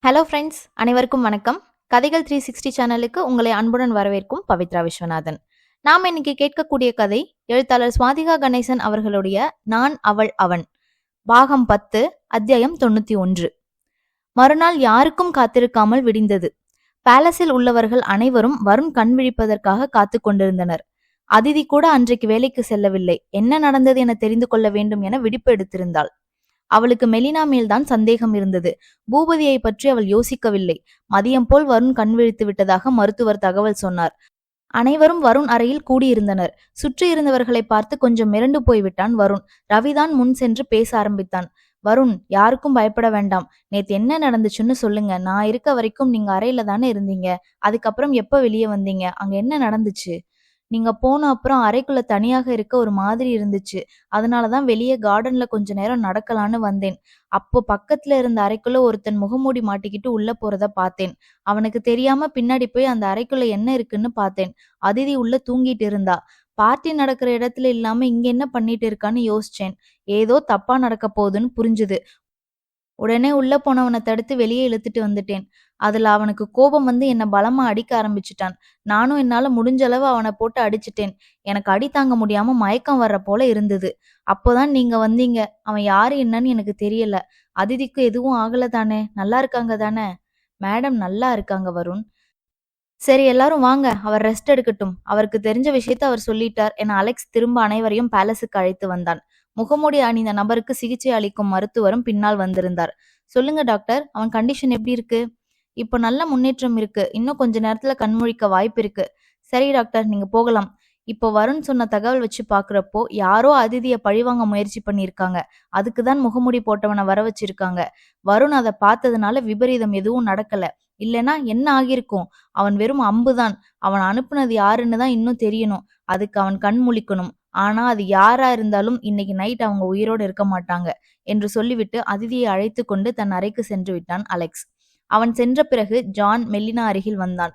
Hello friends, அனைவருக்கும் வணக்கம். கதைகள் 360 சேனலுக்கு உங்களை அன்புடன் வரவேற்கும் பவித்ரா விஸ்வநாதன். நாம் இன்னைக்கு கேட்கக்கூடிய கதை எழுத்தாளர் சுவாதிகா கணேசன் அவர்களுடைய நான் அவள் அவன் பாகம் 10 அத்தியாயம் 91. மறுநாள் யாருக்கும் காத்திருக்காமல் விடிந்தது. பேலஸில் உள்ளவர்கள் அனைவரும் வருண் கண் விழிப்பதற்காக காத்து கொண்டிருந்தனர். அதிதி கூட அன்றைக்கு வேலைக்கு செல்லவில்லை. என்ன நடந்தது என தெரிந்து கொள்ள வேண்டும் என விடுப்பு எடுத்திருந்தாள். அவளுக்கு மெலினா மேல்தான் சந்தேகம் இருந்தது. பூபதியை பற்றி அவள் யோசிக்கவில்லை. மதியம் போல் வருண் கண் விழித்து விட்டதாக மருத்துவர் தகவல் சொன்னார். அனைவரும் வருண் அறையில் கூடியிருந்தனர். சுற்றி இருந்தவர்களை பார்த்து கொஞ்சம் மிரண்டு போய்விட்டான் வருண். ரவிதான் முன் சென்று பேச ஆரம்பித்தான். வருண், யாருக்கும் பயப்பட வேண்டாம். நேத்து என்ன நடந்துச்சுன்னு சொல்லுங்க. நான் இருக்க வரைக்கும் நீங்க அறையில தானே இருந்தீங்க. அதுக்கப்புறம் எப்ப வெளியே வந்தீங்க? அங்க என்ன நடந்துச்சு? நீங்க போன அப்புறம் அறைக்குள்ள தனியாக இருக்க ஒரு மாதிரி இருந்துச்சு. அதனாலதான் வெளியே கார்டன்ல கொஞ்ச நேரம் நடக்கலான்னு வந்தேன். அப்போ பக்கத்துல இருந்த அறைக்குள்ள ஒருத்தன் முகமூடி மாட்டிக்கிட்டு உள்ள போறத பார்த்தேன். அவனுக்கு தெரியாம பின்னாடி போய் அந்த அறைக்குள்ள என்ன இருக்குன்னு பார்த்தேன். அதிதி உள்ள தூங்கிட்டு இருந்தா. பார்ட்டி நடக்கிற இடத்துல இல்லாம இங்க என்ன பண்ணிட்டு இருக்கான்னு யோசிச்சேன். ஏதோ தப்பா நடக்க போகுதுன்னு புரிஞ்சுது. உடனே உள்ள போனவனை தடுத்து வெளியே இழுத்துட்டு வந்துட்டேன். அதுல அவனுக்கு கோபம் வந்து என்ன பலமா அடிக்க ஆரம்பிச்சுட்டான். நானும் என்னால முடிஞ்ச அளவு அவனை போட்டு அடிச்சிட்டேன். எனக்கு அடி தாங்க முடியாம மயக்கம் வர்ற போல இருந்தது. அப்போதான் நீங்க வந்தீங்க. அவன் யாரு என்னன்னு எனக்கு தெரியல. அதிதிக்கு எதுவும் ஆகல தானே? நல்லா இருக்காங்க தானே? மேடம் நல்லா இருக்காங்க வருண். சரி, எல்லாரும் வாங்க, அவர் ரெஸ்ட் எடுக்கட்டும். அவருக்கு தெரிஞ்ச விஷயத்த அவர் சொல்லிட்டார் என அலெக்ஸ் திரும்ப அனைவரையும் பேலஸுக்கு அழைத்து வந்தான். முகமூடி அணிந்த நபருக்கு சிகிச்சை அளிக்கும் மருத்துவரும் பின்னால் வந்திருந்தார். சொல்லுங்க டாக்டர், அவன் கண்டிஷன் எப்படி இருக்கு? இப்போ நல்ல முன்னேற்றம் இருக்கு. இன்னும் கொஞ்ச நேரத்துல கண்முழிக்க வாய்ப்பு இருக்கு. சரி டாக்டர், நீங்க போகலாம். இப்போ வருண் சொன்ன தகவல் வச்சு பாக்குறப்போ யாரோ அதிதியை பழிவாங்க முயற்சி பண்ணியிருக்காங்க. அதுக்குதான் முகமூடி போட்டவனை வர வச்சிருக்காங்க. வருண் அதை பார்த்ததுனால விபரீதம் எதுவும் நடக்கல. இல்லைன்னா என்ன ஆகியிருக்கும்? அவன் வெறும் அம்புதான். அவன் அனுப்புனது யாருன்னு தான் இன்னும் தெரியணும். அதுக்கு அவன் கண் முழிக்கணும். ஆனா அது யாரா இருந்தாலும் இன்னைக்கு நைட் அவங்க உயிரோடு இருக்க மாட்டாங்க என்று சொல்லிவிட்டு அதிதியை அழைத்து கொண்டு தன் அறைக்கு சென்று விட்டான் அலெக்ஸ். அவன் சென்ற பிறகு ஜான் மெல்லினா அருகில் வந்தான்.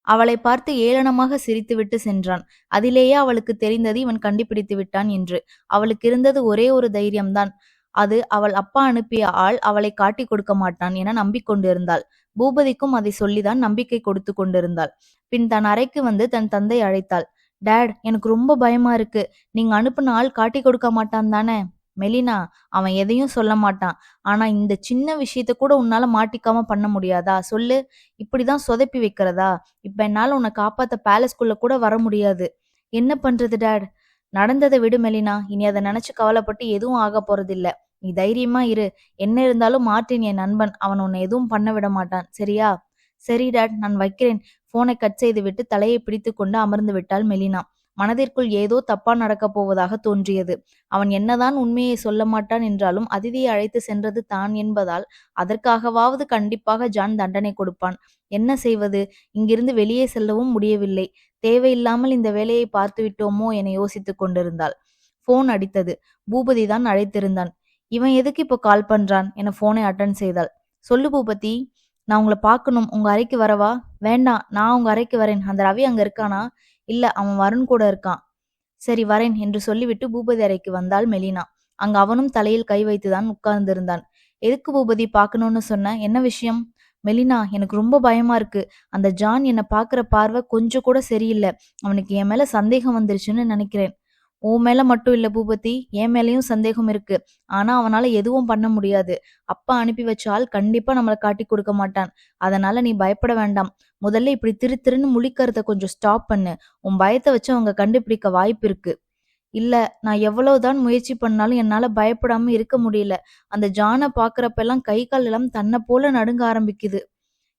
அவளை பார்த்து ஏளனமாக சிரித்துவிட்டு சென்றான். அதிலேயே அவளுக்கு தெரிந்தது இவன் கண்டுபிடித்து விட்டான் என்று. அவளுக்கு இருந்தது ஒரே ஒரு தைரியம்தான். அது அவள் அப்பா அனுப்பிய ஆள் அவளை காட்டிக் கொடுக்க மாட்டான் என நம்பிக்கொண்டிருந்தாள். பூபதிக்கும் அதை சொல்லிதான் நம்பிக்கை கொடுத்து கொண்டிருந்தாள். பின் தன் அறைக்கு வந்து தன் தந்தை அழைத்தாள். டேட், எனக்கு ரொம்ப பயமா இருக்கு. நீங்க அனுப்புன ஆள் காட்டிக் கொடுக்க மாட்டான் தானே? மெலினா, அவன் எதையும் சொல்ல மாட்டான். ஆனா இந்த சின்ன விஷயத்த கூட உன்னால மாட்டிக்காம பண்ண முடியாதா சொல்லு? இப்படிதான் சொதப்பி வைக்கிறதா? இப்ப என்னால உன்னை காப்பாத்த பேலஸ்குள்ள கூட வர முடியாது. என்ன பண்றது டேட்? நடந்ததை விடு மெலினா. இனி அதை நினைச்சு கவலைப்பட்டு எதுவும் ஆக போறதில்ல. நீ தைரியமா இரு. என்ன இருந்தாலும் மார்ட்டின் என் நண்பன். அவன் உன்னை எதுவும் பண்ண விட மாட்டான். சரியா? சரி டாட், நான் வைக்கிறேன். போனை கட் செய்து விட்டு தலையை பிடித்து கொண்டு அமர்ந்து விட்டாள் மெலினா. மனதிற்குள் ஏதோ தப்பா நடக்கப் போவதாக தோன்றியது. அவன் என்னதான் உண்மையை சொல்ல மாட்டான் என்றாலும் அதிதியை அழைத்து சென்றது தான் என்பதால் அதற்காகவாவது கண்டிப்பாக ஜான் தண்டனை கொடுப்பான். என்ன செய்வது? இங்கிருந்து வெளியே செல்லவும் முடியவில்லை. தேவையில்லாமல் இந்த வேலையை பார்த்து விட்டோமோ என யோசித்துக் கொண்டிருந்தாள். போன் அடித்தது. பூபதி தான் அழைத்திருந்தான். இவன் எதுக்கு இப்போ கால் பண்றான் என போனை அட்டன் செய்தாள். சொல்லு பூபதி, நான் உங்களை பார்க்கணும். உங்க அறைக்கு வரவா? வேண்டாம், நான் உங்க அறைக்கு வரேன். அந்த ரவி அங்க இருக்கானா? இல்ல, அவன் வருண் கூட இருக்கான். சரி, வரேன் என்று சொல்லிவிட்டு பூபதி அறைக்கு வந்தாள் மெலினா. அங்க அவனும் தலையில் கை வைத்துதான் உட்கார்ந்திருந்தான். எதுக்கு பூபதி பார்க்கணும்னு சொன்ன? என்ன விஷயம்? மெலினா, எனக்கு ரொம்ப பயமா இருக்கு. அந்த ஜான் என்னை பாக்குற பார்வை கொஞ்சம் கூட சரியில்லை. அவனுக்கு என் மேல சந்தேகம் வந்துருச்சுன்னு நினைக்கிறேன். உன் மேல மட்டும் இல்ல பூபதி, என் மேலயும் சந்தேகம் இருக்கு. ஆனா அவனால எதுவும் பண்ண முடியாது. அப்பா அனுப்பி வச்ச ஆள் கண்டிப்பா நம்மளை காட்டி கொடுக்க மாட்டான். அதனால நீ பயப்பட வேண்டாம். முதல்ல இப்படி திரு திருன்னு முழிக்கிறத கொஞ்சம் ஸ்டாப் பண்ணு. உன் பயத்தை வச்சு அவங்க கண்டுபிடிக்க வாய்ப்பு இருக்கு. இல்ல, நான் எவ்வளவுதான் முயற்சி பண்ணாலும் என்னால பயப்படாம இருக்க முடியல. அந்த ஜானை பாக்குறப்பெல்லாம் கை கால் எல்லாம் தன்னை போல நடுங்க ஆரம்பிக்குது.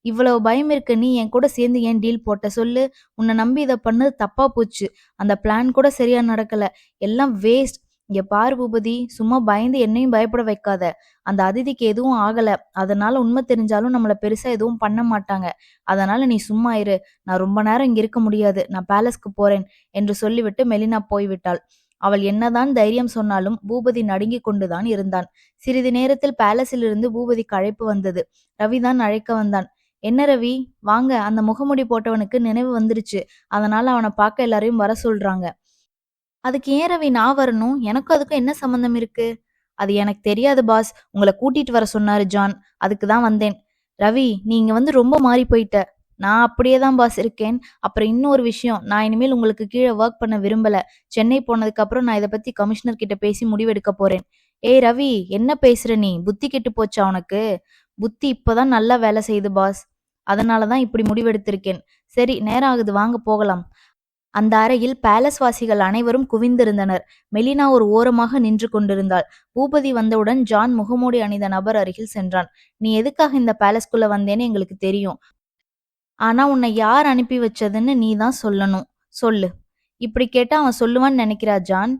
இவ்வளவு பயம் இருக்க நீ என் கூட சேர்ந்து ஏன் டீல் போட்ட சொல்லு? உன்னை நம்பி இதை பண்ணது தப்பா போச்சு. அந்த பிளான் கூட சரியா நடக்கல. எல்லாம் வேஸ்ட். இங்க பாரு பூபதி, சும்மா பயந்து என்னையும் பயப்பட வைக்காத. அந்த அதிதிக்கு எதுவும் ஆகல. அதனால உண்மை தெரிஞ்சாலும் நம்மள பெருசா எதுவும் பண்ண மாட்டாங்க. அதனால நீ சும்மா இரு. நான் ரொம்ப நேரம் இங்க இருக்க முடியாது. நான் பேலஸ்க்கு போறேன் என்று சொல்லிவிட்டு மெலினா போய்விட்டாள். அவள் என்னதான் தைரியம் சொன்னாலும் பூபதி நடுங்கிக் கொண்டுதான் இருந்தான். சிறிது நேரத்தில் பேலஸிலிருந்து பூபதிக்கு அழைப்பு வந்தது. ரவிதான் அழைக்க வந்தான். என்ன ரவி, வாங்க, அந்த முகமுடி போட்டவனுக்கு நினைவு வந்துருச்சு. அதனால அவனை பார்க்க எல்லாரையும் வர சொல்றாங்க. அதுக்கு ஏன் ரவி நான் வரணும்? எனக்கும் அதுக்கும் என்ன சம்பந்தம் இருக்கு? அது எனக்கு தெரியாது பாஸ். உங்களை கூட்டிட்டு வர சொன்னாரு ஜான். அதுக்கு தான் வந்தேன். ரவி, நீ இங்க வந்து ரொம்ப மாறி போயிட்ட. நான் அப்படியே தான் பாஸ் இருக்கேன். அப்புறம் இன்னொரு விஷயம், நான் இனிமேல் உங்களுக்கு கீழே ஒர்க் பண்ண விரும்பல. சென்னை போனதுக்கு அப்புறம் நான் இதை பத்தி கமிஷனர் கிட்ட பேசி முடிவெடுக்க போறேன். ஏய் ரவி, என்ன பேசுற நீ? புத்தி கெட்டு போச்சா உனக்கு? புத்தி இப்பதான் நல்லா வேலை செய்யுது பாஸ். அதனாலதான் இப்படி முடிவெடுத்திருக்கேன். சரி, நேரம் ஆகுது, வாங்க போகலாம். அந்த அறையில் பேலஸ் வாசிகள் அனைவரும் குவிந்திருந்தனர். மெலினா ஒரு ஓரமாக நின்று கொண்டிருந்தாள். பூபதி வந்தவுடன் ஜான் முகமூடி அணிந்த நபர் அருகில் சென்றான். நீ எதுக்காக இந்த பேலஸ்குள்ள வந்தேன்னு எங்களுக்கு தெரியும். ஆனா உன்னை யார் அனுப்பி வச்சதுன்னு நீ தான் சொல்லணும். சொல்லு. இப்படி கேட்டா அவன் சொல்லுவான்னு நினைக்கிறா ஜான்?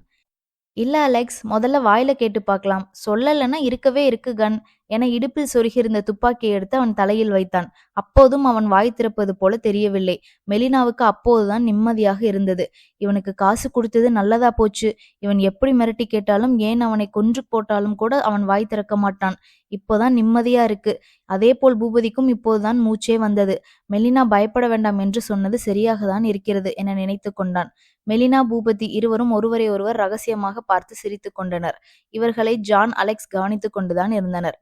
இல்ல அலெக்ஸ், முதல்ல வாயில கேட்டு பார்க்கலாம். சொல்லலைன்னா இருக்கவே இருக்கு கன் என இடுப்பில் சொருகியிருந்த துப்பாக்கியை எடுத்து அவன் தலையில் வைத்தான். அப்போதும் அவன் வாய் திறப்பது போல தெரியவில்லை. மெலினாவுக்கு அப்போதுதான் நிம்மதியாக இருந்தது. இவனுக்கு காசு கொடுத்தது நல்லதா போச்சு. இவன் எப்படி மிரட்டி கேட்டாலும், ஏன் அவனை கொன்று போட்டாலும் கூட அவன் வாய் திறக்க மாட்டான். இப்போதான் நிம்மதியா இருக்கு. அதேபோல் பூபதிக்கும் இப்போதுதான் மூச்சே வந்தது. மெலினா பயப்பட வேண்டாம் என்று சொன்னது சரியாகத்தான் இருக்கிறது என நினைத்து கொண்டான். மெலினா, பூபதி இருவரும் ஒருவரை ஒருவர் ரகசியமாக பார்த்து சிரித்துக் கொண்டனர். இவர்களை ஜான், அலெக்ஸ் கவனித்துக் கொண்டுதான் இருந்தனர்.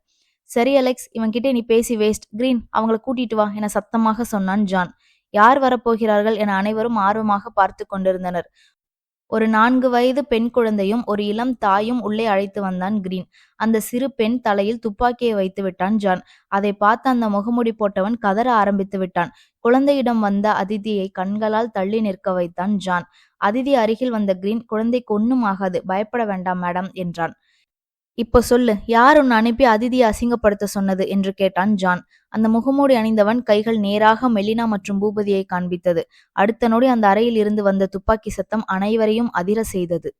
சரி அலெக்ஸ், இவன்கிட்ட நீ பேசி வேஸ்ட். கிரீன், அவங்கள கூட்டிட்டு வா என சத்தமாக சொன்னான் ஜான். யார் வரப்போகிறார்கள் என அனைவரும் ஆர்வமாக பார்த்து கொண்டிருந்தனர். ஒரு 4 வயது பெண் குழந்தையும் ஒரு இளம் தாயும் உள்ளே அழைத்து வந்தான் கிரீன். அந்த சிறு பெண் தலையில் துப்பாக்கியை வைத்து விட்டான் ஜான். அதை பார்த்து அந்த முகமுடி போட்டவன் கதற ஆரம்பித்து விட்டான். குழந்தையிடம் வந்த அதிதியை கண்களால் தள்ளி நிற்க வைத்தான் ஜான். அதிதி அருகில் வந்த கிரீன், குழந்தைக்கு ஒன்னும் ஆகாது, பயப்பட வேண்டாம் மேடம் என்றான். இப்போ சொல்லு, யார் உன்னை அனுப்பி அதிதியை அசிங்கப்படுத்த சொன்னது என்று கேட்டான் ஜான். அந்த முகமூடி அணிந்தவன் கைகள் நேராக மெலினா மற்றும் பூபதியை காண்பித்தது. அடுத்த நொடி அந்த அறையில் இருந்து வந்த துப்பாக்கி சத்தம் அனைவரையும் அதிர செய்தது.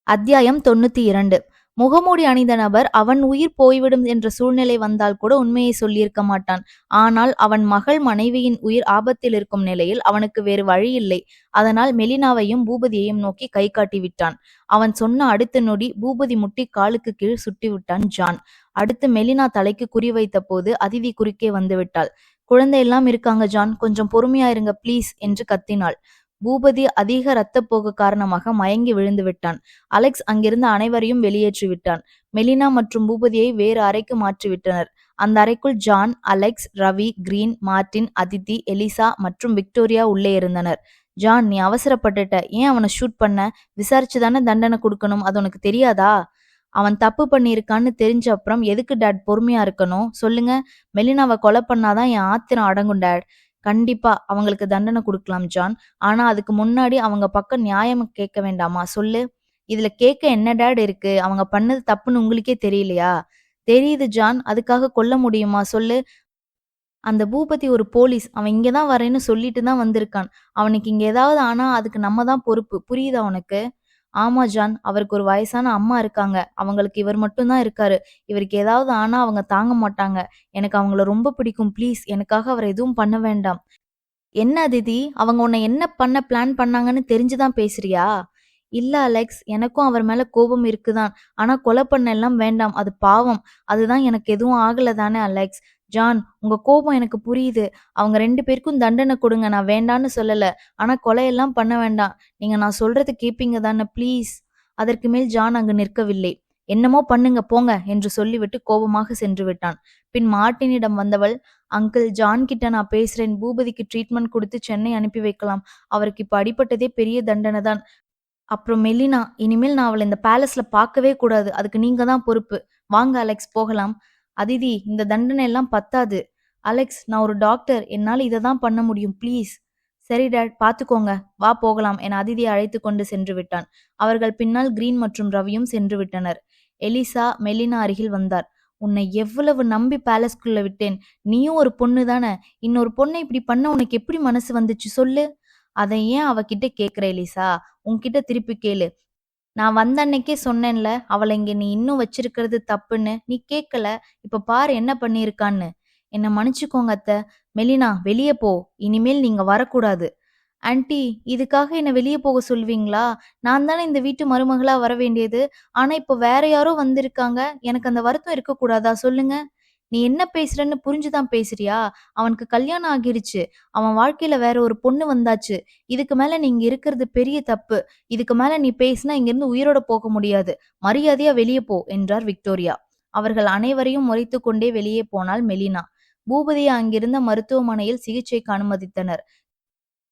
அத்தியாயம் 92. முகமூடி அணிந்த நபர் அவன் உயிர் போய்விடும் என்ற சூழ்நிலை வந்தால் கூட உண்மையை சொல்லியிருக்க மாட்டான். ஆனால் அவன் மகள் மனைவியின் உயிர் ஆபத்தில் இருக்கும் நிலையில் அவனுக்கு வேறு வழியில்லை. அதனால் மெலினாவையும் பூபதியையும் நோக்கி கை காட்டி விட்டான். அவன் சொன்ன அடுத்த நொடி பூபதி முட்டி காலுக்கு கீழ் சுட்டி விட்டான் ஜான். அடுத்து மெலினா தலைக்கு குறிவைத்த போது அதிதி குறுக்கே வந்துவிட்டாள். குழந்தையெல்லாம் இருக்காங்க ஜான், கொஞ்சம் பொறுமையா இருங்க ப்ளீஸ் என்று கத்தினாள். பூபதி அதிக இரத்தப்போக்கு காரணமாக மயங்கி விழுந்து விட்டான். அலெக்ஸ் அங்கிருந்த அனைவரையும் வெளியேற்றி விட்டான். மெலினா மற்றும் பூபதியை வேறு அறைக்கு மாற்றிவிட்டனர். அந்த அறைக்குள் John, Alex, Ravi, Green, Martin, Aditi, Eliza மற்றும் விக்டோரியா உள்ளே இருந்தனர். ஜான், நீ அவசரப்பட்டுட்ட. ஏன் அவனை ஷூட் பண்ண? விசாரிச்சுதானே தண்டனை கொடுக்கணும், அது உனக்கு தெரியாதா? அவன் தப்பு பண்ணியிருக்கான்னு தெரிஞ்ச அப்புறம் எதுக்கு டேட் பொறுமையா இருக்கணும் சொல்லுங்க. மெலினாவை கொலை பண்ணாதான் என் ஆத்திரம் அடங்கும் டேட். கண்டிப்பா அவங்களுக்கு தண்டனை கொடுக்கலாம் ஜான். ஆனா அதுக்கு முன்னாடி அவங்க பக்கம் நியாயம் கேட்க வேண்டாமா சொல்லு. இதுல கேட்க என்ன டேட் இருக்கு? அவங்க பண்ணது தப்புன்னு உங்களுக்கே தெரியலையா? தெரியுது ஜான், அதுக்காக கொல்ல முடியுமா சொல்லு. அந்த பூபதி ஒரு போலீஸ். அவன் இங்கதான் வரேன்னு சொல்லிட்டு தான் வந்திருக்கான். அவனுக்கு இங்க ஏதாவது ஆனா அதுக்கு நம்ம தான் பொறுப்பு. புரியுதா உனக்கு? ஆமா ஜான், அவருக்கு ஒரு வயசான அம்மா இருக்காங்க. அவங்களுக்கு இவர் மட்டும்தான் இருக்காரு. இவருக்கு ஏதாவது ஆனா அவங்க தாங்க மாட்டாங்க. எனக்கு அவங்கள ரொம்ப பிடிக்கும். ப்ளீஸ் எனக்காக அவர் எதுவும் பண்ண வேண்டாம். என்ன அதிதி, அவங்க உன்னை என்ன பண்ண பிளான் பண்ணாங்கன்னு தெரிஞ்சுதான் பேசுறியா? இல்ல அலெக்ஸ், எனக்கும் அவர் மேல கோபம் இருக்குதான். ஆனா கொலை பண்ண எல்லாம் வேண்டாம், அது பாவம். அதுதான் எனக்கு எதுவும் ஆகல தானே அலெக்ஸ். ஜான், உங்க கோபம் எனக்கு புரியுது. அவங்க 2 பேருக்கும் தண்டனை கொடுங்க, நான் வேண்டான்னு சொல்லல. ஆனா கொலையெல்லாம் பண்ண வேண்டாம். நீங்க நான் சொல்றது கேப்பீங்க தானே ப்ளீஸ். அதற்கு மேல் ஜான் அங்கு நிற்கவில்லை. என்னமோ பண்ணுங்க போங்க என்று சொல்லிவிட்டு கோபமாக சென்று விட்டான். பின் மார்ட்டினிடம் வந்தவள், அங்கிள், ஜான் கிட்ட நான் பேசுறேன். பூபதிக்கு ட்ரீட்மெண்ட் கொடுத்து சென்னை அனுப்பி வைக்கலாம். அவருக்கு இப்ப அடிபட்டதே பெரிய தண்டனை தான். அப்புறம் மெலினா, இனிமேல் நான் அவளை இந்த பேலஸ்ல பார்க்கவே கூடாது. அதுக்கு நீங்க தான் பொறுப்பு. வாங்க அலெக்ஸ், போகலாம். அதிதி, இந்த தண்டனை எல்லாம் பத்தாது. அலெக்ஸ், நான் ஒரு டாக்டர், என்னால் இதை தான் பண்ண முடியும் ப்ளீஸ். சரி டேட், பார்த்துக்கோங்க, வா போகலாம் என அதிதியை அழைத்து கொண்டு சென்று விட்டான். அவர்கள் பின்னால் கிரீன் மற்றும் ரவியும் சென்று விட்டனர். எலிசா மெலினா அருகில் வந்தார். உன்னை எவ்வளவு நம்பி பேலஸ்குள்ள விட்டேன். நீயும் ஒரு பொண்ணு தானே. இன்னொரு பொண்ணை இப்படி பண்ண உனக்கு எப்படி மனசு வந்துச்சு சொல்லு. அதை ஏன் அவகிட்ட கேக்குற எலிசா? உன்கிட்ட திருப்பி கேளு. நான் வந்த அன்னைக்கே சொன்னேன்ல, அவளை இங்க நீ இன்னும் வச்சிருக்கிறது தப்புன்னு. நீ கேட்கல. இப்ப பாரு என்ன பண்ணியிருக்கான்னு. என்ன மன்னிச்சுக்கோங்க அத்தை. மெலினா, வெளியே போ. இனிமேல் நீங்க வரக்கூடாது. ஆன்ட்டி, இதுக்காக என்ன வெளியே போக சொல்வீங்களா? நான் தானே இந்த வீட்டு மருமகளா வர வேண்டியது. ஆனா இப்போ வேற யாரோ வந்திருக்காங்க. எனக்கு அந்த வருத்தம் இருக்கக்கூடாதா சொல்லுங்க. நீ என்ன பேசுறன்னு புரிஞ்சுதான் பேசுறியா? அவனுக்கு கல்யாணம் ஆகிருச்சு. அவன் வாழ்க்கையில வேற ஒரு பொண்ணு வந்தாச்சு. இதுக்கு மேல நீ இங்க இருக்கிறது பெரிய தப்பு. இதுக்கு மேல நீ பேசினா இங்கிருந்து உயிரோட போக முடியாது. மரியாதையா வெளியே போ என்றார் விக்டோரியா. அவர்கள் அனைவரையும் முறைத்து கொண்டே வெளியே போனாள் மெலினா. பூபதியை அங்கிருந்த மருத்துவமனையில் சிகிச்சைக்கு அனுமதித்தனர்.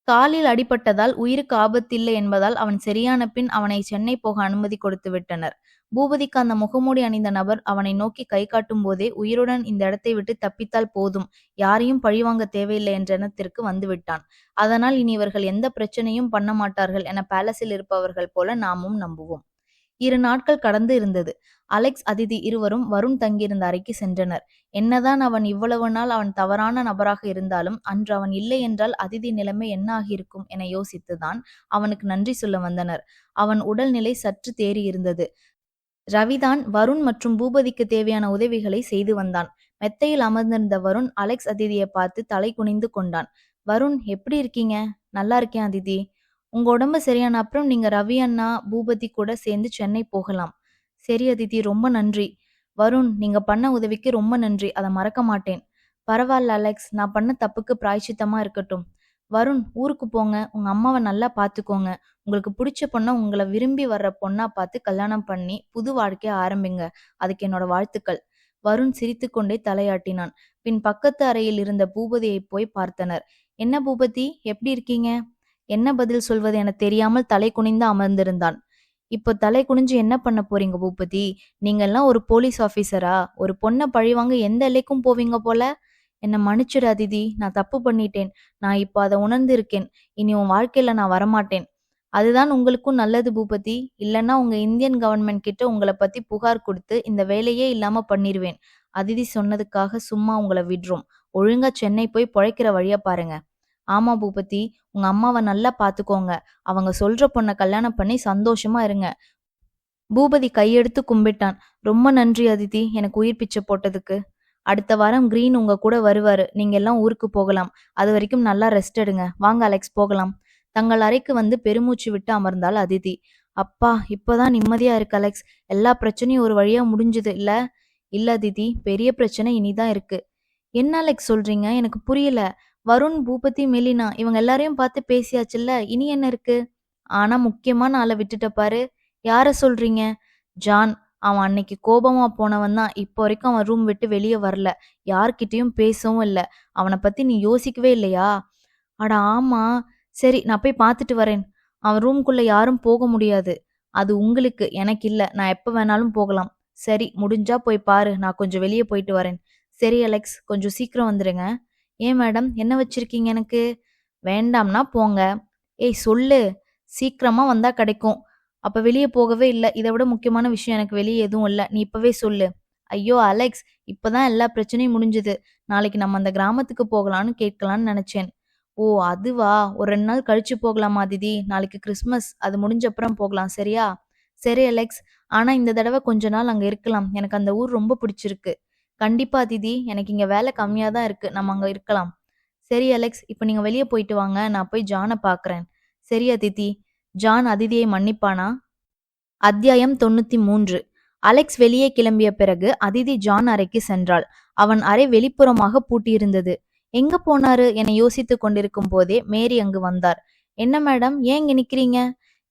காலில் அடிபட்டதால் உயிருக்கு ஆபத்தில்லை என்பதால் அவன் சரியான பின் அவனை சென்னை போக அனுமதி கொடுத்து விட்டனர். பூபதிக்கு அந்த முகமூடி அணிந்த நபர் அவனை நோக்கி கை காட்டும் போதே உயிருடன் இந்த இடத்தை விட்டு தப்பித்தால் போதும், யாரையும் பழிவாங்க தேவையில்லை என்ற எண்ணத்திற்கு வந்துவிட்டான். அதனால் இனி இவர்கள் எந்த பிரச்சனையும் பண்ண மாட்டார்கள் என பேலஸில் இருப்பவர்கள் போல நாமும் நம்புவோம். 2 நாட்கள் கடந்து இருந்தது. அலெக்ஸ், அதிதி இருவரும் வருண் தங்கியிருந்த அறைக்கு சென்றனர். என்னதான் அவன் இவ்வளவு நாள் அவன் தவறான நபராக இருந்தாலும் அன்று அவன் இல்லை என்றால் அதிதி நிலைமை என்ன ஆகியிருக்கும் என யோசித்துதான் அவனுக்கு நன்றி சொல்ல வந்தனர். அவன் உடல்நிலை சற்று தேறியிருந்தது. ரவிதான் வருண் மற்றும் பூபதிக்கு தேவையான உதவிகளை செய்து வந்தான். மெத்தையில் அமர்ந்திருந்த வருண் அலெக்ஸ் அதிதியை பார்த்து தலை குனிந்து கொண்டான். வருண், எப்படி இருக்கீங்க? நல்லா இருக்கேன் அதிதி. உங்க உடம்பு சரியான அப்புறம் நீங்க ரவி அண்ணா பூபதி கூட சேர்ந்து சென்னை போகலாம். சரி அதிதி, ரொம்ப நன்றி. வருண், நீங்க பண்ண உதவிக்கு ரொம்ப நன்றி, அதை மறக்க மாட்டேன். பரவாயில்ல அலெக்ஸ், நான் பண்ண தப்புக்கு பிராய்ச்சித்தமா இருக்கட்டும். வருண், ஊருக்கு போங்க, உங்க அம்மாவை நல்லா பாத்துக்கோங்க. உங்களுக்கு பிடிச்ச பொண்ணை உங்களை விரும்பி வர்ற பொண்ணா பார்த்து கல்யாணம் பண்ணி புது வாழ்க்கைய ஆரம்பிங்க. அதுக்கு என்னோட வாழ்த்துக்கள். வருண் சிரித்துக்கொண்டே தலையாட்டினான். பின் பக்கத்து அறையில் இருந்த பூபதியை போய் பார்த்தனர். என்ன பூபதி, எப்படி இருக்கீங்க? என்ன பதில் சொல்வது என தெரியாமல் தலை குனிந்து அமர்ந்திருந்தான். இப்போ தலை குனிஞ்சு என்ன பண்ண போறீங்க பூபதி? நீங்கெல்லாம் ஒரு போலீஸ் ஆபீசரா? ஒரு பொண்ணை பழிவாங்க எந்த எல்லைக்கும் போவீங்க போல. என்னை மன்னிச்சிடு அதிதி, நான் தப்பு பண்ணிட்டேன். நான் இப்போ அதை உணர்ந்து இருக்கேன். இனி உன் வாழ்க்கையில நான் வரமாட்டேன். அதுதான் உங்களுக்கும் நல்லது பூபதி. இல்லைன்னா உங்க இந்தியன் கவர்மெண்ட் கிட்ட உங்களை பத்தி புகார் கொடுத்து இந்த வேலையே இல்லாம பண்ணிருவேன். அதிதி சொன்னதுக்காக சும்மா உங்களை விடுறோம். ஒழுங்கா சென்னை போய் பொழைக்கிற வழிய பாருங்க. ஆமா பூபதி, உங்க அம்மாவை நல்லா பாத்துக்கோங்க. அவங்க சொல்ற பொண்ணை கல்யாணம் பண்ணி சந்தோஷமா இருங்க. பூபதி கையெடுத்து கும்பிட்டான். ரொம்ப நன்றி அதிதி, எனக்கு உயிர் பிச்சை போட்டதுக்கு. அடுத்த வாரம் கிரீன் உங்க கூட வருவாரு. நீங்க எல்லாம் ஊருக்கு போகலாம். அது வரைக்கும் நல்லா ரெஸ்ட் எடுங்க. வாங்க அலெக்ஸ், போகலாம். தங்கள் அறைக்கு வந்து பெருமூச்சு விட்டு அமர்ந்தாள் அதிதி. அப்பா, இப்பதான் நிம்மதியா இருக்கு அலெக்ஸ். எல்லா பிரச்சனையும் ஒரு வழியா முடிஞ்சுது இல்ல? இல்ல அதிதி, பெரிய பிரச்சனை இனிதான் இருக்கு. என்ன அலெக்ஸ் சொல்றீங்க? எனக்கு புரியல. வருண், பூபதி, மெலினா இவங்க எல்லாரையும் பார்த்து பேசியாச்சுல்ல, இனி என்ன இருக்கு? ஆனா முக்கியமான ஆளை விட்டுட்ட பாரு. யார சொல்றீங்க? ஜான். அவன் அன்னைக்கு கோபமா போனவன் தான். இப்போ வரைக்கும் அவன் ரூம் விட்டு வெளியே வரல. யார்கிட்டயும் பேசவும் இல்லை. அவனை பத்தி நீ யோசிக்கவே இல்லையா? அட ஆமா. சரி, நான் போய் பார்த்துட்டு வரேன். அவன் ரூம்குள்ள யாரும் போக முடியாது. அது உங்களுக்கு, எனக்கு இல்ல. நான் எப்ப வேணாலும் போகலாம். சரி, முடிஞ்சா போய் பாரு. நான் கொஞ்சம் வெளியே போயிட்டு வரேன். சரி அலெக்ஸ், கொஞ்சம் சீக்கிரம் வந்துடுங்க. ஏன் மேடம், என்ன வச்சிருக்கீங்க எனக்கு? வேண்டாம்னா போங்க. ஏய் சொல்லு. சீக்கிரமா வந்தா கிடைக்கும். அப்ப வெளியே போகவே இல்லை. இதை விட முக்கியமான விஷயம் எனக்கு வெளியே எதுவும் இல்லை. நீ இப்பவே சொல்லு. ஐயோ அலெக்ஸ், இப்பதான் எல்லா பிரச்சனையும் முடிஞ்சுது. நாளைக்கு நம்ம அந்த கிராமத்துக்கு போகலான்னு கேட்கலான்னு நினைச்சேன். ஓ அதுவா? ஒரு 2 நாள் கழிச்சு போகலாமா திதி? நாளைக்கு கிறிஸ்மஸ், அது முடிஞ்ச அப்புறம் போகலாம், சரியா? சரி அலெக்ஸ், ஆனா இந்த தடவை கொஞ்ச நாள் அங்க இருக்கலாம். எனக்கு அந்த ஊர் ரொம்ப பிடிச்சிருக்கு. கண்டிப்பா திதி, எனக்கு இங்க வேலை கம்மியா தான் இருக்கு. நம்ம அங்க இருக்கலாம். சரி அலெக்ஸ், இப்ப நீங்க வெளியே போயிட்டு வாங்க. நான் போய் ஜானை பாக்குறேன். சரியா திதி? ஜான் அதிதியை மன்னிப்பானா? அத்தியாயம் 93. அலெக்ஸ் வெளியே கிளம்பிய பிறகு அதிதி ஜான் அறைக்கு சென்றாள். அவன் அறை வெளிப்புறமாக பூட்டியிருந்தது. எங்க போனாரு என யோசித்துக் கொண்டிருக்கும் போதே மேரி அங்கு வந்தார். என்ன மேடம், ஏன் இங்க நிக்கிறீங்க?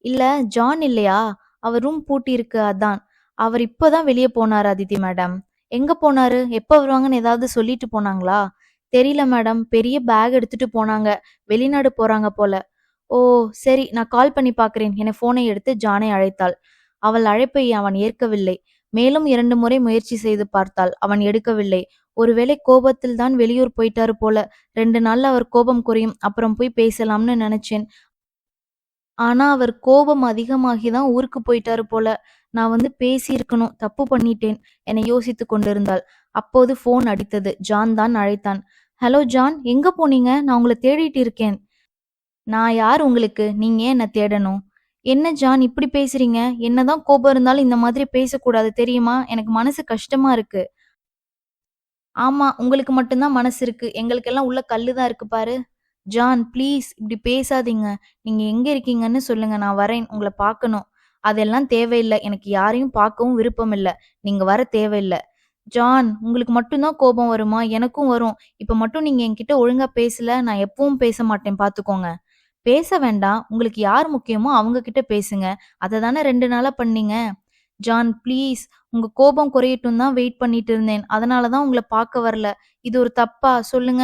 இல்ல, ஜான் இல்லையா? அவர் ரூம் பூட்டி இருக்கு, அதான். அவர் இப்பதான் வெளியே போனாரு அதிதி மேடம். எங்க போனாரு? எப்ப வருவாங்கன்னு ஏதாவது சொல்லிட்டு போனாங்களா? தெரியல மேடம், பெரிய பேக் எடுத்துட்டு போனாங்க. வெளிநாடு போறாங்க போல. ஓ சரி, நான் கால் பண்ணி பாக்குறேன் என போனை எடுத்து ஜானை அழைத்தாள். அவள் அழைப்பை அவன் ஏற்கவில்லை. மேலும் 2 முறை முயற்சி செய்து பார்த்தாள். அவன் எடுக்கவில்லை. ஒருவேளை கோபத்தில் தான் வெளியூர் போயிட்டாரு போல. 2 நாள்ல அவர் கோபம் குறையும், அப்புறம் போய் பேசலாம்னு நினைச்சேன். ஆனா அவர் கோபம் அதிகமாகிதான் ஊருக்கு போயிட்டாரு போல. நான் வந்து பேசியிருக்கணும், தப்பு பண்ணிட்டேன் என யோசித்து கொண்டிருந்தாள். அப்போது போன் அடித்தது. ஜான் தான் அழைத்தான். ஹலோ ஜான், எங்க போனீங்க? நான் உங்களை தேடிட்டு இருக்கேன். நான் யார் உங்களுக்கு? நீங்க ஏன் என்ன தேடணும்? என்ன ஜான் இப்படி பேசுறீங்க? என்னதான் கோபம் இருந்தாலும் இந்த மாதிரி பேசக்கூடாது தெரியுமா? எனக்கு மனசு கஷ்டமா இருக்கு. ஆமா, உங்களுக்கு மட்டும்தான் மனசு இருக்கு. எங்களுக்கெல்லாம் உள்ள கல்லுதான் இருக்கு பாரு. ஜான் ப்ளீஸ் இப்படி பேசாதீங்க. நீங்க எங்க இருக்கீங்கன்னு சொல்லுங்க, நான் வரேன். உங்களை பார்க்கணும். அதெல்லாம் தேவையில்லை. எனக்கு யாரையும் பார்க்கவும் விருப்பம் இல்லை. நீங்க வர தேவையில்லை. ஜான், உங்களுக்கு மட்டும்தான் கோபம் வருமா? எனக்கும் வரும். இப்ப மட்டும் நீங்க என்கிட்ட ஒழுங்கா பேசல, நான் எப்பவும் பேச மாட்டேன் பாத்துக்கோங்க. பேச வேண்டாம். உங்களுக்கு யார் முக்கியமோ அவங்க கிட்ட பேசுங்க. அதை தானே 2 நாளா பண்ணீங்க. ஜான் ப்ளீஸ், உங்க கோபம் குறையட்டும் தான் வெயிட் பண்ணிட்டு இருந்தேன். அதனால தான் உங்கள பார்க்க வரல. இது ஒரு தப்பா? சொல்லுங்க.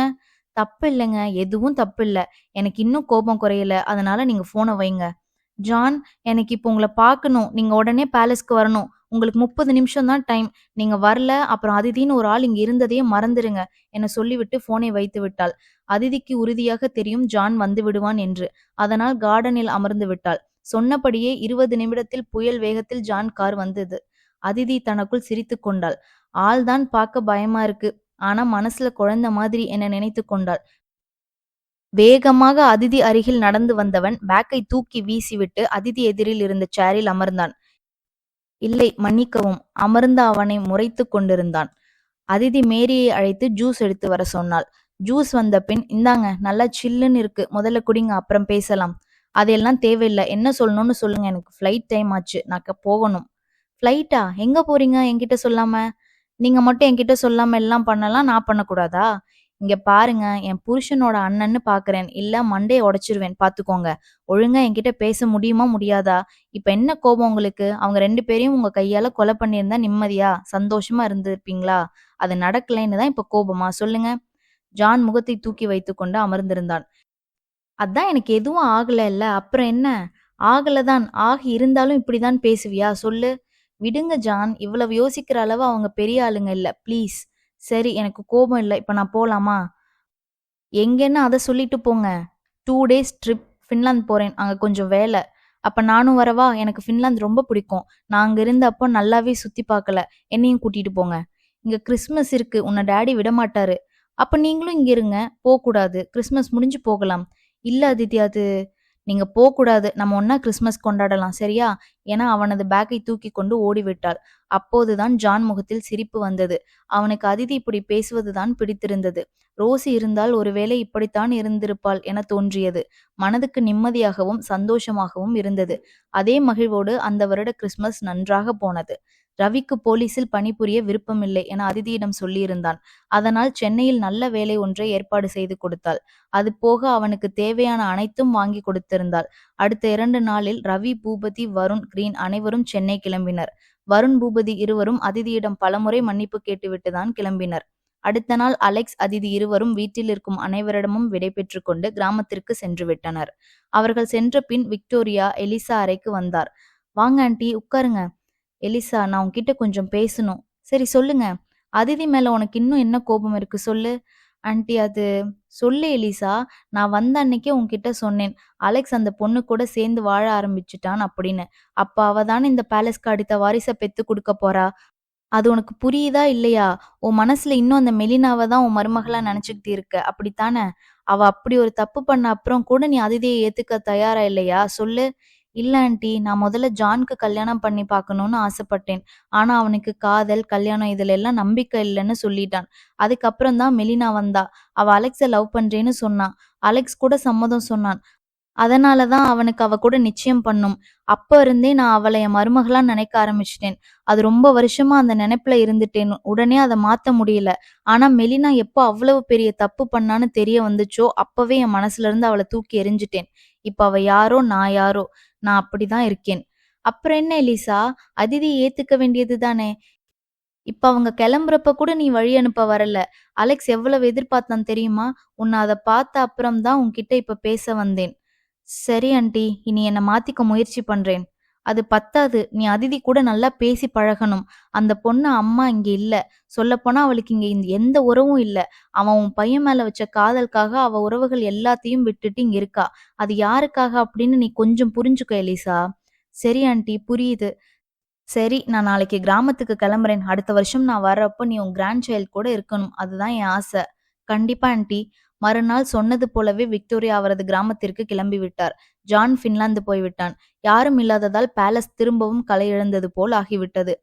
தப்பு இல்லங்க. எதுவும் தப்பு இல்ல. எனக்கு இன்னும் கோபம் குறையல. அதனால நீங்க ஃபோன வைங்க. ஜான், எனக்கு இப்போ உங்கள பார்க்கணும். நீங்க உடனே பேலஸ்க்கு வரணும். உங்களுக்கு 30 நிமிஷம் தான் டைம். நீங்க வரல, அப்புறம் அதிதின்னு ஒரு ஆள் இங்க இருந்ததையே மறந்துருங்க என சொல்லிவிட்டு ஃபோனை வைத்து விட்டாள். அதிதிக்கு உறுதியாக தெரியும் ஜான் வந்து விடுவான் என்று. அதனால் கார்டனில் அமர்ந்து விட்டாள். சொன்னபடியே 20 நிமிடத்தில் புயல் வேகத்தில் ஜான் கார் வந்தது. அதிதி தனக்குள் சிரித்துக் கொண்டாள். ஆள் தான் பார்க்க பயமா இருக்கு. ஆனா மனசுல குழந்தை மாதிரி என நினைத்து கொண்டாள். வேகமாக அதிதி அருகில் நடந்து வந்தவன் பேக்கை தூக்கி வீசிவிட்டு அதிதி எதிரில் இருந்த சேரில் அமர்ந்தான். இல்லை, மன்னிக்கவும். அமர்ந்த அவனை முறைத்துக் கொண்டிருந்தான். அதிதி மேரியை அழைத்து ஜூஸ் எடுத்து வர சொன்னாள். ஜூஸ் வந்த பின், இந்தாங்க, நல்லா சில்லுன்னு இருக்கு, முதல்ல குடிங்க, அப்புறம் பேசலாம். அதெல்லாம் தேவையில்லை. என்ன சொல்லணும்னு சொல்லுங்க. எனக்கு ஃப்ளைட் டைம் ஆச்சு. நான் போகணும். ஃப்ளைட்டா? எங்க போறீங்க என்கிட்ட சொல்லாம? நீங்க மட்டும் என்கிட்ட சொல்லாம எல்லாம் பண்ணலாம், நான் பண்ணக்கூடாதா? இங்க பாருங்க, என் புருஷனோட அண்ணன்னு பாக்குறேன். இல்ல மண்டைய உடைச்சிருவேன் பாத்துக்கோங்க. ஒழுங்கா என்கிட்ட பேச முடியுமா முடியாதா? இப்ப என்ன கோபம் உங்களுக்கு? அவங்க 2 பேரையும் உங்க கையால கொலை பண்ணியிருந்தா நிம்மதியா சந்தோஷமா இருந்திருப்பீங்களா? அது நடக்கலைன்னு தான் இப்ப கோபமா? சொல்லுங்க. ஜான் முகத்தை தூக்கி வைத்துக்கொண்டு அமர்ந்திருந்தான். அதான் எனக்கு எதுவும் ஆகலைல்ல, அப்புறம் என்ன? ஆகலதான். ஆகி இருந்தாலும் இப்படிதான் பேசுவியா? சொல்லு. விடுங்க ஜான், இவ்வளவு யோசிக்கிற அளவு அவங்க பெரிய ஆளுங்க இல்ல. ப்ளீஸ். சரி, எனக்கு கோபம் இல்ல. இப்ப நான் போலாமா? எங்கன்னு அத சொல்லிட்டு போங்க. 2 டேஸ் ட்ரிப் ஃபின்லாந்து போறேன். அங்க கொஞ்சம் வேல. அப்ப நானும் வரவா? எனக்கு ஃபின்லாந்து ரொம்ப பிடிக்கும். நான் அங்க இருந்தப்போ நல்லாவே சுத்தி பார்க்கல. என்னையும் கூட்டிட்டு போங்க. இங்க கிறிஸ்மஸ் இருக்கு. உன்ன டாடி விடமாட்டாரு. அப்ப நீங்களும் இங்க இருங்க. போக்கூடாது. கிறிஸ்மஸ் முடிஞ்சு போகலாம். இல்ல அதித்தி, அது நீங்க போக்கூடாது. நம்ம ஒண்ணா கிறிஸ்மஸ் கொண்டாடலாம். சரியா? என அவனது பேக்கை தூக்கிக் கொண்டு ஓடிவிட்டாள். அப்போதுதான் ஜான் முகத்தில் சிரிப்பு வந்தது. அவனுக்கு அதிதி இப்படி பேசுவதுதான் பிடித்திருந்தது. ரோசி இருந்தால் ஒருவேளை இப்படித்தான் இருந்திருப்பாள் என தோன்றியது. மனதுக்கு நிம்மதியாகவும் சந்தோஷமாகவும் இருந்தது. அதே மகிழ்வோடு அந்த வருட கிறிஸ்மஸ் நன்றாக போனது. ரவிக்கு போலீசில் பணிபுரிய விருப்பமில்லை என அதிதியிடம் சொல்லியிருந்தான். அதனால் சென்னையில் நல்ல வேலை ஒன்றை ஏற்பாடு செய்து கொடுத்தாள். அது போக அவனுக்கு தேவையான அனைத்தும் வாங்கி கொடுத்திருந்தாள். அடுத்த 2 நாளில் ரவி, பூபதி, வருண், கிரீன் அனைவரும் சென்னை கிளம்பினர். வருண், பூபதி இருவரும் அதிதியிடம் பலமுறை மன்னிப்பு கேட்டுவிட்டுதான் கிளம்பினர். அடுத்த நாள் அலெக்ஸ், அதிதி இருவரும் வீட்டில் இருக்கும் அனைவரிடமும் விடை பெற்றுக் கொண்டு கிராமத்திற்கு சென்று விட்டனர். அவர்கள் சென்ற பின் விக்டோரியா எலிசா அறைக்கு வந்தார். வாங்க ஆண்டி, உட்காருங்க. எலிசா, நான் உன்கிட்ட கொஞ்சம் பேசணும். சரி, சொல்லுங்க. அதிதி மேல உனக்கு இன்னும் என்ன கோபம் இருக்கு சொல்லு. ஆண்டி, அது சொல்லு எலிசா. நான் வந்த அன்னைக்கே உன்கிட்ட சொன்னேன், அலெக்ஸ் அந்த பொண்ணு கூட சேர்ந்து வாழ ஆரம்பிச்சுட்டான் அப்படின்னு. அப்ப அவ தானே இந்த பேலஸ்க்கு அடுத்த வாரிசை பெத்து கொடுக்க போறா. அது உனக்கு புரியுதா இல்லையா? உன் மனசுல இன்னும் அந்த மெலினாவை தான் உன் மருமகளா நினைச்சுக்கிட்டு இருக்க, அப்படித்தானே? அவ அப்படி ஒரு தப்பு பண்ண அப்புறம் கூட நீ அதிதியை ஏத்துக்க தயாரா இல்லையா? சொல்லு. இல்ல ஆண்டி, நான் முதல்ல ஜான்க்கு கல்யாணம் பண்ணி பார்க்கணும்னு ஆசைப்பட்டேன். ஆனா அவனுக்கு காதல், கல்யாணம் இதுல எல்லாம் நம்பிக்கை இல்லைன்னு சொல்லிட்டான். அதுக்கப்புறம் தான் மெலினா வந்தா. அவ அலெக்ஸை லவ் பண்றேன்னு சொன்னான். அலெக்ஸ் கூட சம்மதம் சொன்னான். அதனால தான் அவனுக்கு அவ கூட நிச்சயம் பண்ணும். அப்ப இருந்தே நான் அவளை என் மருமகளா நினைக்க ஆரம்பிச்சிட்டேன். அது ரொம்ப வருஷமா அந்த நினைப்புல இருந்துட்டேன். உடனே அதை மாத்த முடியல. ஆனா மெலினா எப்போ அவ்வளவு பெரிய தப்பு பண்ணான்னு தெரிய வந்துச்சோ அப்பவே என் மனசுல இருந்து அவளை தூக்கி எறிஞ்சிட்டேன். இப்ப அவ யாரோ, நான் யாரோ. நான் அப்படிதான் இருக்கேன். அப்புறம் என்ன எலிசா? அதிதி ஏத்துக்க வேண்டியது தானே? இப்ப அவங்க கிளம்புறப்ப கூட நீ வழி அனுப்ப வரல. அலெக்ஸ் எவ்வளவு எதிர்பார்த்தான் தெரியுமா? உன்னை அதை பார்த்த அப்புறம் தான் உன்கிட்ட இப்ப பேச வந்தேன். சரி ஆண்டி, இனி என்ன மாத்திக்க முயற்சி பண்றேன். அது பத்தாது, நீ அதிதி கூட நல்லா பேசி பழகணும். அந்த பொண்ணு அம்மா இங்க இல்ல. சொல்லப்போனா அவளுக்கு இங்க எந்த உறவும் இல்ல. அவன் உன் பையன் மேல வச்ச காதலுக்காக அவ உறவுகள் எல்லாத்தையும் விட்டுட்டு இங்க இருக்கா. அது யாருக்காக அப்படின்னு நீ கொஞ்சம் புரிஞ்சுக்க எலிசா. சரி ஆண்டி, புரியுது. சரி, நான் நாளைக்கு கிராமத்துக்கு கிளம்புறேன். அடுத்த வருஷம் நான் வர்றப்போ நீ உன் கிராண்ட் சைல்ட் கூட இருக்கணும். அதுதான் என் ஆசை. கண்டிப்பா ஆண்டி. மறுநாள் சொன்னது போலவே விக்டோரியா அவரது கிராமத்திற்கு கிளம்பி விட்டார். ஜான் பின்லாந்து போய்விட்டான். யாரும் இல்லாததால் பேலஸ் திரும்பவும் கலை இழந்தது போல் ஆகிவிட்டது.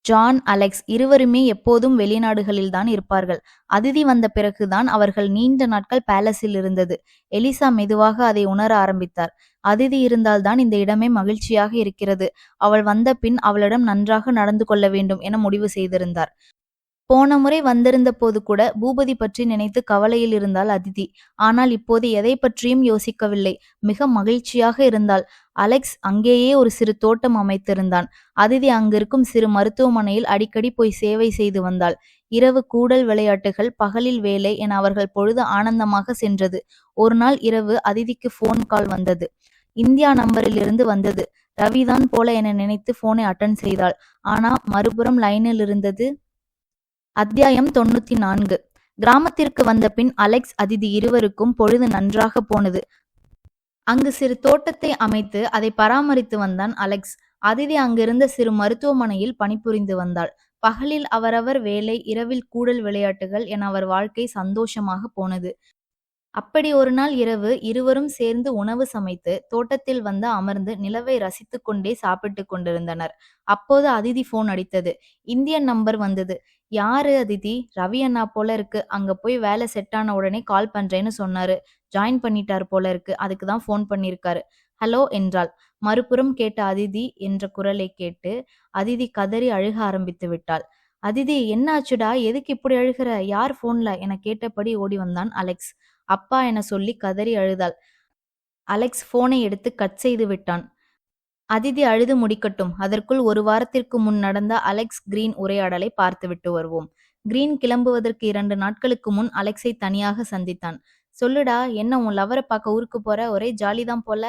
ஜான், அலெக்ஸ் இருவருமே எப்போதும் வெளிநாடுகளில்தான் இருப்பார்கள். அதிதி வந்த பிறகுதான் அவர்கள் நீண்ட நாட்கள் பேலஸில் இருந்தது. எலிசா மெதுவாக அதை உணர ஆரம்பித்தார். அதிதி இருந்தால்தான் இந்த இடமே மகிழ்ச்சியாக இருக்கிறது. அவள் வந்த பின் அவளிடம் நன்றாக நடந்து கொள்ள வேண்டும் என முடிவு செய்திருந்தார். போன முறை வந்திருந்த போது கூட பூபதி பற்றி நினைத்து கவலையில் இருந்தாள் அதிதி. ஆனால் இப்போது எதை பற்றியும் யோசிக்கவில்லை. மிக மகிழ்ச்சியாக இருந்தாள். அலெக்ஸ் அங்கேயே ஒரு சிறு தோட்டம் அமைத்திருந்தான். அதிதி அங்கிருக்கும் சிறு மருத்துவமனையில் அடிக்கடி போய் சேவை செய்து வந்தாள். இரவு கூடல் விளையாட்டுகள், பகலில் வேலை என அவர்கள் பொழுது ஆனந்தமாக சென்றது. ஒரு நாள் இரவு அதிதிக்கு போன் கால் வந்தது. இந்தியா நம்பரிலிருந்து வந்தது. ரவிதான் போல என நினைத்து போனை அட்டன் செய்தாள். ஆனா மறுபுறம் லைனில் இருந்தது. அத்தியாயம் 94. கிராமத்திற்கு வந்த பின் அலெக்ஸ், அதிதி இருவருக்கும் பொழுது நன்றாக போனது. அங்கு சிறு தோட்டத்தை அமைத்து அதை பராமரித்து வந்தான் அலெக்ஸ். அதிதி அங்கிருந்த சிறு மருத்துவமனையில் பணிபுரிந்து வந்தாள். பகலில் அவரவர் வேலை, இரவில் கூடல் விளையாட்டுகள் என அவர் வாழ்க்கை சந்தோஷமாக போனது. அப்படி ஒரு நாள் இரவு இருவரும் சேர்ந்து உணவு சமைத்து தோட்டத்தில் வந்து அமர்ந்து நிலவை ரசித்து கொண்டே சாப்பிட்டு கொண்டிருந்தனர். அப்போது அதிதி போன் அடித்தது. இந்தியன் நம்பர் வந்தது. யாரு அதிதி? ரவி அண்ணா போல இருக்கு. அங்க போய் வேலை செட் ஆன உடனே கால் பண்றேன்னு சொன்னாரு. ஜாயின் பண்ணிட்டாரு போல இருக்கு. அதுக்கு தான் போன் பண்ணிருக்காரு. ஹலோ என்றாள். மறுபுறம் கேட்ட அதிதி என்ற குரலை கேட்டு அதிதி கதறி அழுக ஆரம்பித்து விட்டாள். அதிதி, என்ன ஆச்சுடா? எதுக்கு இப்படி அழுகிற? யார் போன்ல என கேட்டபடி ஓடி வந்தான் அலெக்ஸ். அப்பா என சொல்லி கதறி அழுதாள். அலெக்ஸ் போனை எடுத்து கட் செய்து விட்டான். அதிதி அழுது முடிக்கட்டும். அதற்குள் ஒரு வாரத்திற்கு முன் நடந்த அலெக்ஸ் கிரீன் உரையாடலை பார்த்துவிட்டு வருவோம். கிரீன் கிளம்புவதற்கு 2 நாட்களுக்கு முன் அலெக்ஸை தனியாக சந்தித்தான். சொல்லுடா, என்ன உன் லவரை பார்க்க ஊருக்கு போற? ஒரே ஜாலிதான் போல.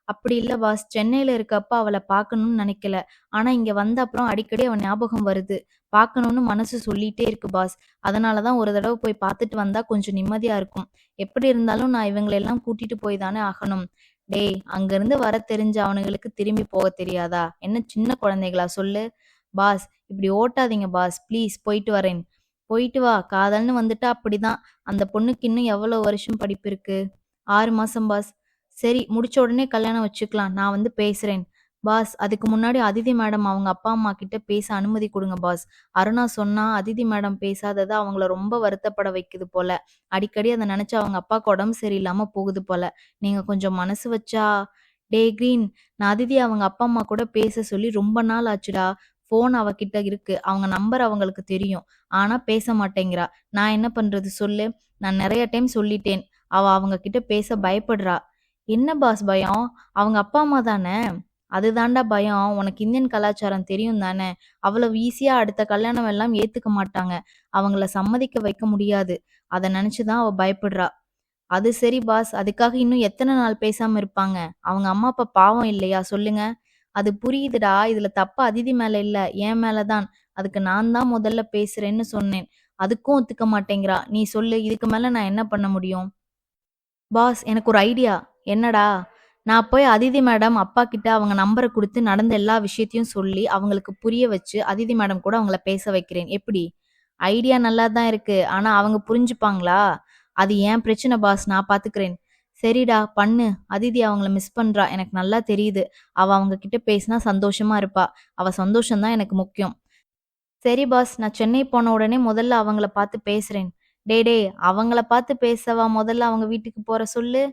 அப்படி இல்ல பாஸ், சென்னையில இருக்கப்ப அவளை பார்க்கணும்னு நினைக்கல. ஆனா இங்க வந்த அப்புறம் அடிக்கடி அவன் ஞாபகம் வருது. பார்க்கணும்னு மனசு சொல்லிட்டே இருக்கு பாஸ். அதனாலதான் ஒரு தடவை போய் பார்த்துட்டு வந்தா கொஞ்சம் நிம்மதியா இருக்கும். எப்படி இருந்தாலும் நான் இவங்களெல்லாம் கூட்டிட்டு போய் தானே ஆகணும். டேய், அங்கிருந்து வர தெரிஞ்ச அவனுங்களுக்கு திரும்பி போக தெரியாதா? என்ன சின்ன குழந்தைகளா சொல்லு. பாஸ், இப்படி ஓட்டாதீங்க பாஸ், ப்ளீஸ். போயிட்டு வரேன். போயிட்டு வா. காதல்னு வந்துட்டா அப்படிதான். அந்த பொண்ணுக்கு இன்னும் எவ்வளவு வருஷம் படிப்பு இருக்கு? 6 மாசம் பாஸ். சரி, முடிச்ச உடனே கல்யாணம் வச்சுக்கலாம். நான் வந்து பேசுறேன். பாஸ், அதுக்கு முன்னாடி அதிதி மேடம் அவங்க அப்பா அம்மா கிட்ட பேச அனுமதி கொடுங்க பாஸ். அருணா சொன்னா அதிதி மேடம் பேசாதது அவங்கள ரொம்ப வருத்தப்பட வைக்குது போல. அடிக்கடி அதை நினைச்சு அவங்க அப்பாவுக்கு உடம்பு சரியில்லாம போகுது போல. நீங்க கொஞ்சம் மனசு வச்சா. டே கிரீன், நான் அதிதி அவங்க அப்பா அம்மா கூட பேச சொல்லி ரொம்ப நாள் ஆச்சுடா. போன் அவகிட்ட இருக்கு. அவங்க நம்பர் அவங்களுக்கு தெரியும். ஆனா பேச மாட்டேங்கிறா. நான் என்ன பண்றது சொல்லு. நான் நிறைய டைம் சொல்லிட்டேன். அவ அவங்க கிட்ட பேச பயப்படுறா. என்ன பாஸ் பயம்? அவங்க அப்பா அம்மா தானே. அதுதாண்டா பயம். உனக்கு இந்தியன் கலாச்சாரம் தெரியும் தானே. அவ்வளவு ஈஸியா அடுத்த கல்யாணம் எல்லாம் ஏத்துக்க மாட்டாங்க. அவங்கள சம்மதிக்க வைக்க முடியாது. அதை நினைச்சுதான் அவ பயப்படுறா. அது சரி பாஸ், அதுக்காக இன்னும் எத்தனை நாள் பேசாம இருப்பாங்க? அவங்க அம்மா அப்பா பாவம் இல்லையா சொல்லுங்க. அது புரியுதுடா. இதுல தப்பு அதிதி மேல இல்ல, என் மேலதான். அதுக்கு நான் தான் முதல்ல பேசுறேன்னு சொன்னேன். அதுக்கும் ஒத்துக்க மாட்டேங்கிறா. நீ சொல்லு, இதுக்கு மேல நான் என்ன பண்ண முடியும்? பாஸ், எனக்கு ஒரு ஐடியா. என்னடா? நான் போய் அதிதி மேடம் அப்பா கிட்ட அவங்க நம்பரை கொடுத்து நடந்த எல்லா விஷயத்தையும் சொல்லி அவங்களுக்கு புரிய வச்சு அதிதி மேடம் கூட அவங்கள பேச வைக்கிறேன். எப்படி? ஐடியா நல்லா தான் இருக்கு. ஆனா அவங்க புரிஞ்சுப்பாங்களா? அது ஏன் பிரச்சனை பாஸ், நான் பாத்துக்கிறேன். சரிடா, பண்ணு. அதிதி அவங்கள மிஸ் பண்றா, எனக்கு நல்லா தெரியுது. அவ அவங்க கிட்ட பேசினா சந்தோஷமா இருப்பா. அவ சந்தோஷம்தான் எனக்கு முக்கியம். சரி பாஸ், நான் சென்னை போன உடனே முதல்ல அவங்கள பார்த்து பேசுறேன். டே, அவங்கள பார்த்து பேசவா முதல்ல அவங்க வீட்டுக்கு போற சொல்லு.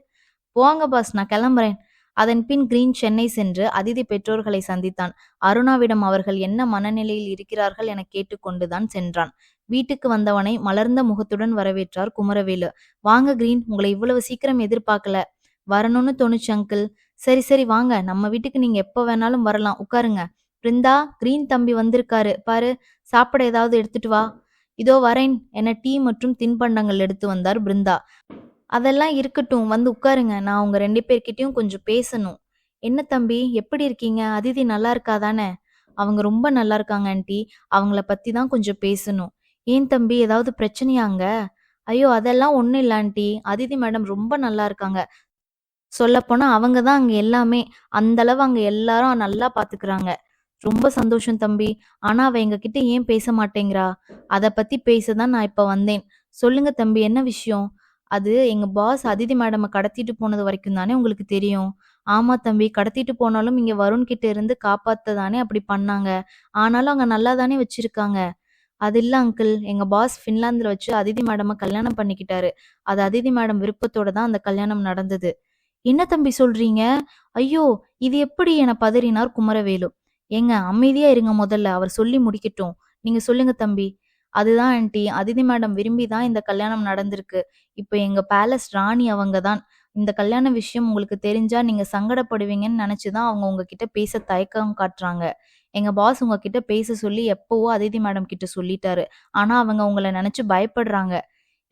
போங்க பாஸ், நான் கிளம்புறேன். அதன் பின் கிரீன் சென்னை சென்று அதிதி பெற்றோர்களை சந்தித்தான். அருணாவிடம் அவர்கள் என்ன மனநிலையில் இருக்கிறார்கள் என கேட்டுக்கொண்டுதான் சென்றான். வீட்டுக்கு வந்தவனை மலர்ந்த முகத்துடன் வரவேற்றார் குமரவேலு. வாங்க கிரீன், உங்களை இவ்வளவு சீக்கிரம் எதிர்பார்க்கல. வரணும்னு தோணுச்சு அங்கிள். சரி சரி, வாங்க. நம்ம வீட்டுக்கு நீங்க எப்ப வேணாலும் வரலாம். உட்காருங்க. பிருந்தா, கிரீன் தம்பி வந்திருக்காரு பாரு. சாப்பிட ஏதாவது எடுத்துட்டு வா. இதோ வரேன் என டீ மற்றும் தின்பண்டங்கள் எடுத்து வந்தார் பிருந்தா. அதெல்லாம் இருக்கட்டும், வந்து உட்காருங்க. நான் உங்க 2 பேர்கிட்டயும் கொஞ்சம் பேசணும். என்ன தம்பி, எப்படி இருக்கீங்க? அதிதி நல்லா இருக்கா தானே? அவங்க ரொம்ப நல்லா இருக்காங்க ஆண்டி. அவங்கள பத்தி தான் கொஞ்சம் பேசணும். ஏன் தம்பி, ஏதாவது பிரச்சனையாங்க? ஐயோ, அதெல்லாம் ஒண்ணும் இல்ல ஆண்டி. அதிதி மேடம் ரொம்ப நல்லா இருக்காங்க. சொல்லப்போனா அவங்க தான் அங்க எல்லாமே. அந்த அளவு அங்க எல்லாரும் நல்லா பாத்துக்கிறாங்க. ரொம்ப சந்தோஷம் தம்பி. ஆனா அவ எங்க கிட்ட ஏன் பேச மாட்டேங்கிறா? அத பத்தி பேசதான் நான் இப்ப வந்தேன். சொல்லுங்க தம்பி, என்ன விஷயம்? அது எங்க பாஸ் அதிதி மேடம கடத்திட்டு போனது வரைக்கும் தானே உங்களுக்கு தெரியும். ஆமா தம்பி, கடத்திட்டு போனாலும் இங்க வருண் கிட்ட இருந்து காப்பாத்த தானே அப்படி பண்ணாங்க. ஆனாலும் அங்க நல்லா தானே வச்சிருக்காங்க. அது இல்ல அங்கிள், எங்க பாஸ் பின்லாந்துல வச்சு அதிதி மேடம கல்யாணம் பண்ணிக்கிட்டாரு. அது அதிதி மேடம் விருப்பத்தோட தான் அந்த கல்யாணம் நடந்தது. என்ன தம்பி சொல்றீங்க? ஐயோ, இது எப்படி என பதறினார் குமரவேலு. ஏங்க அமைதியா இருங்க முதல்ல, அவர் சொல்லி முடிக்கட்டும். நீங்க சொல்லுங்க தம்பி. அதுதான் ஆன்ட்டி, அதிதி மேடம் விரும்பி தான் இந்த கல்யாணம் நடந்திருக்கு. இப்ப எங்க பேலஸ் ராணி அவங்க தான். இந்த கல்யாண விஷயம் உங்களுக்கு தெரிஞ்சா நீங்க சங்கடப்படுவீங்கன்னு நெனச்சு தான் அவங்க உங்ககிட்ட பேச தயக்கம் காட்டுறாங்க. எங்க பாஸ் உங்ககிட்ட பேச சொல்லி எப்பவோ அதிதி மேடம் கிட்ட சொல்லிட்டாரு. ஆனா அவங்க உங்கள நெனச்சு பயப்படுறாங்க.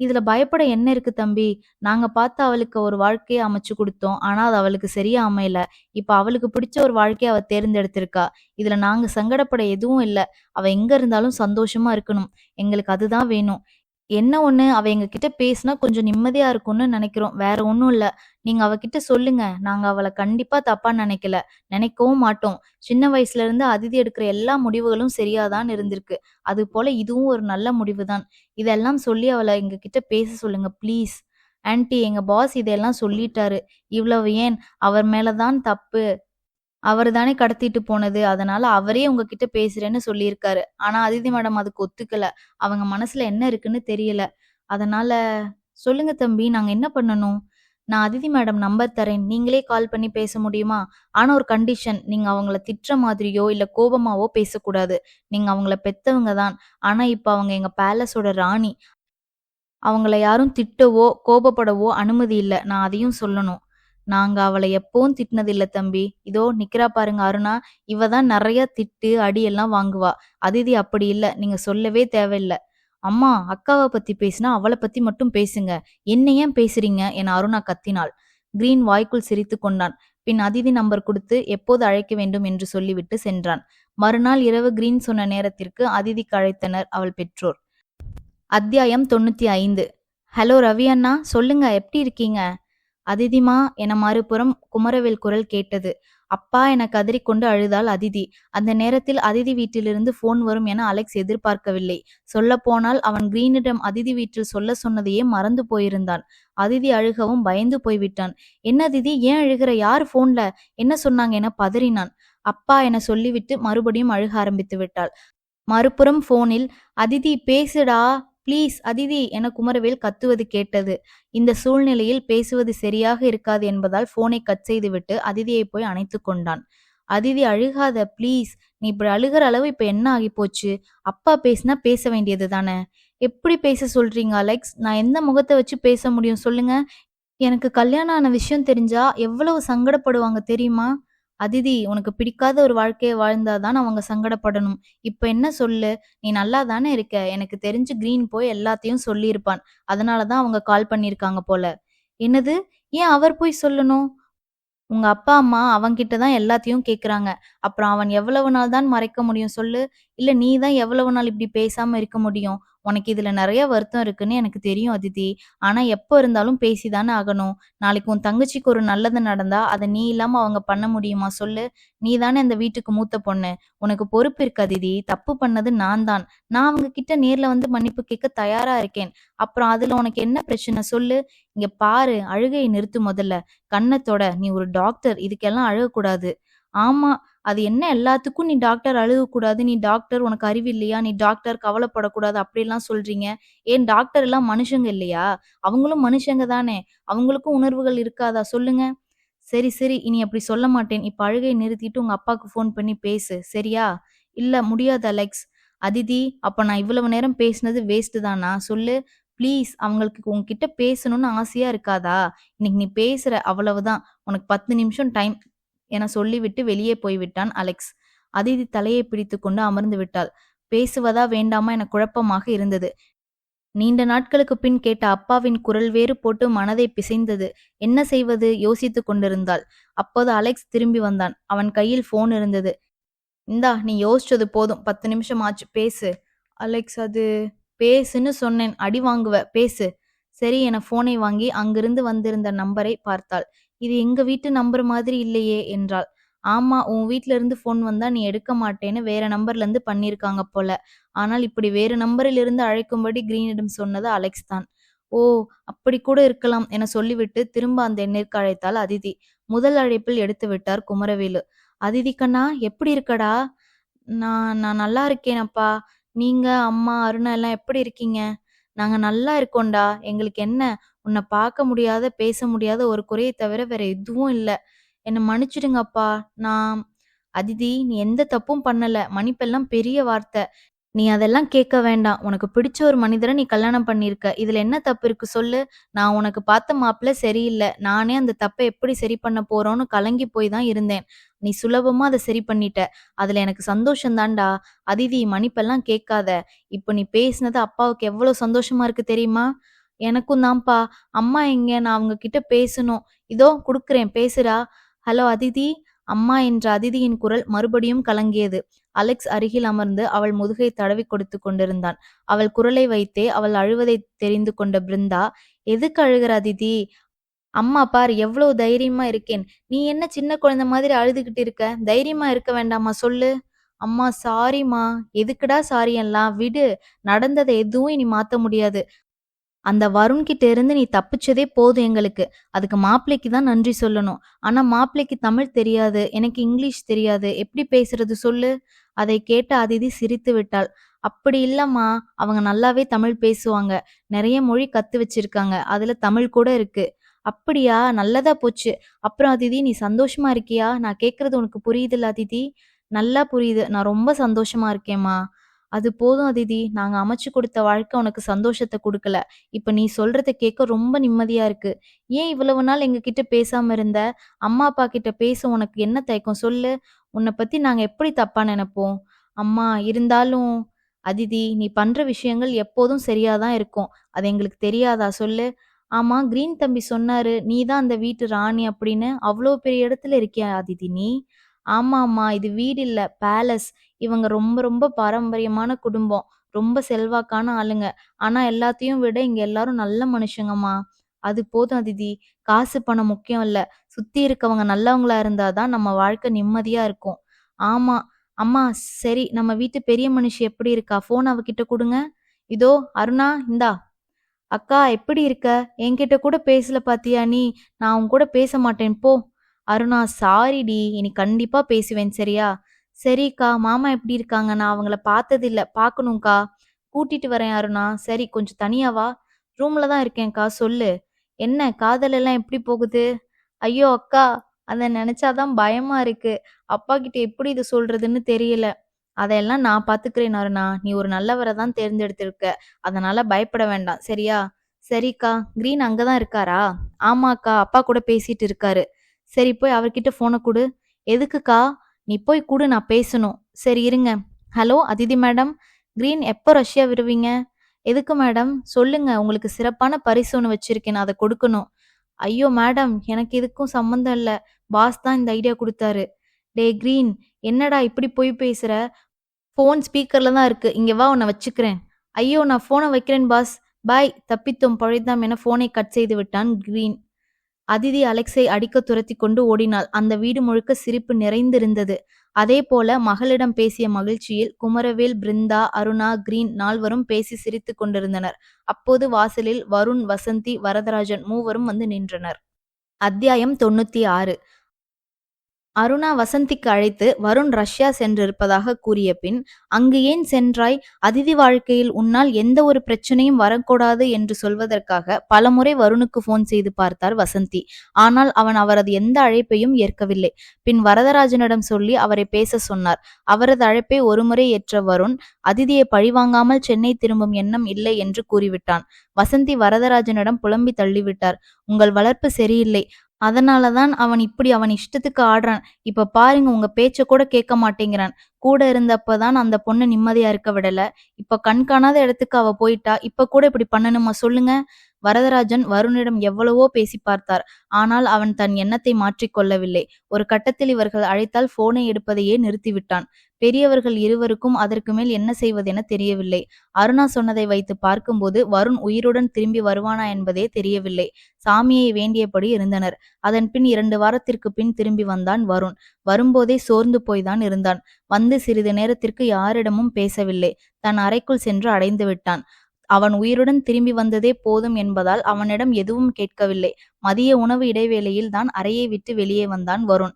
இதுல பயப்பட என்ன இருக்கு தம்பி? நாங்க பார்த்து அவளுக்கு ஒரு வாழ்க்கைய அமைச்சு குடுத்தோம். ஆனா அது அவளுக்கு சரியா அமையல. இப்ப அவளுக்கு பிடிச்ச ஒரு வாழ்க்கைய அவ தேர்ந்தெடுத்திருக்கா. இதுல நாங்க சங்கடப்பட எதுவும் இல்ல. அவ எங்க இருந்தாலும் சந்தோஷமா இருக்கணும். எங்களுக்கு அதுதான் வேணும். என்ன ஒண்ணு, அவ எங்ககிட்ட பேசினா கொஞ்சம் நிம்மதியா இருக்கும்னு நெனைக்கிறோம். வேற ஒண்ணும் இல்ல. நீங்க அவகிட்ட சொல்லுங்க. நாங்க அவள கண்டிப்பா தப்பா நெனைக்கல. நெனைக்கவும் மாட்டோம். சின்ன வயசுல இருந்து அதிதி எடுக்கிற எல்லா முடிவுகளும் சரியா தான் இருந்திருக்கு. அதுபோல இதுவும் ஒரு நல்ல முடிவு தான். இதெல்லாம் சொல்லி அவள எங்ககிட்ட பேச சொல்லுங்க ப்ளீஸ். ஆன்ட்டி, எங்க பாஸ் இதெல்லாம் சொல்லிட்டாரு. இவ்வளவு ஏன்? அவர் மேல தான் தப்பு. அவரு தானே கடத்திட்டு போனது. அதனால அவரே உங்ககிட்ட பேசுறேன்னு சொல்லியிருக்காரு. ஆனா அதிதி மேடம் அதுக்கு ஒத்துக்கல. அவங்க மனசுல என்ன இருக்குன்னு தெரியல. அதனால சொல்லுங்க தம்பி, நாங்க என்ன பண்ணணும்? நான் அதிதி மேடம் நம்பர் தரேன். நீங்களே கால் பண்ணி பேச முடியுமா? ஆனா ஒரு கண்டிஷன். நீங்க அவங்கள திட்டுற மாதிரியோ, இல்ல கோபமாவோ பேசக்கூடாது. நீங்க அவங்கள பெத்தவங்க தான். ஆனா இப்ப அவங்க எங்க பேலஸோட ராணி. அவங்கள யாரும் திட்டவோ, கோபப்படவோ அனுமதி இல்ல. நான் அதையும் சொல்லணும். நாங்க அவள எப்பவும் திட்டுனதில்ல தம்பி. இதோ நிக்கிறா பாருங்க அருணா. இவ தான் நெறைய திட்டு, அடி எல்லாம் வாங்குவா. அதிதி அப்படி இல்ல. நீங்க சொல்லவே தேவையில்ல. அம்மா, அக்காவ பத்தி பேசினா அவள பத்தி மட்டும் பேசுங்க. என்ன ஏன் பேசுறீங்க? என அருணா கத்தினாள். கிரீன் வாய்க்குள் சிரித்துக் கொண்டான். பின் அதிதி நம்பர் கொடுத்து எப்போது அழைக்க வேண்டும் என்று சொல்லிவிட்டு சென்றான். மறுநாள் இரவு கிரீன் சொன்ன நேரத்திற்கு அதிதிக்கு அழைத்தனர் அவள் பெற்றோர். அத்தியாயம் 95. ஹலோ ரவி அண்ணா, சொல்லுங்க, எப்படி இருக்கீங்க? அதிதிமா என மறுபுறம் குமரவேல் குரல் கேட்டது. அப்பா என கதறிக்கொண்டு அழுதாள் அதிதி. அந்த நேரத்தில் அதிதி வீட்டிலிருந்து போன் வரும் என அலெக்ஸ் எதிர்பார்க்கவில்லை. சொல்லப்போனால் அவன் கிரீனிடம் அதிதி வீட்டில் சொல்ல சொன்னதையே மறந்து போயிருந்தான். அதிதி அழுகவும் பயந்து போய்விட்டான். என்ன அதிதி, ஏன் அழுகிற? யார் போன்ல? என்ன சொன்னாங்க என பதறினான். அப்பா என சொல்லிவிட்டு மறுபடியும் அழுக ஆரம்பித்து விட்டாள். மறுபுறம் போனில் அதிதி பேசுடா ப்ளீஸ் அதிதி என குமரவேல் கத்துவது கேட்டது. இந்த சூழ்நிலையில் பேசுவது சரியாக இருக்காது என்பதால் போனை கட் செய்துவிட்டு அதிதியை போய் அணைத்து கொண்டான். அதிதி அழுகாத ப்ளீஸ். நீ இப்படி அழுகிற அளவு இப்ப என்ன ஆகி போச்சு? அப்பா பேசினா பேச வேண்டியது தானே? எப்படி பேச சொல்றீங்க அலெக்ஸ்? நான் எந்த முகத்தை வச்சு பேச முடியும் சொல்லுங்க? எனக்கு கல்யாணம் ஆன விஷயம் தெரிஞ்சா எவ்வளவு சங்கடப்படுவாங்க தெரியுமா? அதிதி, உனக்கு பிடிக்காத ஒரு வாழ்க்கைய வாழ்ந்தாதான் அவங்க சங்கடப்படணும். இப்ப என்ன சொல்லு? நீ நல்லா தானே இருக்க? எனக்கு தெரிஞ்சு கிரீன் போய் எல்லாத்தையும் சொல்லியிருப்பான். அதனாலதான் அவங்க கால் பண்ணியிருக்காங்க போல. என்னது? ஏன் அவர் போய் சொல்லணும்? உங்க அப்பா அம்மா அவன்கிட்ட தான் எல்லாத்தையும் கேக்குறாங்க. அப்புறம் அவன் எவ்வளவு நாள் தான் மறைக்க முடியும் சொல்லு? இல்ல நீ தான் எவ்வளவு நாள் இப்படி பேசாம இருக்க முடியும்? உனக்கு இதுல நெறைய வருத்தம் இருக்குன்னு எனக்கு தெரியும் அதிதி. ஆனா எப்ப இருந்தாலும் பேசிதானே ஆகணும். நாளைக்கு உன் தங்கச்சிக்கு ஒரு நல்லது நடந்தா அத நீ இல்லாம அவங்க பண்ண முடியுமா சொல்லு? நீ தானே இந்த வீட்டுக்கு மூத்த பொண்ணு. உனக்கு பொறுப்பு இருக்கு அதிதி. தப்பு பண்ணது நான் தான். நான் அவங்க கிட்ட நேர்ல வந்து மன்னிப்பு கேட்க தயாரா இருக்கேன். அப்புறம் அதுல உனக்கு என்ன பிரச்சனை சொல்லு? இங்க பாரு, அழுகையை நிறுத்து முதல்ல. கண்ணத்தோட, நீ ஒரு டாக்டர், இதுக்கெல்லாம் அழக்கூடாது. ஆமா, அது என்ன எல்லாத்துக்கும் நீ டாக்டர் அழுகக்கூடாது, நீ டாக்டர், உனக்கு அறிவு இல்லையா, நீ டாக்டர் கவலைப்படக்கூடாது அப்படிலாம் சொல்றீங்க. ஏன் டாக்டர் எல்லாம் மனுஷங்க இல்லையா? அவங்களும் மனுஷங்க தானே. அவங்களுக்கும் உணர்வுகள் இருக்காதா சொல்லுங்க? சரி சரி, இனி அப்படி சொல்ல மாட்டேன். இப்ப அழுகையை நிறுத்திட்டு உங்க அப்பாக்கு ஃபோன் பண்ணி பேசு, சரியா? இல்ல முடியாது அலெக்ஸ். அதிதி, அப்ப நான் இவ்வளவு நேரம் பேசினது வேஸ்ட் தானா சொல்லு? ப்ளீஸ், அவங்களுக்கு உன்கிட்ட பேசணும்னு ஆசையா இருக்காதா? இன்னைக்கு நீ பேசுற, அவ்வளவுதான். உனக்கு 10 நிமிஷம் டைம் என சொல்லிவிட்டு வெளியே போய்விட்டான் அலெக்ஸ். அதிதி தலையை பிடித்து கொண்டு அமர்ந்து விட்டாள். பேசுவதா வேண்டாமா என குழப்பமாக இருந்தது. நீண்ட நாட்களுக்கு பின் கேட்ட அப்பாவின் குரல் வேறு போட்டு மனதை பிசைந்தது. என்ன செய்வது யோசித்துக் கொண்டிருந்தாள். அப்போது அலெக்ஸ் திரும்பி வந்தான். அவன் கையில் போன் இருந்தது. இந்தா, நீ யோசிச்சது போதும். 10 நிமிஷம் ஆச்சு, பேசு. அலெக்ஸ், அது பேசுன்னு சொன்னேன். அடி வாங்குவ, பேசு. சரி என போனை வாங்கி அங்கிருந்து வந்திருந்த நம்பரை பார்த்தாள். இது எங்க வீட்டு நம்பர் மாதிரி இல்லையே என்றாள். ஆமா, உன் வீட்ல இருந்து போன் வந்தா நீ எடுக்க மாட்டேன்னு வேற நம்பர்ல இருந்து பண்ணிருக்காங்க போல. ஆனால் இப்படி வேறு நம்பரில் இருந்து அழைக்கும்படி கிரீனிடம் சொன்னது அலெக்ஸ் தான். ஓ, அப்படி கூட இருக்கலாம் என சொல்லிவிட்டு திரும்ப அந்த எண்ணிற்கு அழைத்தாள் அதிதி. முதல் அழைப்பில் எடுத்து விட்டார் குமரவேலு. அதிதி கண்ணா, எப்படி இருக்கடா? நான் நான் நல்லா இருக்கேன் அப்பா. நீங்க, அம்மா, அருணா எல்லாம் எப்படி இருக்கீங்க? நாங்க நல்லா இருக்கோம்டா. எங்களுக்கு என்ன, உன்னை பார்க்க முடியாத, பேச முடியாத ஒரு குறையை தவிர வேற எதுவும் இல்ல. என்னை மன்னிச்சிடுங்கப்பா. நான் அதிதி, நீ எந்த தப்பும் பண்ணல. மன்னிப்பெல்லாம் பெரிய வார்த்தை. நீ அதெல்லாம் கேட்க வேண்டாம். உனக்கு பிடிச்ச ஒரு மனிதர நீ கல்யாணம் பண்ணியிருக்க. இதுல என்ன தப்பு இருக்கு சொல்லு? நான் உனக்கு பார்த்த மாப்பிள்ளை சரியில்ல. நானே அந்த தப்ப எப்படி சரி பண்ண போறோம்னு கலங்கி போய் தான் இருந்தேன். நீ சுலபமா அத சரி பண்ணிட்ட. அதுல எனக்கு சந்தோஷம் தான்டா. அதிதி மன்னிப்பெல்லாம் கேட்காத. இப்ப நீ பேசினது அப்பாவுக்கு எவ்வளோ சந்தோஷமா இருக்கு தெரியுமா? எனக்கும் தான்ப்பா. அம்மா எங்க? நான் அவங்க கிட்ட பேசணும். இதோ குடுக்குறேன் பேசுடா. ஹலோ அதிதி. அம்மா என்ற அதிதியின் குரல் மறுபடியும் கலங்கியது. அலெக்ஸ் அருகில் அமர்ந்து அவள் முதுகை தடவிக் கொடுத்துக் கொண்டிருந்தான். அவள் குரலை வைத்தே அவள் அழுவதைத் தெரிந்து கொண்ட பிருந்தா, எதுக்கு அழுகுற அதிதி? அம்மா பார் எவ்வளவு தைரியமா இருக்கேன். நீ என்ன சின்ன குழந்தை மாதிரி அழுதுகிட்டு இருக்க? தைரியமா இருக்க வேண்டாமா சொல்லு? அம்மா சாரிம்மா. எதுக்குடா சாரி எல்லாம்? விடு. நடந்தத எதுவும் இனி மாத்த முடியாது. அந்த வருண் கிட்ட இருந்து நீ தப்பிச்சதே போதும் எங்களுக்கு. அதுக்கு மாப்பிள்ளைக்கு தான் நன்றி சொல்லணும். ஆனா மாப்பிள்ளைக்கு தமிழ் தெரியாது. எனக்கு இங்கிலீஷ் தெரியாது. எப்படி பேசுறது சொல்லு? அதை கேட்ட அதிதி சிரித்து விட்டாள். அப்படி இல்லம்மா. அவங்க நல்லாவே தமிழ் பேசுவாங்க. நிறைய மொழி கத்து வச்சிருக்காங்க. அதுல தமிழ் கூட இருக்கு. அப்படியா? நல்லதா போச்சு. அப்புறம் அதிதி நீ சந்தோஷமா இருக்கியா? நான் கேக்குறது உனக்கு புரியுதுல்ல அதிதி? நல்லா புரியுது. நான் ரொம்ப சந்தோஷமா இருக்கேம்மா. அது போதும் அதிதி. நாங்க அமைச்சு கொடுத்த வாழ்க்கை உனக்கு சந்தோஷத்த குடுக்கல. இப்ப நீ சொல்றத கேட்க ரொம்ப நிம்மதியா இருக்கு. ஏன் இவ்வளவு நாள் எங்ககிட்ட பேசாம இருந்த? அம்மா அப்பா கிட்ட பேச உனக்கு என்ன தயக்கம் சொல்லு? உன்னை பத்தி நாங்க எப்படி தப்பா நினைப்போம்? அம்மா இருந்தாலும் அதிதி நீ பண்ற விஷயங்கள் எப்போதும் சரியாதான் இருக்கும். அது எங்களுக்கு தெரியாதா சொல்லு? ஆமா கிரீன் தம்பி சொன்னாரு நீ தான் அந்த வீட்டு ராணி அப்படின்னு. அவ்வளோ பெரிய இடத்துல இருக்கியா அதிதி நீ? ஆமாம்மா இது வீடு இல்ல பேலஸ். இவங்க ரொம்ப ரொம்ப பாரம்பரியமான குடும்பம். ரொம்ப செல்வாக்கான ஆளுங்க. ஆனா எல்லாத்தையும் விட இங்க எல்லாரும் நல்ல மனுஷங்கம்மா. அது போதும் அதிதி. காசு பணம் முக்கியம் இல்ல. சுத்தி இருக்கவங்க நல்லவங்களா இருந்தா தான் நம்ம வாழ்க்கை நிம்மதியா இருக்கும். ஆமா. அம்மா சரி நம்ம வீட்டு பெரிய மனுஷி எப்படி இருக்கா? ஃபோன் அவகிட்ட குடுங்க. இதோ அருணா இந்தா. அக்கா எப்படி இருக்க? என்கிட்ட கூட பேசல பாத்தியா நீ? நான் உன் கூட பேச மாட்டேன் போ. அருணா சாரிடி. இனி கண்டிப்பா பேசுவேன் சரியா? சரிக்கா. மாமா எப்படி இருக்காங்க? நான் அவங்கள பார்த்ததில்ல. பார்க்கணும்க்கா. கூட்டிட்டு வரேன் அருணா. சரி கொஞ்சம் தனியா வா. ரூம்ல தான் இருக்கேன்க்கா சொல்லு. என்ன காதல் எல்லாம் எப்படி போகுது? ஐயோ அக்கா, அத நெனச்சாதான் பயமா இருக்கு. அப்பா கிட்ட எப்படி இத சொல்றதுன்னு தெரியல. அதையெல்லாம் நான் பாத்துக்கிறேன் அருணா. நீ ஒரு நல்லவர தான் தேர்ந்தெடுத்திருக்க. அதனால பயப்பட வேண்டாம். சரியா? சரிக்கா. கிரீன் அங்கதான் இருக்காரா? ஆமாக்கா. அப்பா கூட பேசிட்டு இருக்காரு. சரி போய் அவர்கிட்ட ஃபோன குடு. எதுக்குக்கா? நீ போய் குடு நான் பேசணும். சரி இருங்க. Hello Aditi madam. கிரீன் எப்போ ரஷ்யா வருவீங்க? எதுக்கு மேடம்? சொல்லுங்க. உங்களுக்கு சிறப்பான பரிசு ஒண்ணு வச்சிருக்கேன். அத கொடுக்கணும். ஐயோ மேடம் எனக்கு இதுக்கும் சம்மந்தம் இல்ல. பாஸ் தான் இந்த ஐடியா குடுத்தாரு. டேய் கிரீன் என்னடா இப்படி பொய் பேசுற? ஃபோன் ஸ்பீக்கர்ல தான் இருக்கு. இங்க வா உன்னை வச்சுக்கிறேன். ஐயோ நான் ஃபோனை வைக்கிறேன் பாஸ். பாய். தப்பித்தோம் பழைதாம் என ஃபோனை கட் செய்து விட்டான் கிரீன். அதிதி அலெக்ஸை அடிக்க துரத்தி கொண்டு ஓடினாள். அந்த வீடு முழுக்க சிரிப்பு நிறைந்திருந்தது. அதே போல மகளிடம் பேசிய மகிழ்ச்சியில் குமரவேல், பிருந்தா, அருணா, கிரீன் நால்வரும் பேசி சிரித்துக் கொண்டிருந்தனர். அப்போது வாசலில் வருண், வசந்தி, வரதராஜன் மூவரும் வந்து நின்றனர். அத்தியாயம் 96. அருணா வசந்திக்கு அழைத்து வருண் ரஷ்யா சென்றிருப்பதாக கூறிய பின், அங்கு ஏன் சென்றாய்? அதிதி வாழ்க்கையில் உன்னால் எந்த ஒரு பிரச்சனையும் வரக்கூடாது என்று சொல்வதற்காக பலமுறை வருணுக்கு போன் செய்து பார்த்தார் வசந்தி. ஆனால் அவன் அவரது எந்த அழைப்பையும் ஏற்கவில்லை. பின் வரதராஜனிடம் சொல்லி அவரை பேச சொன்னார். அவரது அழைப்பை ஒருமுறை ஏற்ற வருண், அதிதியை பழிவாங்காமல் சென்னை திரும்பும் எண்ணம் இல்லை என்று கூறிவிட்டான். வசந்தி வரதராஜனிடம் புலம்பி தள்ளிவிட்டார். உங்கள் வளர்ப்பு சரியில்லை. அதனாலதான் அவன் இப்படி அவன் இஷ்டத்துக்கு ஆடுறான். இப்ப பாருங்க உங்க பேச்ச கூட கேட்க மாட்டேங்கிறான். கூட இருந்தப்பதான் அந்த பொண்ணு நிம்மதியா இருக்க விடல. இப்ப கண் காணாத இடத்துக்கு அவ போயிட்டா. இப்ப கூட இப்படி பண்ணணுமா சொல்லுங்க? வரதராஜன் வருணிடம் எவ்வளவோ பேசி பார்த்தார். ஆனால் அவன் தன் எண்ணத்தை மாற்றிக்கொள்ளவில்லை. ஒரு கட்டத்தில் இவர்கள் அழைத்தால் போனை எடுப்பதையே நிறுத்திவிட்டான். பெரியவர்கள் இருவருக்கும் அதற்கு மேல் என்ன செய்வதென தெரியவில்லை. அருணா சொன்னதை வைத்து பார்க்கும்போது வருண் உயிருடன் திரும்பி வருவானா என்பதே தெரியவில்லை. சாமியை வேண்டியபடி இருந்தனர். அதன் பின் 2 வாரத்திற்கு பின் திரும்பி வந்தான் வருண். வரும்போதே சோர்ந்து போய்தான் இருந்தான். வந்து சிறிது நேரத்திற்கு யாரிடமும் பேசவில்லை. தன் அறைக்குள் சென்று அடைந்து விட்டான். அவன் உயிருடன் திரும்பி வந்ததே போதும் என்பதால் அவனிடம் எதுவும் கேட்கவில்லை. மதிய உணவு இடைவேளையில் தான் அறையை விட்டு வெளியே வந்தான் வருண்.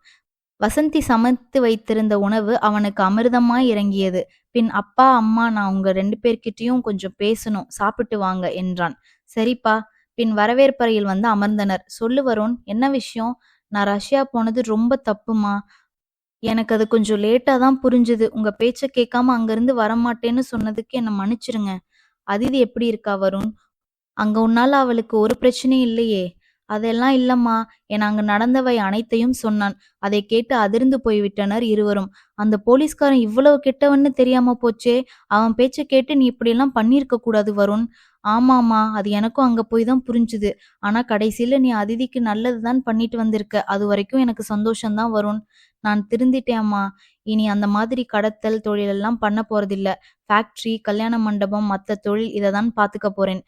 வசந்தி சமைத்து வைத்திருந்த உணவு அவனுக்கு அமிர்தமாய் இறங்கியது. பின் அப்பா அம்மா நான் உங்க 2 பேர்கிட்டயும் கொஞ்சம் பேசணும். சாப்பிட்டு வாங்க என்றான். சரிப்பா. பின் வரவேற்பறையில் வந்து அமர்ந்தனர். சொல்லு வருண் என்ன விஷயம்? நான் ரஷ்யா போனது ரொம்ப தப்புமா. எனக்கு அது கொஞ்சம் லேட்டா தான் புரிஞ்சுது. உங்க பேச்ச கேட்காம அங்கருந்து வரமாட்டேன்னு சொன்னதுக்கு என்ன மன்னிச்சிருங்க. அதிதி எப்படி இருக்கா வருண்? அங்க உன்னால அவளுக்கு ஒரு பிரச்சனையும் இல்லையே? அதெல்லாம் இல்லம்மா என அங்கு நடந்தவை அனைத்தையும் சொன்னான். அதை கேட்டு அதிர்ந்து போய்விட்டனர் இருவரும். அந்த போலீஸ்காரன் இவ்வளவு கெட்டவன்னு தெரியாம போச்சே. அவன் பேச்ச கேட்டு நீ இப்படியெல்லாம் பண்ணியிருக்க கூடாது வருண். ஆமாமா அது எனக்கும் அங்க போய் தான் புரிஞ்சுது. ஆனா கடைசியில நீ அதிதிக்கு நல்லதுதான் பண்ணிட்டு வந்திருக்க. அது வரைக்கும் எனக்கு சந்தோஷம்தான் வருண். நான் திருந்திட்டேன் அம்மா. இனி அந்த மாதிரி கடத்தல் தொழிலெல்லாம் பண்ண போறதில்ல. ஃபேக்டரி, கல்யாண மண்டபம், மத்த தொழில் இத தான் பாத்துக்க போறேன்.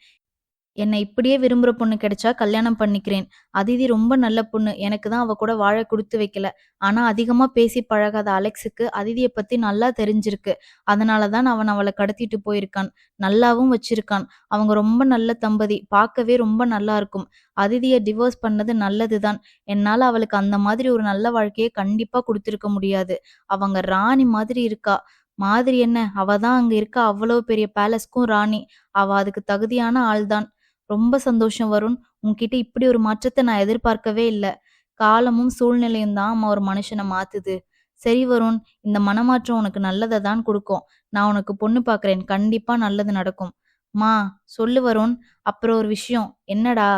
என்னை இப்படியே விரும்புற பொண்ணு கிடைச்சா கல்யாணம் பண்ணிக்கிறேன். அதிதி ரொம்ப நல்ல பொண்ணு. எனக்கு தான் அவ கூட வாழ குடுத்து வைக்கல. ஆனா அதிகமா பேசி பழகாத அலெக்ஸுக்கு அதிதிய பத்தி நல்லா தெரிஞ்சிருக்கு. அதனால தான் அவன் அவள கடத்திட்டு போயிருக்கான். நல்லாவும் வச்சிருக்கான். அவங்க ரொம்ப நல்ல தம்பதி. பார்க்கவே ரொம்ப நல்லா இருக்கும். அதிதிய டிவோர்ஸ் பண்ணது நல்லதுதான். என்னால அவளுக்கு அந்த மாதிரி ஒரு நல்ல வாழ்க்கைய கண்டிப்பா குடுத்திருக்க முடியாது. அவங்க ராணி மாதிரி இருக்கா. மாதிரி என்ன? அவ தான் அங்க இருக்க அவ்வளவு பெரிய பேலஸ்க்கும் ராணி. அவ அதுக்கு தகுதியான ஆள்தான். ரொம்ப சந்தோஷம் வருண். உன்கிட்ட இப்படி ஒரு மாற்றத்த நான் எதிர்பார்க்கவே இல்ல. காலமும் சூழ்நிலையும் தான் அம்மா ஒரு மனுஷன மாத்துது. சரி வருண், இந்த மனமாற்றம் உனக்கு நல்லத தான் குடுக்கும். நான் உனக்கு பொண்ணு பாக்குறேன். கண்டிப்பா நல்லது நடக்கும். மா சொல்லு வருண். அப்புறம் ஒரு விஷயம். என்னடா?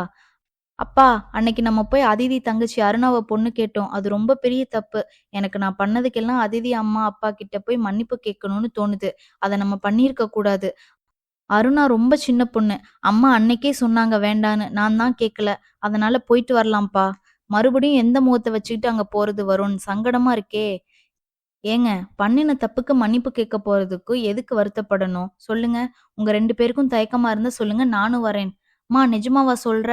அப்பா, அன்னைக்கு நம்ம போய் அதிதி தங்கச்சி அருணாவ பொண்ணு கேட்டோம். அது ரொம்ப பெரிய தப்பு. எனக்கு நான் பண்ணதுக்கெல்லாம் அதிதி அம்மா, அப்பா கிட்ட போய் மன்னிப்பு கேட்கணும்னு தோணுது. அத நம்ம பண்ணியிருக்க கூடாது. அருணா ரொம்ப சின்ன பொண்ணு. அம்மா அன்னைக்கே சொன்னாங்க வேண்டான்னு. நான் தான் கேட்கல. அதனால போயிட்டு வரலாம்ப்பா. மறுபடியும் எந்த முகத்த வச்சுக்கிட்டு அங்க போறது வருண்? சங்கடமா இருக்கே. ஏங்க, பண்ணின தப்புக்கு மன்னிப்பு கேட்க போறதுக்கு எதுக்கு வருத்தப்படணும்? சொல்லுங்க. உங்க 2 பேருக்கும் தயக்கமா இருந்தா சொல்லுங்க, நானும் வரேன். அம்மா நிஜமாவா சொல்ற?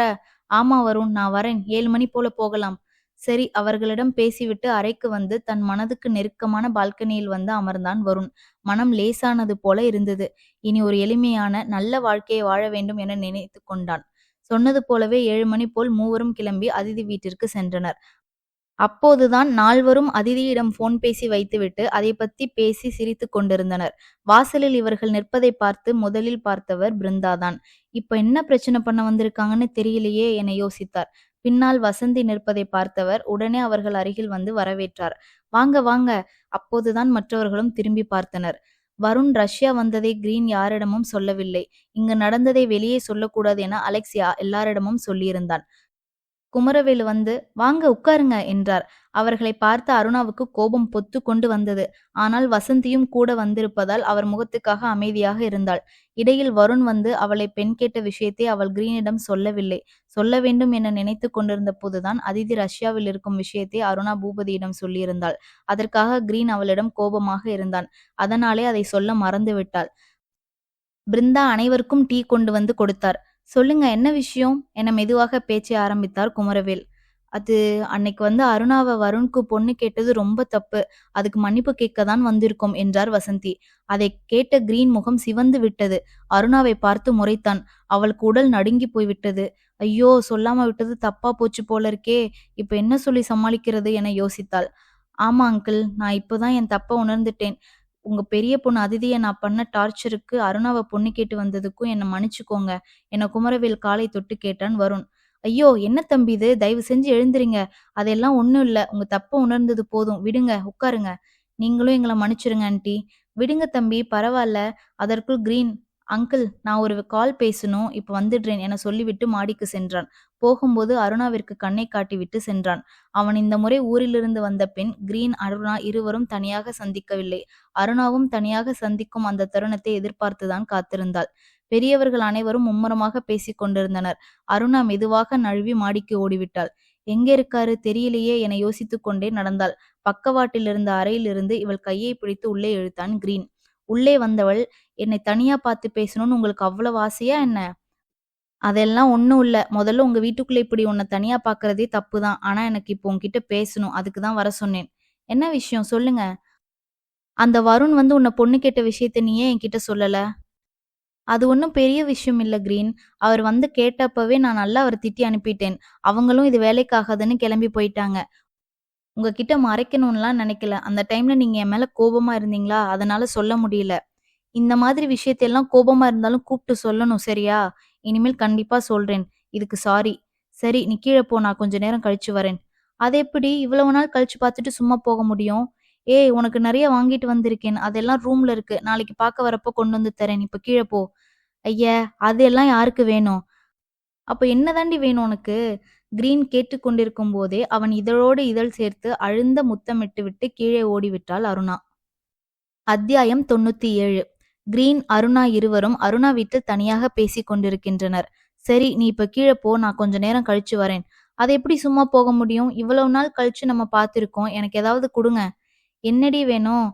ஆமா வருண், நான் வரேன். 7 மணி போல போகலாம். சரி அவர்களிடம் பேசிவிட்டு அறைக்கு வந்து தன் மனதுக்கு நெருக்கமான பால்கனியில் வந்து அமர்ந்தான் வருண். மனம் லேசானது போல இருந்தது. இனி ஒரு எளிமையான, நல்ல வாழ்க்கையை வாழ வேண்டும் என நினைத்து கொண்டான். சொன்னது போலவே 7 மணி போல் மூவரும் கிளம்பி அதிதி வீட்டிற்கு சென்றனர். அப்போதுதான் நால்வரும் அதிதியிடம் போன் பேசி வைத்துவிட்டு அதைப் பத்தி பேசி சிரித்துக் கொண்டிருந்தனர். வாசலில் இவர்கள் நிற்பதைப் பார்த்து முதலில் பார்த்தவர் பிருந்தாதான். இப்ப என்ன பிரச்சனை பண்ண வந்திருக்காங்கன்னு தெரியலையே என யோசித்தார். பின்னால் வசந்தி நிற்பதைப் பார்த்தவர் உடனே அவர்கள் அருகில் வந்து வரவேற்றார். வாங்க வாங்க. அப்போதுதான் மற்றவர்களும் திரும்பி பார்த்தனர். வருண் ரஷ்யா வந்ததை கிரீன் யாரிடமும் சொல்லவில்லை. இங்கு நடந்ததை வெளியே சொல்லக்கூடாது என அலெக்ஸ் எல்லாரிடமும் சொல்லியிருந்தான். குமரவேலு வந்து வாங்க உட்காருங்க என்றார். அவர்களை பார்த்த அருணாவுக்கு கோபம் பொத்து கொண்டு வந்தது. ஆனால் வசந்தியும் கூட வந்திருப்பதால் அவர் முகத்துக்காக அமைதியாக இருந்தாள். இடையில் வருண் வந்து அவளை பெண் கேட்ட விஷயத்தை அவள் கிரீனிடம் சொல்லவில்லை. சொல்ல வேண்டும் என நினைத்து கொண்டிருந்த போதுதான் அதிதி ரஷ்யாவில் இருக்கும் விஷயத்தை அருணா பூபதியிடம் சொல்லியிருந்தாள். அதற்காக கிரீன் அவளிடம் கோபமாக இருந்தான். அதனாலே அதை சொல்ல மறந்துவிட்டாள். பிருந்தா அனைவருக்கும் டீ கொண்டு வந்து கொடுத்தார். சொல்லுங்க என்ன விஷயம் என மெதுவாக பேச்சை ஆரம்பித்தார் குமரவேல். அது அன்னைக்கு வந்து அருணாவை வருணுக்கு பொண்ணு கேட்டது ரொம்ப தப்பு. அதுக்கு மன்னிப்பு கேட்க தான் வந்திருக்கோம் என்றார் வசந்தி. அதை கேட்ட கிரீன் முகம் சிவந்து விட்டது. அருணாவை பார்த்து முறைத்தான். அவளுக்கு உடல் நடுங்கி போய்விட்டது. ஐயோ சொல்லாம விட்டது தப்பா போச்சு போல இருக்கே. இப்ப என்ன சொல்லி சமாளிக்கிறது என யோசித்தாள். ஆமா அங்கிள், நான் இப்போதான் என் தப்ப உணர்ந்துட்டேன். உங்க பெரிய பொண்ணு அதிதிய நான் பண்ண டார்ச்சருக்கு அருணாவ பொண்ணு கேட்டு வந்ததுக்கும் என்ன மன்னிச்சுக்கோங்க என குமரவேல் காலை தொட்டு கேட்டான் வருண். ஐயோ என்ன தம்பி இது, தயவு செஞ்சு எழுந்துறீங்க. அதெல்லாம் ஒண்ணும் இல்ல. உங்க தப்ப உணர்ந்தது போதும். விடுங்க, உட்காருங்க. நீங்களும் எங்களை மன்னிச்சிருங்க ஆன்ட்டி. விடுங்க தம்பி, பரவாயில்ல. அதற்குள் கிரீன், அங்கிள் நான் ஒரு கால் பேசணும், இப்ப வந்துடுறேன் என சொல்லிவிட்டு மாடிக்கு சென்றான். போகும்போது அருணாவிற்கு கண்ணை காட்டிவிட்டு சென்றான். அவன் இந்த முறை ஊரிலிருந்து வந்த பின் கிரீன் அருணா இருவரும் தனியாக சந்திக்கவில்லை. அருணாவும் தனியாக சந்திக்கும் அந்த தருணத்தை எதிர்பார்த்துதான் காத்திருந்தாள். பெரியவர்கள் அனைவரும் மும்முரமாக பேசிக் கொண்டிருந்தனர். அருணா மெதுவாக நழுவி மாடிக்கு ஓடிவிட்டாள். எங்க இருக்காரு தெரியலையே என யோசித்துக் கொண்டே நடந்தாள். பக்கவாட்டில் இருந்த அறையிலிருந்து இவள் கையை பிடித்து உள்ளே இழுத்தான் கிரீன். உள்ளே வந்தவள், என்னை தனியா பார்த்து பேசணும்னு உங்களுக்கு அவ்வளவு ஆசையா என்ன? அதெல்லாம் ஒண்ணும் இல்ல. முதல்ல உங்க வீட்டுக்குள்ள இப்படி உன்னை தனியா பார்க்கறதே தப்புதான். ஆனா எனக்கு இப்போ உன்கிட்ட பேசணும். அதுக்கு தான் வர சொன்னேன். என்ன விஷயம் சொல்லுங்க. அந்த வருண் வந்து உன்னை பொண்ணு கேட்ட விஷயத்த நீ ஏன் என்கிட்ட சொல்லல? அது ஒண்ணும் பெரிய விஷயம் இல்ல கிரீன். அவர் வந்து கேட்டப்பவே நான் நல்லா அவர திட்டி அனுப்பிட்டேன். அவங்களும் இது வேலைக்காகாதுன்னு கிளம்பி போயிட்டாங்க. உங்ககிட்ட மறைக்கணும்லாம் நினைக்கல. அந்த டைம்ல நீங்க என் மேல கோபமா இருந்தீங்களா? அதனால சொல்ல முடியல. இந்த மாதிரி விஷயத்தையெல்லாம் கோபமா இருந்தாலும் கூப்பிட்டு சொல்லணும் சரியா? இனிமேல் கண்டிப்பா சொல்றேன். இதுக்கு சாரி. சரி நீ கீழ போ, நான் கொஞ்ச நேரம் கழிச்சு வரேன். அது எப்படி இவ்வளவு நாள் கழிச்சு பார்த்துட்டு சும்மா போக முடியும்? ஏய், உனக்கு நிறைய வாங்கிட்டு வந்திருக்கேன், அதெல்லாம் ரூம்ல இருக்கு, நாளைக்கு பார்க்க வரப்போ கொண்டு வந்து தரேன், இப்ப கீழே போ. ஐய, அதெல்லாம் யாருக்கு வேணும்? அப்ப என்னதாண்டி வேணும் உனக்கு? கிரீன் கேட்டுக்கொண்டிருக்கும் போதே அவன் இதழோடு இதழ் சேர்த்து அழுந்த முத்தமிட்டு விட்டு கீழே ஓடிவிட்டாள் அருணா. அத்தியாயம் 97. கிரீன், அருணா இருவரும் அருணா வீட்டில் தனியாக பேசிக் கொண்டிருக்கின்றனர். சரி, நீ இப்ப கீழே போ, நான் கொஞ்ச நேரம் கழிச்சு வரேன். அதை எப்படி சும்மா போக முடியும்? இவ்வளவு நாள் கழிச்சு நம்ம பார்த்திருக்கோம், எனக்கு ஏதாவது கொடுங்க. என்னடி வேணும்?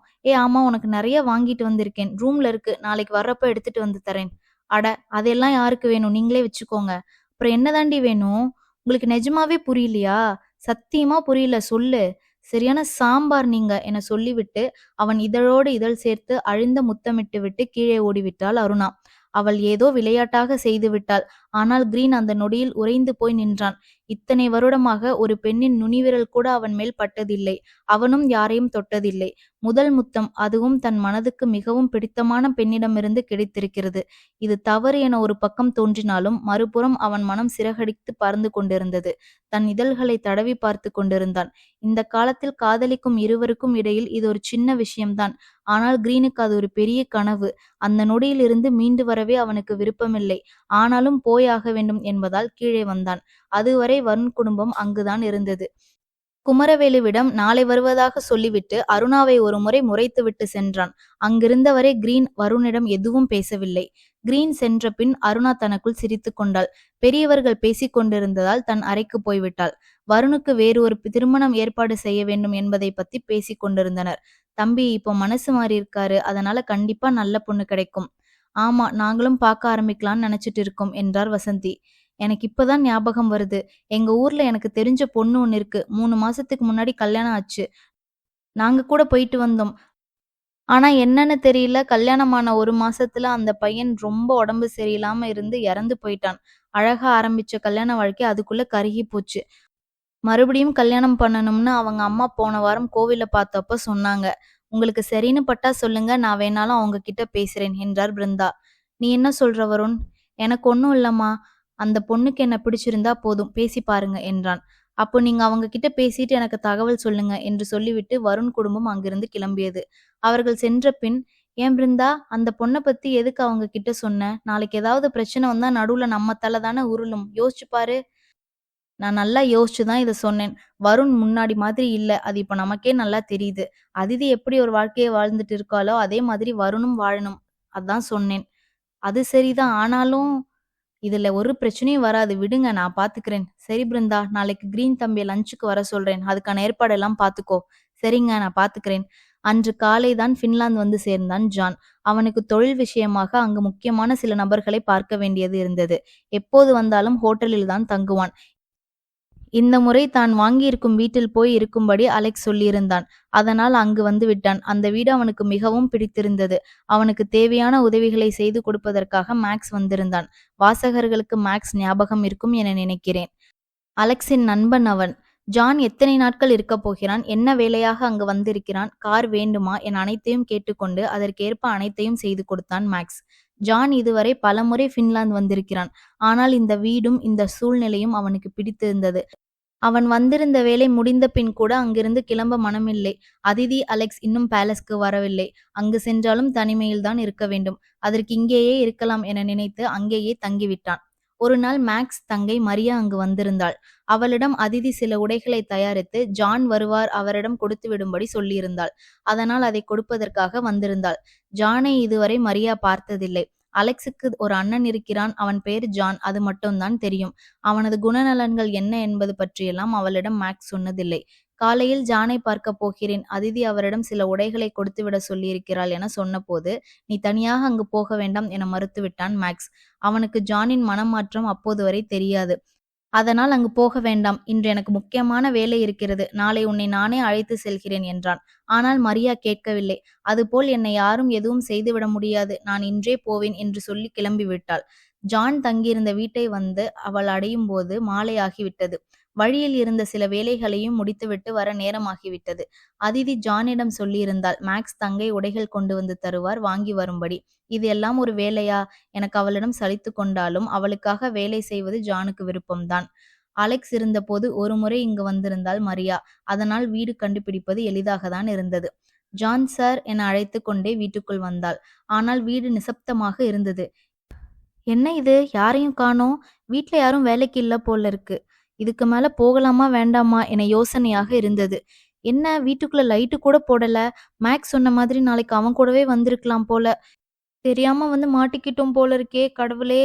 ஆமா, உனக்கு நிறைய வாங்கிட்டு வந்திருக்கேன், ரூம்ல இருக்கு, நாளைக்கு வர்றப்ப எடுத்துட்டு வந்து தரேன். அட, அதெல்லாம் யாருக்கு வேணும், நீங்களே வச்சுக்கோங்க. அப்புறம் என்னதாண்டி வேணும்? உங்களுக்கு நிஜமாவே புரியலையா? சத்தியமா புரியல, சொல்லு. சரியான சாம்பார் நீங்க, என சொல்லிவிட்டு அவன் இதழோடு இதழ் சேர்த்து அழுந்த முத்தமிட்டு விட்டு கீழே ஓடிவிட்டாள் அருணா. அவள் ஏதோ விளையாட்டாக செய்துவிட்டாள். ஆனால் கிரீன் அந்த நொடியில் உறைந்து போய் நின்றான். இத்தனை வருடமாக ஒரு பெண்ணின் நுனிவிரல் கூட அவன் மேல் பட்டதில்லை. அவனும் யாரையும் தொட்டதில்லை. முதல் முத்தம், அதுவும் தன் மனதுக்கு மிகவும் பிடித்தமான பெண்ணிடமிருந்து கிடைத்திருக்கிறது. இது தவறு என ஒரு பக்கம் தோன்றினாலும் மறுபுறம் அவன் மனம் சிறகடித்து பறந்து கொண்டிருந்தது. தன் இதழ்களை தடவி பார்த்து கொண்டிருந்தான். இந்த காலத்தில் காதலிக்கும் இருவருக்கும் இடையில் இது ஒரு சின்ன விஷயம்தான். ஆனால் கிரீனுக்கு அது ஒரு பெரிய கனவு. அந்த நொடியிலிருந்து மீண்டு வரவே அவனுக்கு விருப்பமில்லை. ஆனாலும் போயாக வேண்டும் என்பதால் கீழே வந்தான். அதுவரை வருண் குடும்பம் அங்குதான் இருந்தது. குமரவேலுவிடம் நாளை வருவதாக சொல்லிவிட்டு அருணாவை ஒரு முறை முறைத்துவிட்டு சென்றான். அங்கிருந்தவரை கிரீன் வருணிடம் எதுவும் பேசவில்லை. கிரீன் சென்ற பின் அருணா தனக்குள் சிரித்து கொண்டாள். பெரியவர்கள் பேசிக் கொண்டிருந்ததால் தன் அறைக்கு போய்விட்டாள். வருணுக்கு வேறு ஒரு திருமணம் ஏற்பாடு செய்ய வேண்டும் என்பதை பத்தி பேசிக் கொண்டிருந்தனர். தம்பி இப்போ மனசு மாறி இருக்காரு, அதனால கண்டிப்பா நல்ல பொண்ணு கிடைக்கும். ஆமா, நாங்களும் பார்க்க ஆரம்பிக்கலாம்னு நினைச்சிட்டு இருக்கோம், என்றார் வசந்தி. எனக்கு இப்பதான் ஞாபகம் வருது. எங்க ஊர்ல எனக்கு தெரிஞ்ச பொண்ணு ஒண்ணு இருக்கு. 3 மாசத்துக்கு முன்னாடி கல்யாணம் ஆச்சு. நாங்க கூட போயிட்டு வந்தோம். ஆனா என்னன்னு தெரியல, கல்யாணமான 1 மாசத்துல அந்த பையன் ரொம்ப உடம்பு சரியில்லாம இருந்து இறந்து போயிட்டான். அழகா ஆரம்பிச்ச கல்யாண வாழ்க்கை அதுக்குள்ள கருகி போச்சு. மறுபடியும் கல்யாணம் பண்ணணும்னு அவங்க அம்மா போன வாரம் கோவில்ல பார்த்தப்ப சொன்னாங்க. உங்களுக்கு சரின்னு பட்டா சொல்லுங்க, நான் வேணாலும் அவங்க கிட்ட பேசுறேன், என்றார் பிருந்தா. நீ என்ன சொல்ற வருண்? எனக்கு ஒன்னும் இல்லம்மா. அந்த பொண்ணுக்கு என்ன பிடிச்சிருந்தா போதும், பேசி பாருங்க, என்றான். அப்போ நீங்க அவங்க கிட்ட பேசிட்டு எனக்கு தகவல் சொல்லுங்க, என்று சொல்லிவிட்டு வருண் குடும்பம் அங்கிருந்து கிளம்பியது. அவர்கள் சென்ற பின், ஏன் பிருந்தா, அந்த பொண்ணை பத்தி எதுக்கு அவங்க கிட்ட சொன்ன? நாளைக்கு ஏதாவது பிரச்சனை வந்தா நடுவுல நம்ம தலை தானே உருளும், யோசிச்சு பாரு. நான் நல்லா யோசிச்சு தான் இத சொன்னேன். வருண் முன்னாடி மாதிரி இல்ல. அது இப்ப நமக்கே நல்லா தெரியுது. அதிதி எப்படி ஒரு வாழ்க்கைய வாழ்ந்துட்டு இருக்காளோ, அதே மாதிரி வருணும் வாழணும். அதான் சொன்னேன். அது சரிதான். ஆனாலும் இதுல ஒரு பிரச்சனையும் வராது. விடுங்க, நான் பாத்துக்கிறேன். சரி பிருந்தா, நாளைக்கு கிரீன் தம்பிய லஞ்சுக்கு வர சொல்றேன். அதுக்கான ஏற்பாடெல்லாம் பாத்துக்கோ. சரிங்க, நான் பாத்துக்கிறேன். அன்று காலை தான் பின்லாந்து வந்து சேர்ந்தான் ஜான். அவனுக்கு தொழில் விஷயமாக அங்கு முக்கியமான சில நபர்களை பார்க்க வேண்டியது இருந்தது. எப்போது வந்தாலும் ஹோட்டலில் தான் தங்குவான். இந்த முறை தான் வாங்கியிருக்கும் வீட்டில் போய் இருக்கும்படி அலெக்ஸ் சொல்லியிருந்தான். அதனால் அங்கு வந்து விட்டான். அந்த வீடு அவனுக்கு மிகவும் பிடித்திருந்தது. அவனுக்கு தேவையான உதவிகளை செய்து கொடுப்பதற்காக மேக்ஸ் வந்திருந்தான். வாசகர்களுக்கு மேக்ஸ் ஞாபகம் இருக்கும் என நினைக்கிறேன். அலெக்ஸின் நண்பன் அவன். ஜான் எத்தனை நாட்கள் இருக்கப் போகிறான், என்ன வேலையாக அங்கு வந்திருக்கிறான், கார் வேண்டுமா என அனைத்தையும் கேட்டுக்கொண்டு அதற்கேற்ப அனைத்தையும் செய்து கொடுத்தான் மேக்ஸ். ஜான் இதுவரை பலமுறை பின்லாந்து வந்திருக்கிறான். ஆனால் இந்த வீடும் இந்த சூழ்நிலையும் அவனுக்கு பிடித்திருந்தது. அவன் வந்திருந்த வேலை முடிந்த பின் கூட அங்கிருந்து கிளம்ப மனமில்லை. அதிதி, அலெக்ஸ் இன்னும் பேலஸ்க்கு வரவில்லை. அங்கு சென்றாலும் தனிமையில்தான் இருக்க வேண்டும். அதற்கு இங்கேயே இருக்கலாம் என நினைத்து அங்கேயே தங்கிவிட்டான். ஒரு நாள் மேக்ஸ் தங்கை மரியா அங்கு வந்திருந்தாள். அவளிடம் அதிதி சில உடைகளை தயாரித்து ஜான் வருவார், அவரிடம் கொடுத்து விடும்படி சொல்லியிருந்தாள். அதனால் அதை கொடுப்பதற்காக வந்திருந்தாள். ஜானை இதுவரை மரியா பார்த்ததில்லை. அலெக்ஸுக்கு ஒரு அண்ணன் இருக்கிறான். அவன் பெயர் ஜான், அது மட்டும்தான் தெரியும். அவனது குணநலன்கள் என்ன என்பது பற்றியெல்லாம் அவளிடம் மேக்ஸ் சொன்னதில்லை. காலையில் ஜானை பார்க்க போகிறேன், அதிதி அவரிடம் சில உடைகளை கொடுத்துவிட சொல்லியிருக்கிறாள் என சொன்னபோது, நீ தனியாக அங்கு போக வேண்டாம் என மறுத்துவிட்டான் மேக்ஸ். அவனுக்கு ஜானின் மனமாற்றம் அப்போது வரை தெரியாது. அதனால் அங்கு போக வேண்டாம், இன்று எனக்கு முக்கியமான வேலை இருக்கிறது, நாளை உன்னை நானே அழைத்து செல்கிறேன் என்றான். ஆனால் மரியா கேட்கவில்லை. அதுபோல் என்னை யாரும் எதுவும் செய்துவிட முடியாது, நான் இன்றே போவேன் என்று சொல்லி கிளம்பிவிட்டாள். ஜான் தங்கியிருந்த வீட்டை வந்து அவள் அடையும் போது மாலையாகிவிட்டது. வழியில் இருந்த சில வேலைகளையும் முடித்துவிட்டு வர நேரமாகிவிட்டது. அதிதி ஜானிடம் சொல்லியிருந்தாள், மேக்ஸ் தங்கை உடைகள் கொண்டு வந்து தருவார், வாங்கி வரும்படி. இது எல்லாம் ஒரு வேலையா? எனக்கு அவளிடம் சலித்து கொண்டாலும் அவளுக்காக வேலை செய்வது ஜானுக்கு விருப்பம்தான். அலெக்ஸ் இருந்தபோது ஒரு முறை இங்கு வந்திருந்தாள் மரியா. அதனால் வீடு கண்டுபிடிப்பது எளிதாகத்தான் இருந்தது. ஜான் சார் என அழைத்து கொண்டே வீட்டுக்குள் வந்தாள். ஆனால் வீடு நிசப்தமாக இருந்தது. என்ன இது, யாரையும் காணோம்? வீட்ல யாரும் வேலைக்கு இல்ல போல இருக்கு. இதுக்கு மேல போகலாமா வேண்டாமா என யோசனையாக இருந்தது. என்ன, வீட்டுக்குள்ள லைட்டு கூட போடல. மேக்ஸ் சொன்ன மாதிரி நாளைக்கு அவன் கூடவே வந்திருக்கலாம் போல. தெரியாம வந்து மாட்டிக்கிட்டோம் போல இருக்கே, கடவுளே.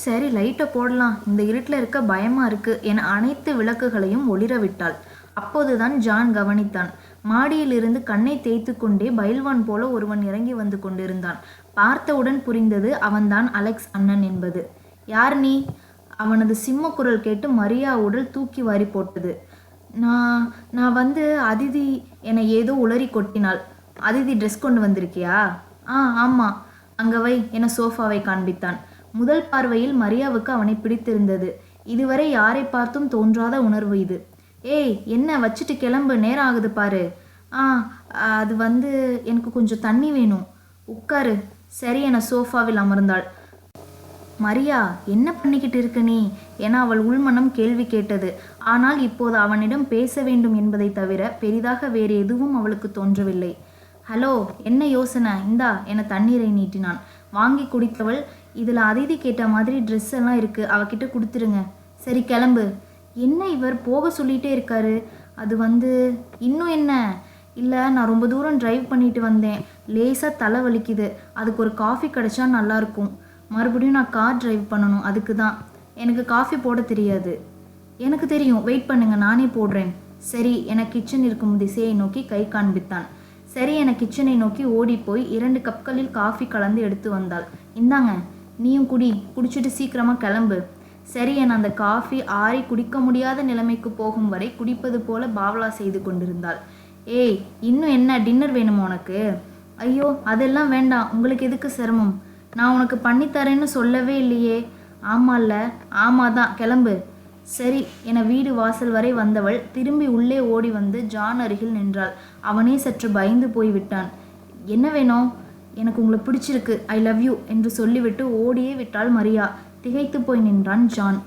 சரி, லைட்டை போடலாம், இந்த இருட்டில் இருக்க பயமா இருக்கு என அனைத்து விளக்குகளையும் ஒளிர விட்டாள். அப்போதுதான் ஜான் கவனித்தான். மாடியிலிருந்து கண்ணை தேய்த்து கொண்டே பயில்வான் போல ஒருவன் இறங்கி வந்து கொண்டிருந்தான். பார்த்தவுடன் புரிந்தது அவன்தான் அலெக்ஸ் அண்ணன் என்பது. யார் நீ? அவனது சிம்ம குரல் கேட்டு மரியா உடல் தூக்கி வாரி போட்டது. நான் வந்து அதிதி என ஏதோ உளறி கொட்டினாள். அதிதி ட்ரெஸ் கொண்டு வந்திருக்கியா? ஆமா. அங்க வை என சோஃபாவை காண்பித்தான். முதல் பார்வையில் மரியாவுக்கு அவனை பிடித்திருந்தது. இதுவரை யாரை பார்த்தும் தோன்றாத உணர்வு இது. ஏய், என்ன வச்சுட்டு கிளம்பு, நேரம் ஆகுது பாரு. அது வந்து எனக்கு கொஞ்சம் தண்ணி வேணும். உட்காரு. சரி என சோஃபாவில் அமர்ந்தாள். மரியா, என்ன பண்ணிக்கிட்டு இருக்க நீ என அவள் உள்மனம் கேள்வி கேட்டது. ஆனால் இப்போது அவனிடம் பேச வேண்டும் என்பதை தவிர பெரிதாக வேறு எதுவும் அவளுக்கு தோன்றவில்லை. ஹலோ, என்ன யோசனை? இந்தா என தண்ணீரை நீட்டினான். வாங்கி குடித்தவள், இதில் அதிதி கேட்ட மாதிரி ட்ரெஸ் எல்லாம் இருக்கு, அவகிட்ட கொடுத்துருங்க. சரி, கிளம்பு. என்ன இவர் போக சொல்லிகிட்டே இருக்காரு? அது வந்து இன்னும் என்ன? இல்லை, நான் ரொம்ப தூரம் டிரைவ் பண்ணிட்டு வந்தேன், லேசாக தலை வலிக்குது, அதுக்கு ஒரு காஃபி கிடைச்சா நல்லாயிருக்கும். மறுபடியும் நான் கார் டிரைவ் பண்ணணும், அதுக்கு தான். எனக்கு காஃபி போட தெரியாது. எனக்கு தெரியும், வெயிட் பண்ணுங்க, நானே போடுறேன். சரி என கிச்சன் இருக்கும் திசையை நோக்கி கை காண்பித்தான். சரி என கிச்சனை நோக்கி ஓடிப்போய் 2 கப்களில் காஃபி கலந்து எடுத்து வந்தாள். இந்தாங்க, நீயும் குடிச்சிட்டு சீக்கிரமாக கிளம்பு. சரி என அந்த காஃபி ஆறி குடிக்க முடியாத நிலைமைக்கு போகும் வரை குடிப்பது போல பாவலா செய்து கொண்டிருந்தாள். ஏய், இன்னும் என்ன, டின்னர் வேணுமா உனக்கு? ஐயோ, அதெல்லாம் வேண்டாம், உங்களுக்கு எதுக்கு சிரமம்? நான் உனக்கு பண்ணித்தரேன்னு சொல்லவே இல்லையே. ஆமால்ல? ஆமாதான், கிளம்பு. சரி என வீடு வாசல் வரை வந்தவள் திரும்பி உள்ளே ஓடி வந்து ஜான் அருகில் நின்றாள். அவனே சற்று பயந்து போய்விட்டான். என்ன வேணும்? எனக்கு உங்களை பிடிச்சிருக்கு, ஐ லவ் யூ என்று சொல்லிவிட்டு ஓடியே விட்டாள் மரியா. திகைத்து போய் நின்றான் ஜான்.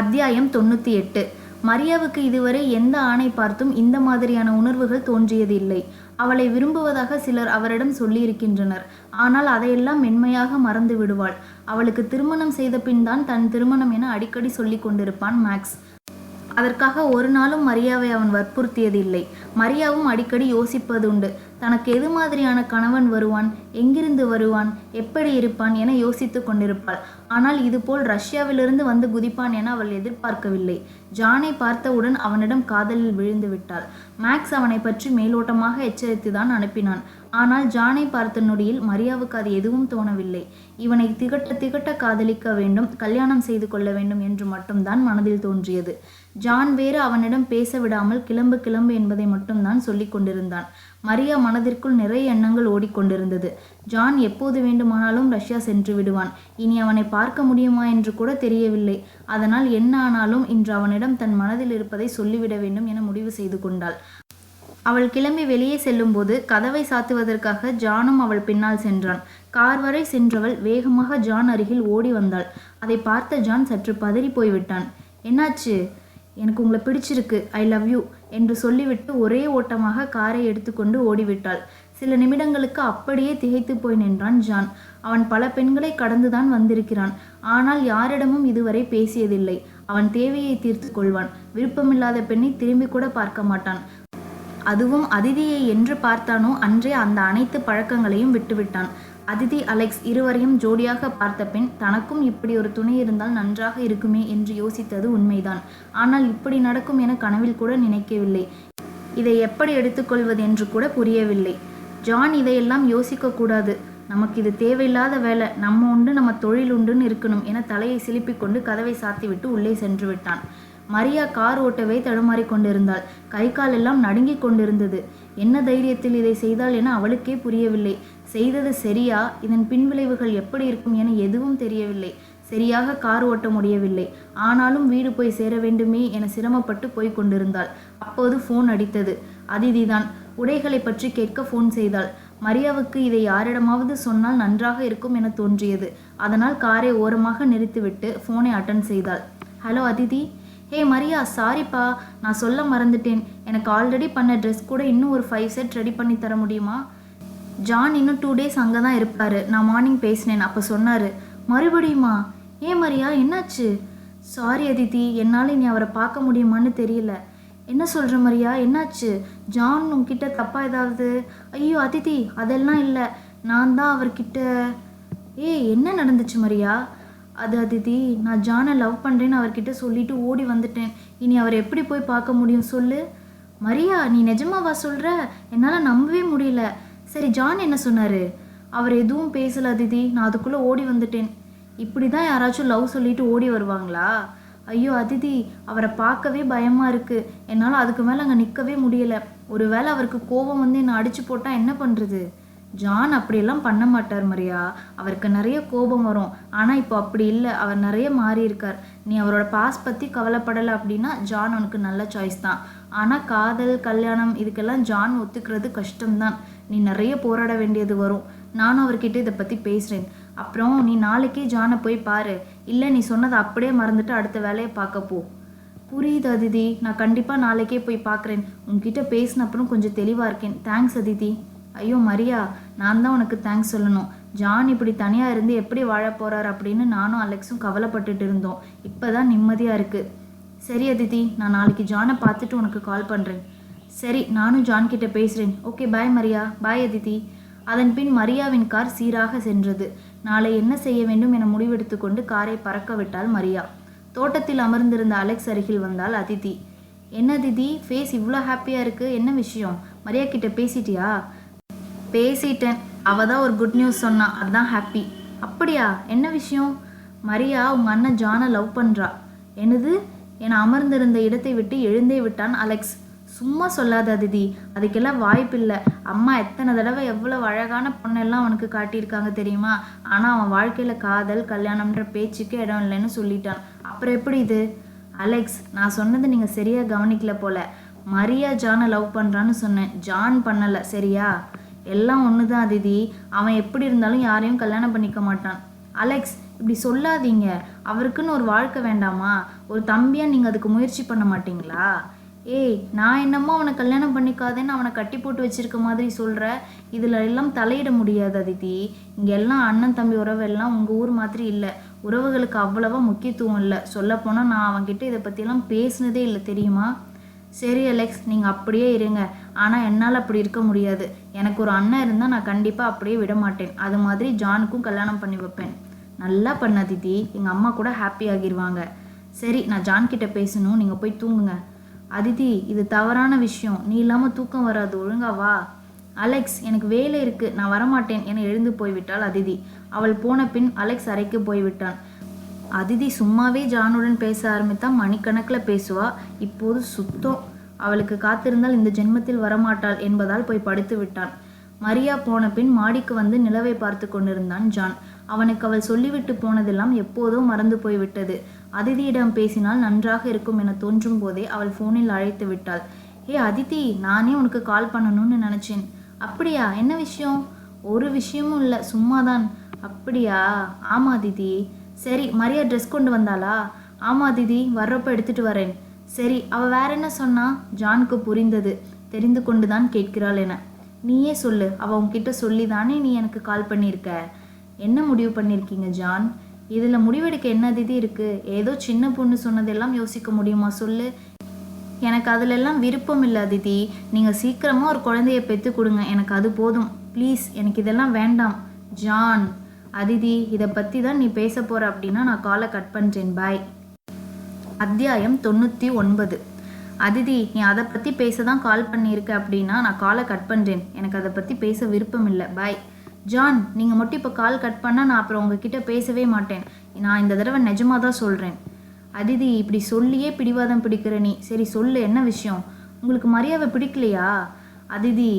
அத்தியாயம் 98. மரியாவுக்கு இதுவரை எந்த ஆணை பார்த்தும் இந்த மாதிரியான உணர்வுகள் தோன்றியது இல்லை. அவளை விரும்புவதாக சிலர் அவரிடம் சொல்லியிருக்கின்றனர். ஆனால் அதையெல்லாம் மென்மையாக மறந்து விடுவாள். அவளுக்கு திருமணம் செய்த பின் தான் தன் திருமணம் என அடிக்கடி சொல்லி கொண்டிருப்பான் மேக்ஸ். அதற்காக ஒரு நாளும் மரியாவை அவன் வற்புறுத்தியதில்லை. மரியாவும் அடிக்கடி யோசிப்பதுண்டு. தனக்கு எது மாதிரியான கணவன் வருவான், எங்கிருந்து வருவான், எப்படி இருப்பான் என யோசித்து கொண்டிருப்பாள். ஆனால் இதுபோல் ரஷ்யாவிலிருந்து வந்து குதிப்பான் என அவள் எதிர்பார்க்கவில்லை. ஜானை பார்த்தவுடன் அவனிடம் காதலில் விழுந்து விட்டாள். மேக்ஸ் அவனை பற்றி மேலோட்டமாக எச்சரித்துதான் அனுப்பினான். ஆனால் ஜானை பார்த்த நொடியில் மரியாவுக்கு அது எதுவும் தோணவில்லை. இவனை திகட்ட திகட்ட காதலிக்க வேண்டும், கல்யாணம் செய்து கொள்ள வேண்டும் என்று மட்டும்தான் மனதில் தோன்றியது. ஜான் வேறு அவனிடம் பேச விடாமல் கிளம்பு கிளம்பு என்பதை மட்டும்தான் சொல்லி கொண்டிருந்தான். மரியா மனதிற்குள் நிறைய எண்ணங்கள் ஓடிக்கொண்டிருந்தது. ஜான் எப்போது வேண்டுமானாலும் ரஷ்யா சென்று விடுவான். இனி அவனை பார்க்க முடியுமா என்று கூட தெரியவில்லை. அதனால் என்ன ஆனாலும் இன்று அவனிடம் தன் மனதில் இருப்பதை சொல்லிவிட வேண்டும் என முடிவு செய்து கொண்டாள். அவள் கிளம்பி வெளியே செல்லும்போது கதவை சாத்துவதற்காக ஜானும் அவள் பின்னால் சென்றான். கார் வரை சென்றவள் வேகமாக ஜான் அருகில் ஓடி வந்தாள். அதை பார்த்த ஜான் சற்று பதறி போய்விட்டான். என்னாச்சு? எனக்கு உங்களை பிடிச்சிருக்கு, ஐ லவ் யூ என்று சொல்லிவிட்டு ஒரே ஓட்டமாக காரை எடுத்துக்கொண்டு ஓடிவிட்டாள். சில நிமிடங்களுக்கு அப்படியே திகைத்து போய் நின்றான் ஜான். அவன் பல பெண்களை கடந்துதான் வந்திருக்கிறான். ஆனால் யாரிடமும் இதுவரை பேசியதில்லை. அவன் தேவையை தீர்த்து கொள்வான். விருப்பமில்லாத பெண்ணை திரும்பி கூட பார்க்க மாட்டான். அதுவும் அதிதியை என்று பார்த்தானோ அன்றே அந்த அனைத்து பழக்கங்களையும் விட்டுவிட்டான். அதிதி அலெக்ஸ் இருவரையும் ஜோடியாக பார்த்த பின் தனக்கும் இப்படி ஒரு துணை இருந்தால் நன்றாக இருக்குமே என்று யோசித்தது உண்மைதான். ஆனால் இப்படி நடக்கும் என கனவில் கூட நினைக்கவில்லை. இதை எப்படி எடுத்துக்கொள்வது என்று கூட புரியவில்லை. ஜான் இதையெல்லாம் யோசிக்க கூடாது, நமக்கு இது தேவையில்லாத வேலை, நம்ம உண்டு நம்ம தொழில் உண்டுன்னு இருக்கணும் என தலையை சிலுப்பிக்கொண்டு கதவை சாத்திவிட்டு உள்ளே சென்று விட்டான். மரியா கார் ஓட்டவே தடுமாறி கொண்டிருந்தாள். கை கால் எல்லாம் நடுங்கிக் கொண்டிருந்தது. என்ன தைரியத்தில் இதை செய்தாள் என அவளுக்கே புரியவில்லை. செய்தது சரியா, இதன் பின்விளைவுகள் எப்படி இருக்கும் என எதுவும் தெரியவில்லை. சரியாக கார் ஓட்ட முடியவில்லை. ஆனாலும் வீடு போய் சேர வேண்டுமே என சிரமப்பட்டு போய் கொண்டிருந்தாள். அப்போது ஃபோன் அடித்தது. அதிதிதான். உடைகளை பற்றி கேட்க ஃபோன் செய்தாள். மரியாவுக்கு இதை யாரிடமாவது சொன்னால் நன்றாக இருக்கும் என தோன்றியது. அதனால் காரை ஓரமாக நிறுத்திவிட்டு ஃபோனை அட்டன் செய்தாள். ஹலோ அதிதி, ஹே மரியா, சாரிப்பா, நான் சொல்ல மறந்துட்டேன். எனக்கு ஆல்ரெடி பண்ண ட்ரெஸ் கூட இன்னும் ஒரு 5 செட் ரெடி பண்ணி தர முடியுமா? ஜான் இன்னும் 2 டேஸ் அங்கே தான் இருப்பார். நான் மார்னிங் பேசினேன், அப்போ சொன்னார். மறுபடியுமா? ஏன் மரியா, என்னாச்சு? சாரி அதித்தி, என்னால் இனி அவரை பார்க்க முடியுமான்னு தெரியல. என்ன சொல்கிற மரியா, என்னாச்சு? ஜான் உங்ககிட்ட தப்பாக ஏதாவது? ஐயோ அதித்தி, அதெல்லாம் இல்லை. நான் தான் அவர்கிட்ட... என்ன நடந்துச்சு மரியா? அது அதித்தி, நான் ஜானை லவ் பண்ணுறேன்னு அவர்கிட்ட சொல்லிட்டு ஓடி வந்துட்டேன். இனி அவரை எப்படி போய் பார்க்க முடியும் சொல்லு? மரியா, நீ நிஜமாவா சொல்கிற? என்னால் நம்பவே முடியல. சரி, ஜான் என்ன சொன்னார்? அவர் எதுவும் பேசலை அதித்தி, நான் அதுக்குள்ளே ஓடி வந்துட்டேன். இப்படி தான் யாராச்சும் லவ் சொல்லிட்டு ஓடி வருவாங்களா? ஐயோ அதித்தி, அவரை பார்க்கவே பயமாக இருக்குது. என்னால் அதுக்கு மேலே அங்கே நிற்கவே முடியலை. ஒருவேளை அவருக்கு கோபம் வந்து என்னை அடித்து போட்டால் என்ன பண்ணுறது? ஜான் அப்படியெல்லாம் பண்ண மாட்டார் மரியா. அவருக்கு நிறைய கோபம் வரும். ஆனால் இப்போ அப்படி இல்லை, அவர் நிறைய மாறி இருக்கார். நீ அவரோட பாஸ் பற்றி கவலைப்படலை அப்படின்னா ஜான் உனக்கு நல்ல சாய்ஸ் தான். ஆனால் காதல், கல்யாணம் இதுக்கெல்லாம் ஜான் ஒத்துக்கிறது கஷ்டம்தான். நீ நிறைய போராட வேண்டியது வரும். நானும் அவர்கிட்ட இதை பற்றி பேசுகிறேன். அப்புறம் நீ நாளைக்கே ஜானை போய் பாரு. இல்லை நீ சொன்னதை அப்படியே மறந்துட்டு அடுத்த வேலையை பார்க்க போ. புரியுது அதிதி, நான் கண்டிப்பாக நாளைக்கே போய் பார்க்குறேன். உங்ககிட்ட பேசின அப்புறம் கொஞ்சம் தெளிவாக இருக்கேன். தேங்க்ஸ் அதிதி. ஐயோ மரியா, நான் தான் உனக்கு தேங்க்ஸ் சொல்லணும். ஜான் இப்படி தனியாக இருந்து எப்படி வாழ போகிறார் அப்படின்னு நானும் அலெக்ஸும் கவலைப்பட்டுட்டு இருந்தோம். இப்போ தான் நிம்மதியாக இருக்குது. சரி அதிதி, நான் நாளைக்கு ஜானை பார்த்துட்டு உனக்கு கால் பண்ணுறேன். சரி, நானும் ஜான் கிட்ட பேசுகிறேன். ஓகே, பாய் மரியா. பாய் அதிதி. அதன் பின் மரியாவின் கார் சீராக சென்றது. நாளை என்ன செய்ய வேண்டும் என முடிவெடுத்து கொண்டு காரை பறக்க விட்டாள் மரியா. தோட்டத்தில் அமர்ந்திருந்த அலெக்ஸ் அருகில் வந்தாள் அதிதி. என்ன அதிதி, ஃபேஸ் இவ்வளோ ஹாப்பியாக இருக்குது, என்ன விஷயம்? மரியா கிட்ட பேசிட்டியா? பேசிட்டேன், அவள் தான் ஒரு குட் நியூஸ் சொன்னா, அதுதான் ஹாப்பி. அப்படியா, என்ன விஷயம்? மரியா உங்கள் அண்ணன் ஜானை லவ் பண்ணுறா. என்னது? என அமர்ந்திருந்த இடத்தை விட்டு எழுந்தே விட்டான் அலெக்ஸ். சும்மா சொல்லாத அதிதி, அதுக்கெல்லாம் வாய்ப்பில்லை. அம்மா எத்தனை தடவை எவ்வளோ அழகான பொண்ணெல்லாம் அவனுக்கு காட்டியிருக்காங்க தெரியுமா? ஆனால் அவன் வாழ்க்கையில் காதல், கல்யாணம்ன்ற பேச்சுக்கு இடம் இல்லைன்னு சொல்லிட்டான். அப்புறம் எப்படி இது? அலெக்ஸ், நான் சொன்னது நீங்கள் சரியாக கவனிக்கல போல. மரியா ஜானை லவ் பண்ணுறான்னு சொன்னேன், ஜான் பண்ணலை, சரியா? எல்லாம் ஒன்று தான் அதிதி. அவன் எப்படி இருந்தாலும் யாரையும் கல்யாணம் பண்ணிக்க மாட்டான். அலெக்ஸ், இப்படி சொல்லாதீங்க. அவருக்குன்னு ஒரு வாழ்க்கை வேண்டாமா? ஒரு தம்பியாக நீங்கள் அதுக்கு முயற்சி பண்ண மாட்டீங்களா? நான் என்னமோ அவனை கல்யாணம் பண்ணிக்காதேன்னு அவனை கட்டி போட்டு வச்சிருக்க மாதிரி சொல்கிற. இதில் எல்லாம் தலையிட முடியாது அதித்தி. இங்கே எல்லாம் அண்ணன் தம்பி உறவெல்லாம் உங்கள் ஊர் மாதிரி இல்லை. உறவுகளுக்கு அவ்வளவா முக்கியத்துவம் இல்லை. சொல்லப்போனால் நான் அவன்கிட்ட இதை பற்றியெல்லாம் பேசினதே இல்லை, தெரியுமா? சரி அலெக்ஸ், நீங்கள் அப்படியே இருங்க. ஆனால் என்னால் அப்படி இருக்க முடியாது. எனக்கு ஒரு அண்ணன் இருந்தால் நான் கண்டிப்பாக அப்படியே விட மாட்டேன். அது மாதிரி ஜானுக்கும் கல்யாணம் பண்ணி வைப்பேன். நல்லா பண்ண அதித்தி, எங்கள் அம்மா கூட ஹாப்பி ஆகிடுவாங்க. சரி, நான் ஜான்கிட்ட பேசணும், நீங்கள் போய் தூங்குங்க. அதித்தி, இது தவறான விஷயம். நீ இல்லாமல் தூக்கம் வராது, ஒழுங்கா வா. அலெக்ஸ், எனக்கு வேலை இருக்குது, நான் வரமாட்டேன் என எழுந்து போய்விட்டாள் அதிதி. அவள் போன பின் அலெக்ஸ் அறைக்கு போய்விட்டான். அதிதி சும்மாவே ஜானுடன் பேச ஆரம்பித்தா மணிக்கணக்கில் பேசுவா. இப்போது சுத்தம். அவளுக்கு காத்திருந்தால் இந்த ஜென்மத்தில் வரமாட்டாள் என்பதால் போய் படுத்து விட்டான். மரியா போன பின் மாடிக்கு வந்து நிலவை பார்த்து கொண்டிருந்தான் ஜான். அவனுக்கு அவள் சொல்லிவிட்டு போனதெல்லாம் எப்போதோ மறந்து போய்விட்டது. அதிதியிடம் பேசினால் நன்றாக இருக்கும் என தோன்றும் போதே அவள் ஃபோனில் அழைத்து விட்டாள். அதிதி, நானே உனக்கு கால் பண்ணணும்னு நினச்சேன். அப்படியா, என்ன விஷயம்? ஒரு விஷயமும் இல்லை, சும்மாதான். அப்படியா? ஆமாம் அதிதி. சரி, மரியா ட்ரெஸ் கொண்டு வந்தாளா? ஆமாம் அதிதி, வர்றப்ப எடுத்துகிட்டு வரேன். சரி, அவள் வேற என்ன சொன்னா? ஜானுக்கு புரிந்தது. தெரிந்து கொண்டு தான் கேட்கிறாள் என. நீயே சொல்லு, அவள் உன்கிட்ட சொல்லி தானே நீ எனக்கு கால் பண்ணியிருக்க. என்ன முடிவு பண்ணியிருக்கீங்க ஜான்? இதில் முடிவெடுக்க என்ன அதிதி இருக்குது? ஏதோ சின்ன பொண்ணு சொன்னதெல்லாம் யோசிக்க முடியுமா சொல்லு? எனக்கு அதிலெல்லாம் விருப்பம் இல்லை அதிதி. நீங்கள் சீக்கிரமாக ஒரு குழந்தைய பெற்று கொடுங்க, எனக்கு அது போதும். ப்ளீஸ், எனக்கு இதெல்லாம் வேண்டாம். ஜான். அதிதி, இதை பற்றி தான் நீ பேச போகிற அப்படின்னா நான் காலை கட் பண்ணுறேன். பாய். அத்தியாயம் 99. அதிதி, நீ அதை பற்றி பேச தான் கால் பண்ணியிருக்க அப்படின்னா நான் காலை கட் பண்ணுறேன். எனக்கு அதை பற்றி பேச விருப்பம் இல்லை. பாய். ஜான், நீங்கள் மட்டும் இப்போ கால் கட் பண்ணால் நான் அப்புறம் உங்ககிட்ட பேசவே மாட்டேன். நான் இந்த தடவை நிஜமாக தான் சொல்கிறேன். அதிதி, இப்படி சொல்லியே பிடிவாதம் பிடிக்கிற நீ. சரி சொல்லு, என்ன விஷயம்? உங்களுக்கு மரியாதை பிடிக்கலையா? அதிதி,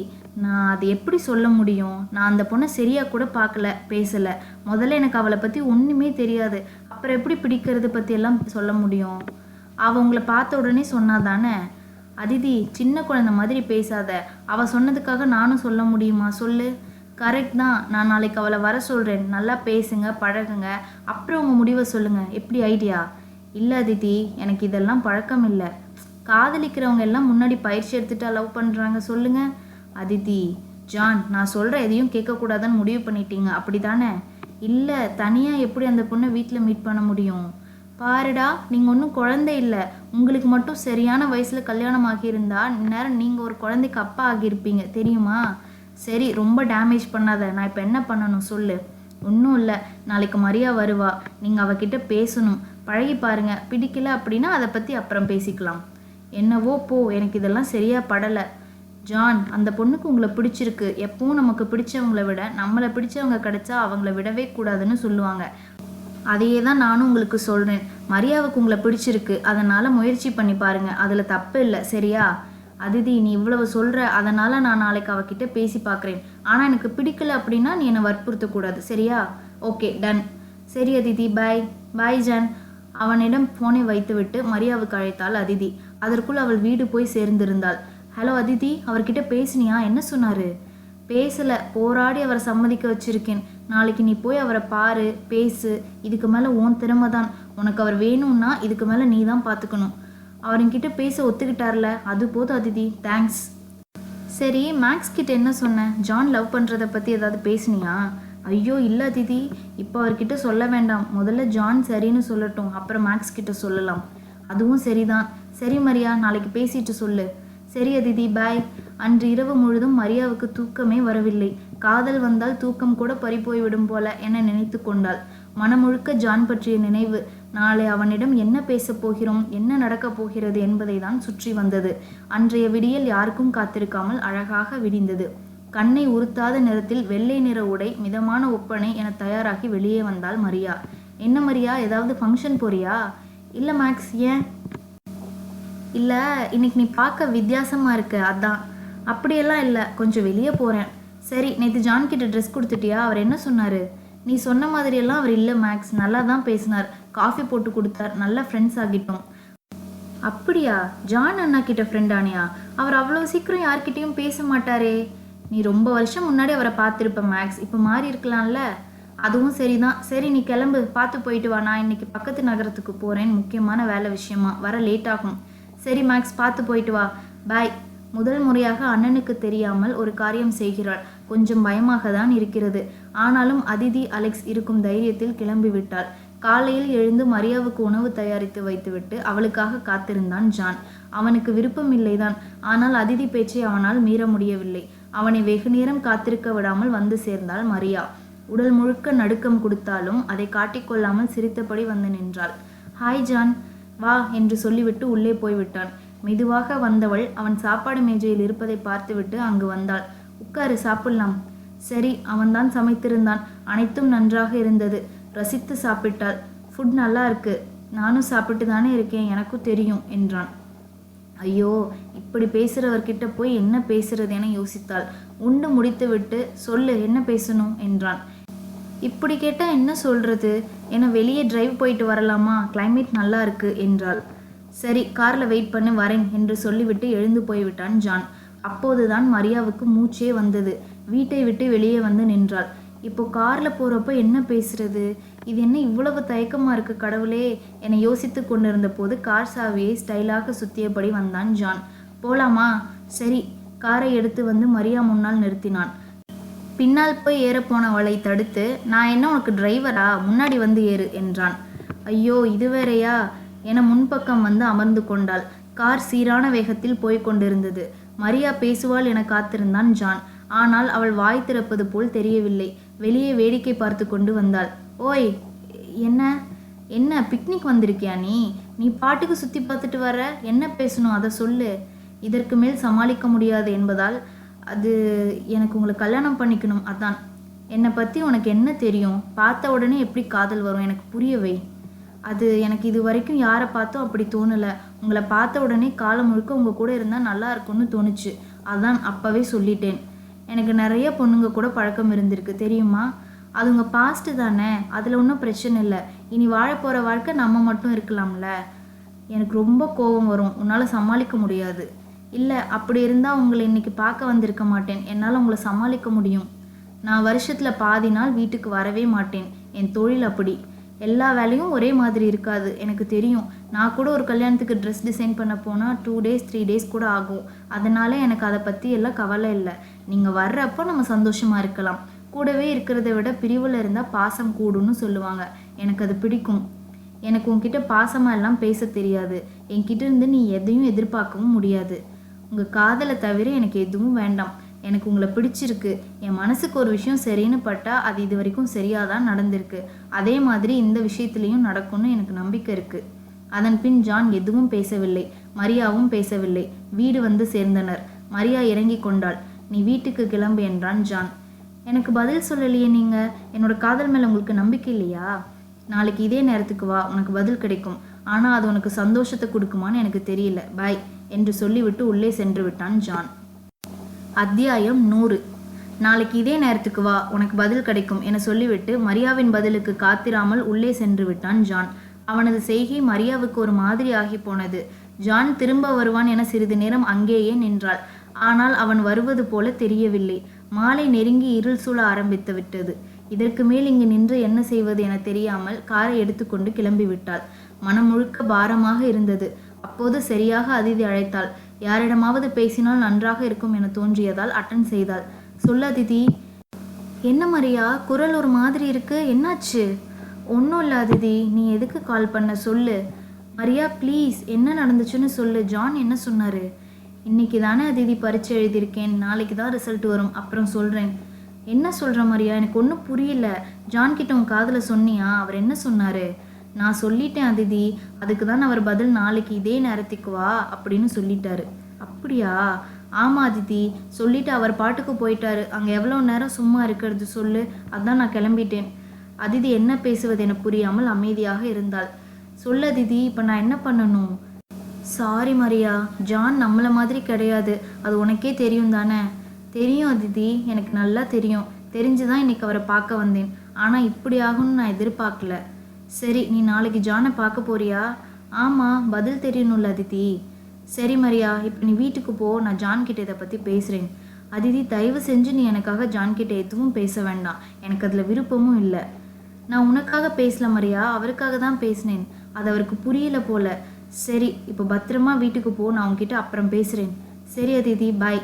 நான் அது எப்படி சொல்ல முடியும்? நான் அந்த பொண்ணை சரியாக கூட பார்க்கல, பேசலை. முதல்ல எனக்கு அவளை பற்றி ஒன்றுமே தெரியாது. அப்புறம் எப்படி பிடிக்கிறது பற்றியெல்லாம் சொல்ல முடியும்? அவள் உங்களை பார்த்த உடனே சொன்னாதானே? அதிதி, சின்ன குழந்தை மாதிரி பேசாத. அவள் சொன்னதுக்காக நானும் சொல்ல முடியுமா சொல்லு? கரெக்ட் தான். நான் நாளைக்கு அவளை வர சொல்கிறேன். நல்லா பேசுங்க, பழகுங்க, அப்புறம் உங்கள் முடிவை சொல்லுங்கள். எப்படி ஐடியா? இல்லை அதித்தி, எனக்கு இதெல்லாம் பழக்கம் இல்லை. காதலிக்கிறவங்க எல்லாம் முன்னாடி பயிற்சி எடுத்துட்டா லவ் பண்ணுறாங்க சொல்லுங்க. அதித்தி, ஜான், நான் சொல்கிற எதையும் கேட்கக்கூடாதுன்னு முடிவு பண்ணிட்டீங்க அப்படி தானே? இல்லை, தனியாக எப்படி அந்த பொண்ணை வீட்டில் மீட் பண்ண முடியும்? பாருடா, நீங்கள் ஒன்றும் குழந்தை இல்லை. உங்களுக்கு மட்டும் சரியான வயசில் கல்யாணம் ஆகியிருந்தா இந்நேரம் நீங்கள் ஒரு குழந்தைக்கு அப்பா ஆகியிருப்பீங்க தெரியுமா? சரி, ரொம்ப டேமேஜ் பண்ணாத. நான் இப்போ என்ன பண்ணணும் சொல்லு. ஒன்றும் இல்லை, நாளைக்கு மரியா வருவா. நீங்கள் அவகிட்ட பேசணும், பழகி பாருங்க. பிடிக்கல அப்படின்னா அதை பற்றி அப்புறம் பேசிக்கலாம். என்னவோ போ, எனக்கு இதெல்லாம் சரியாக படலை. ஜான், அந்த பொண்ணுக்கு உங்களை பிடிச்சிருக்கு. எப்பவும் நமக்கு பிடிச்சவங்களை விட நம்மளை பிடிச்சவங்க கிடைச்சா அவங்கள விடவே கூடாதுன்னு சொல்லுவாங்க. அதையே தான் நானும் உங்களுக்கு சொல்கிறேன். மரியாவுக்கு உங்களை பிடிச்சிருக்கு, அதனால் முயற்சி பண்ணி பாருங்கள். அதில் தப்பு இல்லை, சரியா? அதிதி, நீ இவ்வளவு சொல்கிற, அதனால் நான் நாளைக்கு அவகிட்ட பேசி பார்க்குறேன். ஆனால் எனக்கு பிடிக்கல அப்படின்னா நீ என்னை வற்புறுத்தக்கூடாது, சரியா? Okay, done. சரி அதிதி, பாய். பாய் ஜான். அவனிடம் ஃபோனை வைத்துவிட்டு மரியாவுக்கு அழைத்தாள் அதிதி. அதற்குள் அவள் வீடு போய் சேர்ந்திருந்தாள். ஹலோ அதிதி, அவர்கிட்ட பேசினியா? என்ன சொன்னார்? பேசலை, போராடி அவரை சம்மதிக்க வச்சுருக்கேன். நாளைக்கு நீ போய் அவரை பாரு, பேசு. இதுக்கு மேலே உன் திறமை தான். உனக்கு அவர் வேணும்னா இதுக்கு மேலே நீ தான் பார்த்துக்கணும். அவர்கிட்ட பேச ஒத்துக்கிட்டார்ல, அது போதும் அதிதி. தேங்க்ஸ். சரி, மேக்ஸ் கிட்ட என்ன சொன்ன? ஜான் லவ் பண்ணுறதை பற்றி ஏதாவது பேசுனியா? ஐயோ இல்லை அதிதி, இப்போ அவர்கிட்ட சொல்ல வேண்டாம். முதல்ல ஜான் சரின்னு சொல்லட்டும், அப்புறம் மேக்ஸ் கிட்ட சொல்லலாம். அதுவும் சரிதான். சரி மரியா, நாளைக்கு பேசிட்டு சொல்லு. சரி அதிதி, பாய். அன்று இரவு முழுதும் மரியாவுக்கு தூக்கமே வரவில்லை. காதல் வந்தால் தூக்கம் கூட பறிப்போய்விடும் போல என நினைத்து கொண்டாள். மனமுழுக்க ஜான் பற்றிய நினைவு. நாளை அவனிடம் என்ன பேசப் போகிறோம், என்ன நடக்கப் போகிறது என்பதை தான் சுற்றி வந்தது. அன்றைய விடியல் யாருக்கும் காத்திருக்காமல் அழகாக விடிந்தது. கண்ணை உறுத்தாத நிறத்தில் வெள்ளை நிற உடை, மிதமான ஒப்பனை என தயாராகி வெளியே வந்தாள் மரியா. என்ன மரியா, ஏதாவது ஃபங்க்ஷன் போறியா? இல்லை மேக்ஸ். ஏன்? இல்லை, இன்னைக்கு நீ பார்க்க வித்தியாசமாக இருக்க, அதான். அப்படியெல்லாம் இல்லை, கொஞ்சம் வெளியே போகிறேன். சரி, நேற்று ஜான்கிட்ட ட்ரெஸ் கொடுத்துட்டியா? அவர் என்ன சொன்னார்? நீ சொன்ன மாதிரியெல்லாம் அவர் இல்லை மேக்ஸ், நல்லா தான் பேசினார். காஃபி போட்டு கொடுத்தார், நல்ல ஃப்ரெண்ட்ஸ் ஆகிட்டோம். அப்படியா? ஜான் அண்ணா கிட்ட ஃப்ரெண்ட் ஆனியா? அவர் அவ்வளோ சீக்கிரம் யார்கிட்டையும் பேச மாட்டாரே. நீ ரொம்ப வருஷம் முன்னாடி அவரை பார்த்துருப்ப மேக்ஸ், இப்போ மாறி இருக்கலாம்ல. அதுவும் சரிதான். சரி, நீ கிளம்பு, பார்த்து போயிட்டு வா. நான் இன்னைக்கு பக்கத்து நகரத்துக்கு போகிறேன், முக்கியமான வேலை விஷயமா. வர லேட் ஆகும். சரி மேக்ஸ், பார்த்து போயிட்டு வா. பாய். முதல் முறையாக அண்ணனுக்கு தெரியாமல் ஒரு காரியம் செய்கிறாள். கொஞ்சம் பயமாக தான் இருக்கிறது. ஆனாலும் அதிதி, அலெக்ஸ் இருக்கும் தைரியத்தில் கிளம்பிவிட்டாள். காலையில் எழுந்து மரியாவுக்கு உணவு தயாரித்து வைத்துவிட்டு அவளுக்காக காத்திருந்தான் ஜான். அவனுக்கு விருப்பம் இல்லைதான், ஆனால் அதிதி பேச்சை அவனால் மீற முடியவில்லை. அவனை வெகு நேரம் காத்திருக்க விடாமல் வந்து சேர்ந்தாள் மரியா. உடல் முழுக்க நடுக்கம் கொடுத்தாலும் அதை காட்டிக்கொள்ளாமல் சிரித்தபடி வந்து நின்றாள். ஹாய் ஜான், வா என்று சொல்லிவிட்டு உள்ளே போய்விட்டான். மெதுவாக வந்தவள் அவன் சாப்பாடு மேஜையில் இருப்பதை பார்த்துவிட்டு அங்கு வந்தாள். உட்காரு, சாப்பிடலாம். சரி, அவன்தான் சமைத்திருந்தான். அனைத்தும் நன்றாக இருந்தது. ரசித்து சாப்பிட்டாள். ஃபுட் நல்லா இருக்கு. நானும் சாப்பிட்டு தானே இருக்கேன், எனக்கும் தெரியும் என்றான். ஐயோ, இப்படி பேசுகிறவர்கிட்ட போய் என்ன பேசுறது என யோசித்தாள். உண்டு முடித்துவிட்டு சொல்லு, என்ன பேசணும் என்றான். இப்படி கேட்டால் என்ன சொல்கிறது என வெளியே டிரைவ் போயிட்டு வரலாமா? கிளைமேட் நல்லா இருக்கு என்றாள். சரி, காரில் வெயிட் பண்ணு, வரேன் என்று சொல்லிவிட்டு எழுந்து போய்விட்டான் ஜான். அப்போதுதான் மரியாவுக்கு மூச்சே வந்தது. வீட்டை விட்டு வெளியே வந்து நின்றாள். இப்போ காரில் போகிறப்ப என்ன பேசுறது? இது என்ன இவ்வளவு தயக்கமாக இருக்கு கடவுளே என யோசித்து கொண்டிருந்த போது கார் சாவியை ஸ்டைலாக சுற்றியபடி வந்தான் ஜான். போலாமா? சரி. காரை எடுத்து வந்து மரியா முன்னால் நிறுத்தினான். பின்னால் போய் ஏறப்போனவளை தடுத்து, நான் என்ன உனக்கு டிரைவரா? முன்னாடி வந்து ஏறு என்றான். ஐயோ, இது வேறையா என முன்பக்கம் வந்து அமர்ந்து கொண்டாள். கார் சீரான வேகத்தில் போய்க் கொண்டிருந்தது. மரியா பேசுவாள் என காத்திருந்தான் ஜான். ஆனால் அவள் வாய் திறப்பது போல் தெரியவில்லை. வெளியே வேடிக்கை பார்த்து கொண்டு வந்தாள். ஓய், என்ன என்ன பிக்னிக் வந்திருக்கியா நீ? நீ பாட்டுக்கு சுற்றி பார்த்துட்டு வர. என்ன பேசணும் அதை சொல்லு. இதற்கு மேல் சமாளிக்க முடியாது என்பதால், அது எனக்கு உங்களை கல்யாணம் பண்ணிக்கணும், அதான். என்னை பற்றி உனக்கு என்ன தெரியும்? பார்த்த உடனே எப்படி காதல் வரும்? எனக்கு புரியவை. அது எனக்கு இது வரைக்கும் யாரை பார்த்தோம் அப்படி தோணலை. உங்களை பார்த்த உடனே காலம் முழுக்க உங்கள் கூட இருந்தால் நல்லா இருக்கும்னு தோணுச்சு. அதான் அப்போவே சொல்லிட்டேன். எனக்கு நிறைய பொண்ணுங்க கூட பழக்கம் இருந்திருக்கு தெரியுமா? அது உங்கள் பாஸ்ட்டு தானே, அதில் ஒன்றும் பிரச்சனை இல்லை. இனி வாழ போகிற வாழ்க்கை நம்ம மட்டும் இருக்கலாம்ல. எனக்கு ரொம்ப கோபம் வரும், உன்னால் சமாளிக்க முடியாது. இல்லை, அப்படி இருந்தால் உங்களை இன்னைக்கு பார்க்க வந்திருக்க மாட்டேன். என்னால் உங்களை சமாளிக்க முடியும். நான் வருஷத்தில் பாதி நாள் வீட்டுக்கு வரவே மாட்டேன். என் தொழில் அப்படி. எல்லா வேலையும் ஒரே மாதிரி இருக்காது, எனக்கு தெரியும். நான் கூட ஒரு கல்யாணத்துக்கு ட்ரெஸ் டிசைன் பண்ண போனால் 2 டேஸ் 3 டேஸ் கூட ஆகும். அதனால எனக்கு அதை பற்றி எல்லாம் கவலை இல்லை. நீங்கள் வர்றப்போ நம்ம சந்தோஷமாக இருக்கலாம். கூடவே இருக்கிறத விட பிரிவில் இருந்தால் பாசம் கூடுன்னு சொல்லுவாங்க. எனக்கு அது பிடிக்கும். எனக்கு உன்கிட்ட பாசமாக எல்லாம் பேச தெரியாது. என்கிட்ட இருந்து நீ எதையும் எதிர்பார்க்கவும் முடியாது. உங்கள் காதலை தவிர எனக்கு எதுவும் வேண்டாம். எனக்கு உங்களை பிடிச்சிருக்கு. என் மனசுக்கு ஒரு விஷயம் சரின்னு பட்டா அது இது வரைக்கும் சரியாக தான் நடந்திருக்கு. அதே மாதிரி இந்த விஷயத்துலேயும் நடக்கும்னு எனக்கு நம்பிக்கை இருக்குது. அதன் பின் ஜான் எதுவும் பேசவில்லை. மரியாவும் பேசவில்லை. வீடு வந்து சேர்ந்தனர். மரியா இறங்கி கொண்டாள். நீ வீட்டுக்கு கிளம்பு என்றான் ஜான். எனக்கு பதில் சொல்லலையே நீங்கள். என்னோட காதல் மேலே உங்களுக்கு நம்பிக்கை இல்லையா? நாளைக்கு இதே நேரத்துக்கு வா, உனக்கு பதில் கிடைக்கும். ஆனால் அது உனக்கு சந்தோஷத்தை கொடுக்குமான்னு எனக்கு தெரியல. பாய் என்று சொல்லிவிட்டு உள்ளே சென்று விட்டான் ஜான். அத்தியாயம் 100. நாளைக்கு இதே நேரத்துக்கு வா, உனக்கு பதில் கிடைக்கும் என சொல்லிவிட்டு மரியாவின் பதிலுக்கு காத்திராமல் உள்ளே சென்று விட்டான் ஜான். அவனது செய்கை மரியாவுக்கு ஒரு மாதிரி ஆகி போனது. ஜான் திரும்ப வருவான் என சிறிது நேரம் அங்கேயே நின்றாள். ஆனால் அவன் வருவது போல தெரியவில்லை. மாலை நெருங்கி இருள் சூழ ஆரம்பித்து விட்டது. இதற்கு மேல் இங்கு நின்று என்ன செய்வது என தெரியாமல் காரை எடுத்துக்கொண்டு கிளம்பிவிட்டாள். மனம் முழுக்க பாரமாக இருந்தது. அப்போது சரியாக அதிதி அழைத்தாள். யாரிடமாவது பேசினால் நன்றாக இருக்கும் என தோன்றியதால் அட்டன் செய்தாள். சொல்ல அதிதி. என்ன மரியா, குரல் ஒரு மாதிரி இருக்கு, என்னாச்சு? ஒன்றும் இல்லை அதிதி, நீ எதுக்கு கால் பண்ண சொல்லு. மரியா ப்ளீஸ், என்ன நடந்துச்சுன்னு சொல்லு. ஜான் என்ன சொன்னாரு? இன்னைக்கு தானே அதிதி பரீட்சை எழுதியிருக்கேன், நாளைக்கு தான் ரிசல்ட் வரும், அப்புறம் சொல்கிறேன். என்ன சொல்கிற மரியா? எனக்கு ஒன்றும் புரியல. ஜான் கிட்ட உன் காதில் சொன்னியா? அவர் என்ன சொன்னார்? நான் சொல்லிட்டேன் அதிதி. அதுக்கு தான் அவர் பதில் நாளைக்கு இதே நேரத்துக்கு வா அப்படின்னு சொல்லிட்டாரு. அப்படியா? ஆமாம் அதிதி, சொல்லிட்டு அவர் பாட்டுக்கு போயிட்டாரு. அங்கே எவ்வளோ நேரம் சும்மா இருக்கிறது சொல்லு. அதான் நான் கிளம்பிட்டேன். அதிதி என்ன பேசுவது என புரியாமல் அமைதியாக இருந்தாள். சொல்ல அதிதி, இப்போ நான் என்ன பண்ணணும்? சாரி மரியா, ஜான் நம்மளை மாதிரி கிடையாது. அது உனக்கே தெரியும் தானே? தெரியும் அதிதி, எனக்கு நல்லா தெரியும். தெரிஞ்சு தான் இன்னைக்கு அவரை பார்க்க வந்தேன். ஆனால் இப்படி ஆகும்னு நான் எதிர்பார்க்கல. சரி, நீ நாளைக்கு ஜானை பார்க்க போறியா? ஆமாம், பதில் தெரியணும்ல அதிதி. சரி மரியா, இப்போ நீ வீட்டுக்கு போ. நான் ஜான்கிட்ட இதை பற்றி பேசுகிறேன். அதிதி, தயவு செஞ்சு நீ எனக்காக ஜான்கிட்ட எதுவும் பேச வேண்டாம். எனக்கு அதில் விருப்பமும் இல்லை. நான் உனக்காக பேசல மரியா, அவருக்காக தான் பேசினேன். அது அவருக்கு புரியல போல. சரி, இப்போ பத்திரமா வீட்டுக்கு போ. நான் உன்கிட்ட அப்புறம் பேசுகிறேன். சரி அதிதி, பாய்.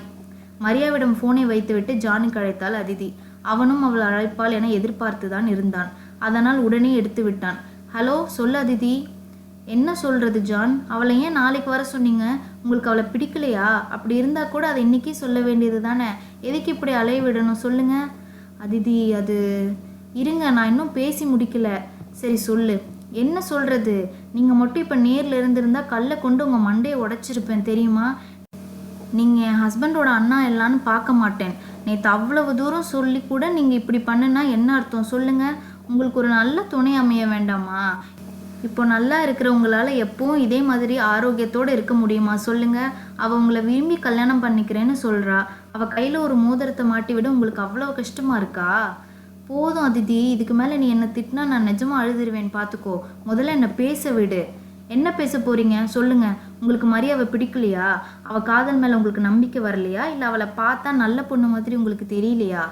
மரியாவிடம் ஃபோனை வைத்துவிட்டு ஜானுக்கு அழைத்தாள் அதிதி. அவனும் அவள் அழைப்பாள் என எதிர்பார்த்து தான் இருந்தான். அதனால் உடனே எடுத்து விட்டான். ஹலோ, சொல்லு அதிதி. என்ன சொல்கிறது ஜான்? அவளை ஏன் நாளைக்கு வர சொன்னீங்க? உங்களுக்கு அவளை பிடிக்கலையா? அப்படி இருந்தால் கூட அதை இன்றைக்கி சொல்ல வேண்டியது தானே. எதுக்கு இப்படி அலைய விடணும் சொல்லுங்க. அதிதி, அது இருங்க, நான் இன்னும் பேசி முடிக்கல. சரி சொல்லு, என்ன சொல்கிறது? நீங்கள் மட்டும் இப்போ நேரில் இருந்திருந்தா கல்லை கொண்டு உங்கள் மண்டையை உடைச்சிருப்பேன் தெரியுமா? நீங்கள் என் ஹஸ்பண்டோட அண்ணா எல்லான்னு பார்க்க மாட்டேன். நேற்று அவ்வளவு தூரம் சொல்லி கூட நீங்கள் இப்படி பண்ணுனா என்ன அர்த்தம் சொல்லுங்கள்? உங்களுக்கு ஒரு நல்ல துணை அமைய வேண்டாமா? இப்போ நல்லா இருக்கிறவங்களால எப்பவும் இதே மாதிரி ஆரோக்கியத்தோடு இருக்க முடியுமா சொல்லுங்கள்? அவள் உங்களை விரும்பி கல்யாணம் பண்ணிக்கிறேன்னு சொல்கிறா. அவள் கையில் ஒரு மோதிரத்தை மாட்டி விட உங்களுக்கு அவ்வளோ கஷ்டமாக இருக்கா? போதும் அதிதி, இதுக்கு மேலே நீ என்னை திட்டினா நான் நிஜமாக அழுதுருவேன் பார்த்துக்கோ. முதல்ல என்னை பேச விடு. என்ன பேச போகிறீங்க சொல்லுங்கள். உங்களுக்கு மரியாவை பிடிக்கலையா? அவள் காதல் மேலே உங்களுக்கு நம்பிக்கை வரலையா? இல்லை அவளை பார்த்தா நல்ல பொண்ணு மாதிரி உங்களுக்கு தெரியலையா?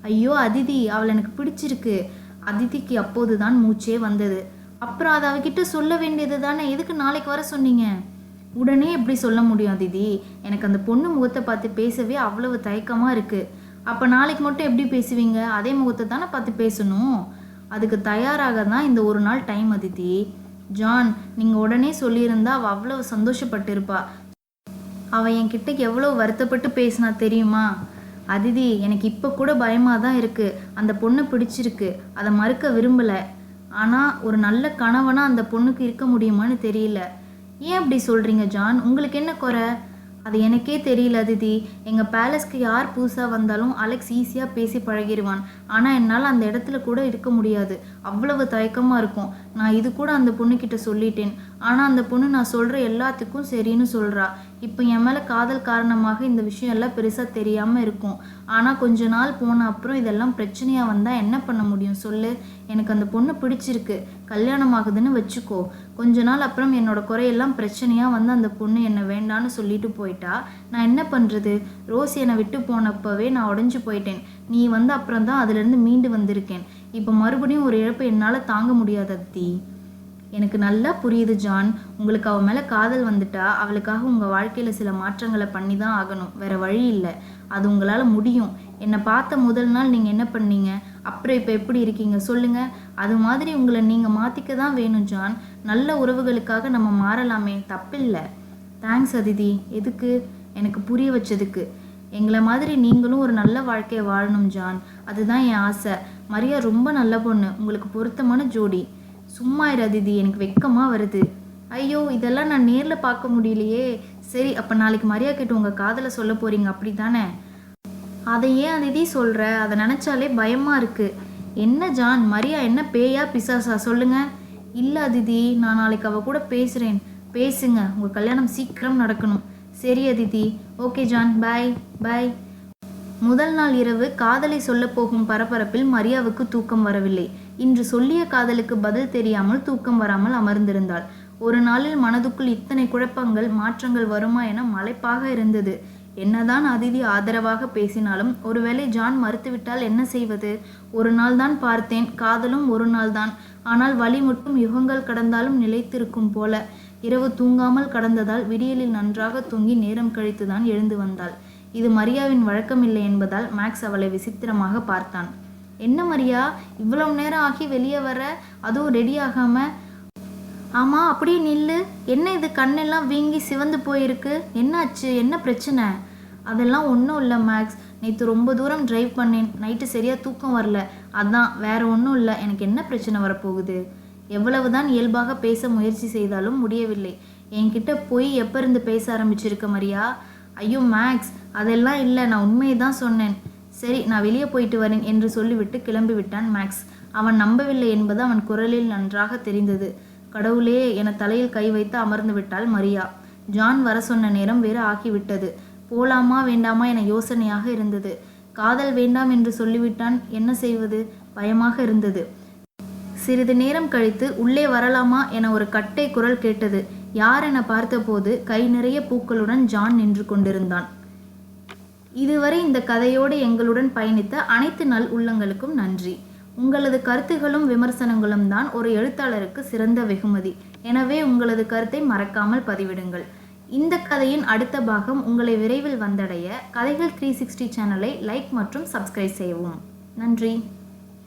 ஐயோ அதிதி, அவளை எனக்கு பிடிச்சிருக்கு. அதிதிக்கு அப்போது தான் மூச்சே வந்தது. அப்புறம் அதை அவகிட்ட சொல்ல வேண்டியது தானே. எதுக்கு நாளைக்கு வர சொன்னீங்க? உடனே எப்படி சொல்ல முடியும் அதிதி? எனக்கு அந்த பொண்ணு முகத்தை பார்த்து பேசவே அவ்வளவு தயக்கமாக இருக்குது. அப்போ நாளைக்கு மட்டும் எப்படி பேசுவீங்க? அதே முகத்தை தானே பார்த்து பேசணும். அதுக்கு தயாராக தான் இந்த ஒரு நாள் டைம் அதிதி. ஜான், நீங்கள் உடனே சொல்லியிருந்தா அவள் அவ்வளவு சந்தோஷப்பட்டு இருப்பா. அவள் என்கிட்ட எவ்வளோ வருத்தப்பட்டு பேசினா தெரியுமா? அதிதி, எனக்கு இப்போ கூட பயமாக தான் இருக்குது. அந்த பொண்ணை பிடிச்சிருக்கு, அதை மறுக்க விரும்பலை. ஆனால் ஒரு நல்ல கணவனாக அந்த பொண்ணுக்கு இருக்க முடியுமான்னு தெரியல. ஏன் அப்படி சொல்கிறீங்க ஜான்? உங்களுக்கு என்ன குறை? அது எனக்கே தெரியல அதிதி. எங்கள் பேலஸ்க்கு யார் புதுசாக வந்தாலும் அலெக்ஸ் ஈஸியாக பேசி பழகிடுவான். ஆனால் என்னால் அந்த இடத்துல கூட இருக்க முடியாது. அவ்வளவு தயக்கமாக இருக்கும். நான் இது கூட அந்த பொண்ணுக்கிட்ட சொல்லிட்டேன். ஆனால் அந்த பொண்ணு நான் சொல்கிற எல்லாத்துக்கும் சரின்னு சொல்கிறா. இப்போ என் மேலே காதல் காரணமாக இந்த விஷயம் எல்லாம் பெருசாக தெரியாமல் இருக்கும். ஆனால் கொஞ்ச நாள் போன அப்புறம் இதெல்லாம் பிரச்சனையாக வந்தால் என்ன பண்ண முடியும் சொல்லு? எனக்கு அந்த பொண்ணு பிடிச்சிருக்கு, கல்யாணம் ஆகுதுன்னு வச்சுக்கோ. கொஞ்ச நாள் அப்புறம் என்னோட குறையெல்லாம் பிரச்சனையாக வந்து அந்த பொண்ணு என்னை வேண்டான்னு சொல்லிட்டு போயிட்டா நான் என்ன பண்ணுறது? ரோஸ் என்னை விட்டு போனப்பவே நான் உடஞ்சி போயிட்டேன். நீ வந்து அப்புறம் தான் அதுலேருந்து மீண்டு வந்திருக்கேன். இப்போ மறுபடியும் ஒரு இழப்பை என்னால் தாங்க முடியாது அதித்தி. எனக்கு நல்லா புரியுது ஜான். உங்களுக்கு அவள் மேலே காதல் வந்துட்டா அவளுக்காக உங்கள் வாழ்க்கையில் சில மாற்றங்களை பண்ணி தான் ஆகணும். வேற வழி இல்லை. அது உங்களால் முடியும். என்னை பார்த்த முதல் நாள் நீங்கள் என்ன பண்ணீங்க? அப்புறம் இப்போ எப்படி இருக்கீங்க சொல்லுங்கள். அது மாதிரி உங்களை நீங்கள் மாற்றிக்க தான் வேணும் ஜான். நல்ல உறவுகளுக்காக நம்ம மாறலாமே, தப்பில்லை. தேங்க்ஸ் அதிதி. எதுக்கு? எனக்கு புரிய வச்சதுக்கு. எங்களை மாதிரி நீங்களும் ஒரு நல்ல வாழ்க்கையை வாழணும் ஜான். அதுதான் என் ஆசை. மரியா ரொம்ப நல்ல பொண்ணு. உங்களுக்கு பொருத்தமான ஜோடி. சும்மா இரு அதிதி, எனக்கு வெக்கமாக வருது. ஐயோ, இதெல்லாம் நான் நேரில் பார்க்க முடியலையே. சரி, அப்போ நாளைக்கு மரியா கிட்ட உங்கள் காதலை சொல்ல போகிறீங்க அப்படி தானே? அதை ஏன் அதிதி சொல்கிற? அதை நினச்சாலே பயமாக இருக்குது. என்ன ஜான், மரியா என்ன பேயா பிசாசா சொல்லுங்க. இல்லை அதிதி, நான் நாளைக்கு அவள் கூட பேசுகிறேன். பேசுங்க, உங்கள் கல்யாணம் சீக்கிரம் நடக்கணும். சரி அதிதி. ஓகே ஜான், பாய் பாய். முதல் நாள் இரவு காதலை சொல்ல போகும் பரபரப்பில் மரியாவுக்கு தூக்கம் வரவில்லை. இன்று சொல்லிய காதலுக்கு பதில் தெரியாமல் தூக்கம் வராமல் அமர்ந்திருந்தாள். ஒரு நாளில் மனதுக்குள் இத்தனை குழப்பங்கள் மாற்றங்கள் வருமா என மலைப்பாக இருந்தது. என்னதான் அதிதி ஆதரவாக பேசினாலும் ஒருவேளை ஜான் மறுத்துவிட்டால் என்ன செய்வது? ஒரு நாள் தான் பார்த்தேன், காதலும் ஒரு நாள் தான். ஆனால் வலி மட்டும் யுகங்கள் கடந்தாலும் நிலைத்திருக்கும் போல. இரவு தூங்காமல் கடந்ததால் விடியலில் நன்றாக தூங்கி நேரம் கழித்துதான் எழுந்து வந்தாள். இது மரியாவின் வழக்கமில்லை என்பதால் மேக்ஸ் அவளை விசித்திரமாக பார்த்தான். என்ன மரியா, இவ்வளவு நேரம் ஆகி வெளியே வர, அதுவும் ரெடி ஆகாம? ஆமாம், அப்படியே நில்லு. என்ன இது, கண்ணெல்லாம் வீங்கி சிவந்து போயிருக்கு? என்னாச்சு? என்ன பிரச்சனை? அதெல்லாம் ஒன்றும் இல்லை மேக்ஸ். நேற்று ரொம்ப தூரம் டிரைவ் பண்ணேன். நைட்டு சரியாக தூக்கம் வரல. அதான், வேற ஒன்றும் இல்லை. எனக்கு என்ன பிரச்சனை வரப்போகுது? எவ்வளவுதான் இயல்பாக பேச முயற்சி செய்தாலும் முடியவில்லை. என்கிட்ட போய் எப்போ இருந்து பேச ஆரம்பிச்சிருக்க மரியா? ஐயோ மேக்ஸ், அதெல்லாம் இல்லை, நான் உண்மையை தான் சொன்னேன். சரி, நான் வெளியே போயிட்டு வரேன் என்று சொல்லிவிட்டு கிளம்பி விட்டான் மேக்ஸ். அவன் நம்பவில்லை என்பது அவன் குரலில் நன்றாக தெரிந்தது. கடவுளே என தலையில் கை வைத்து அமர்ந்து விட்டாள் மரியா. ஜான் வர சொன்ன நேரம் வேறு ஆகிவிட்டது. போலாமா வேண்டாமா என யோசனையாக இருந்தது. காதல் வேண்டாம் என்று சொல்லிவிட்டான். என்ன செய்வது? பயமாக இருந்தது. சிறிது நேரம் கழித்து உள்ளே வரலாமா என ஒரு கட்டை குரல் கேட்டது. யார் என பார்த்தபோது கை நிறைய பூக்களுடன் ஜான் நின்று கொண்டிருந்தான். இதுவரை இந்த கதையோடு எங்களுடன் பயணித்த அனைத்து நல் உள்ளங்களுக்கும் நன்றி. உங்களது கருத்துகளும் விமர்சனங்களும் தான் ஒரு எழுத்தாளருக்கு சிறந்த வெகுமதி. எனவே உங்களது கருத்தை மறக்காமல் பதிவிடுங்கள். இந்த கதையின் அடுத்த பாகம் உங்களை விரைவில் வந்தடைய கதைகள் 360 சேனலை லைக் மற்றும் சப்ஸ்கிரைப் செய்யவும். நன்றி.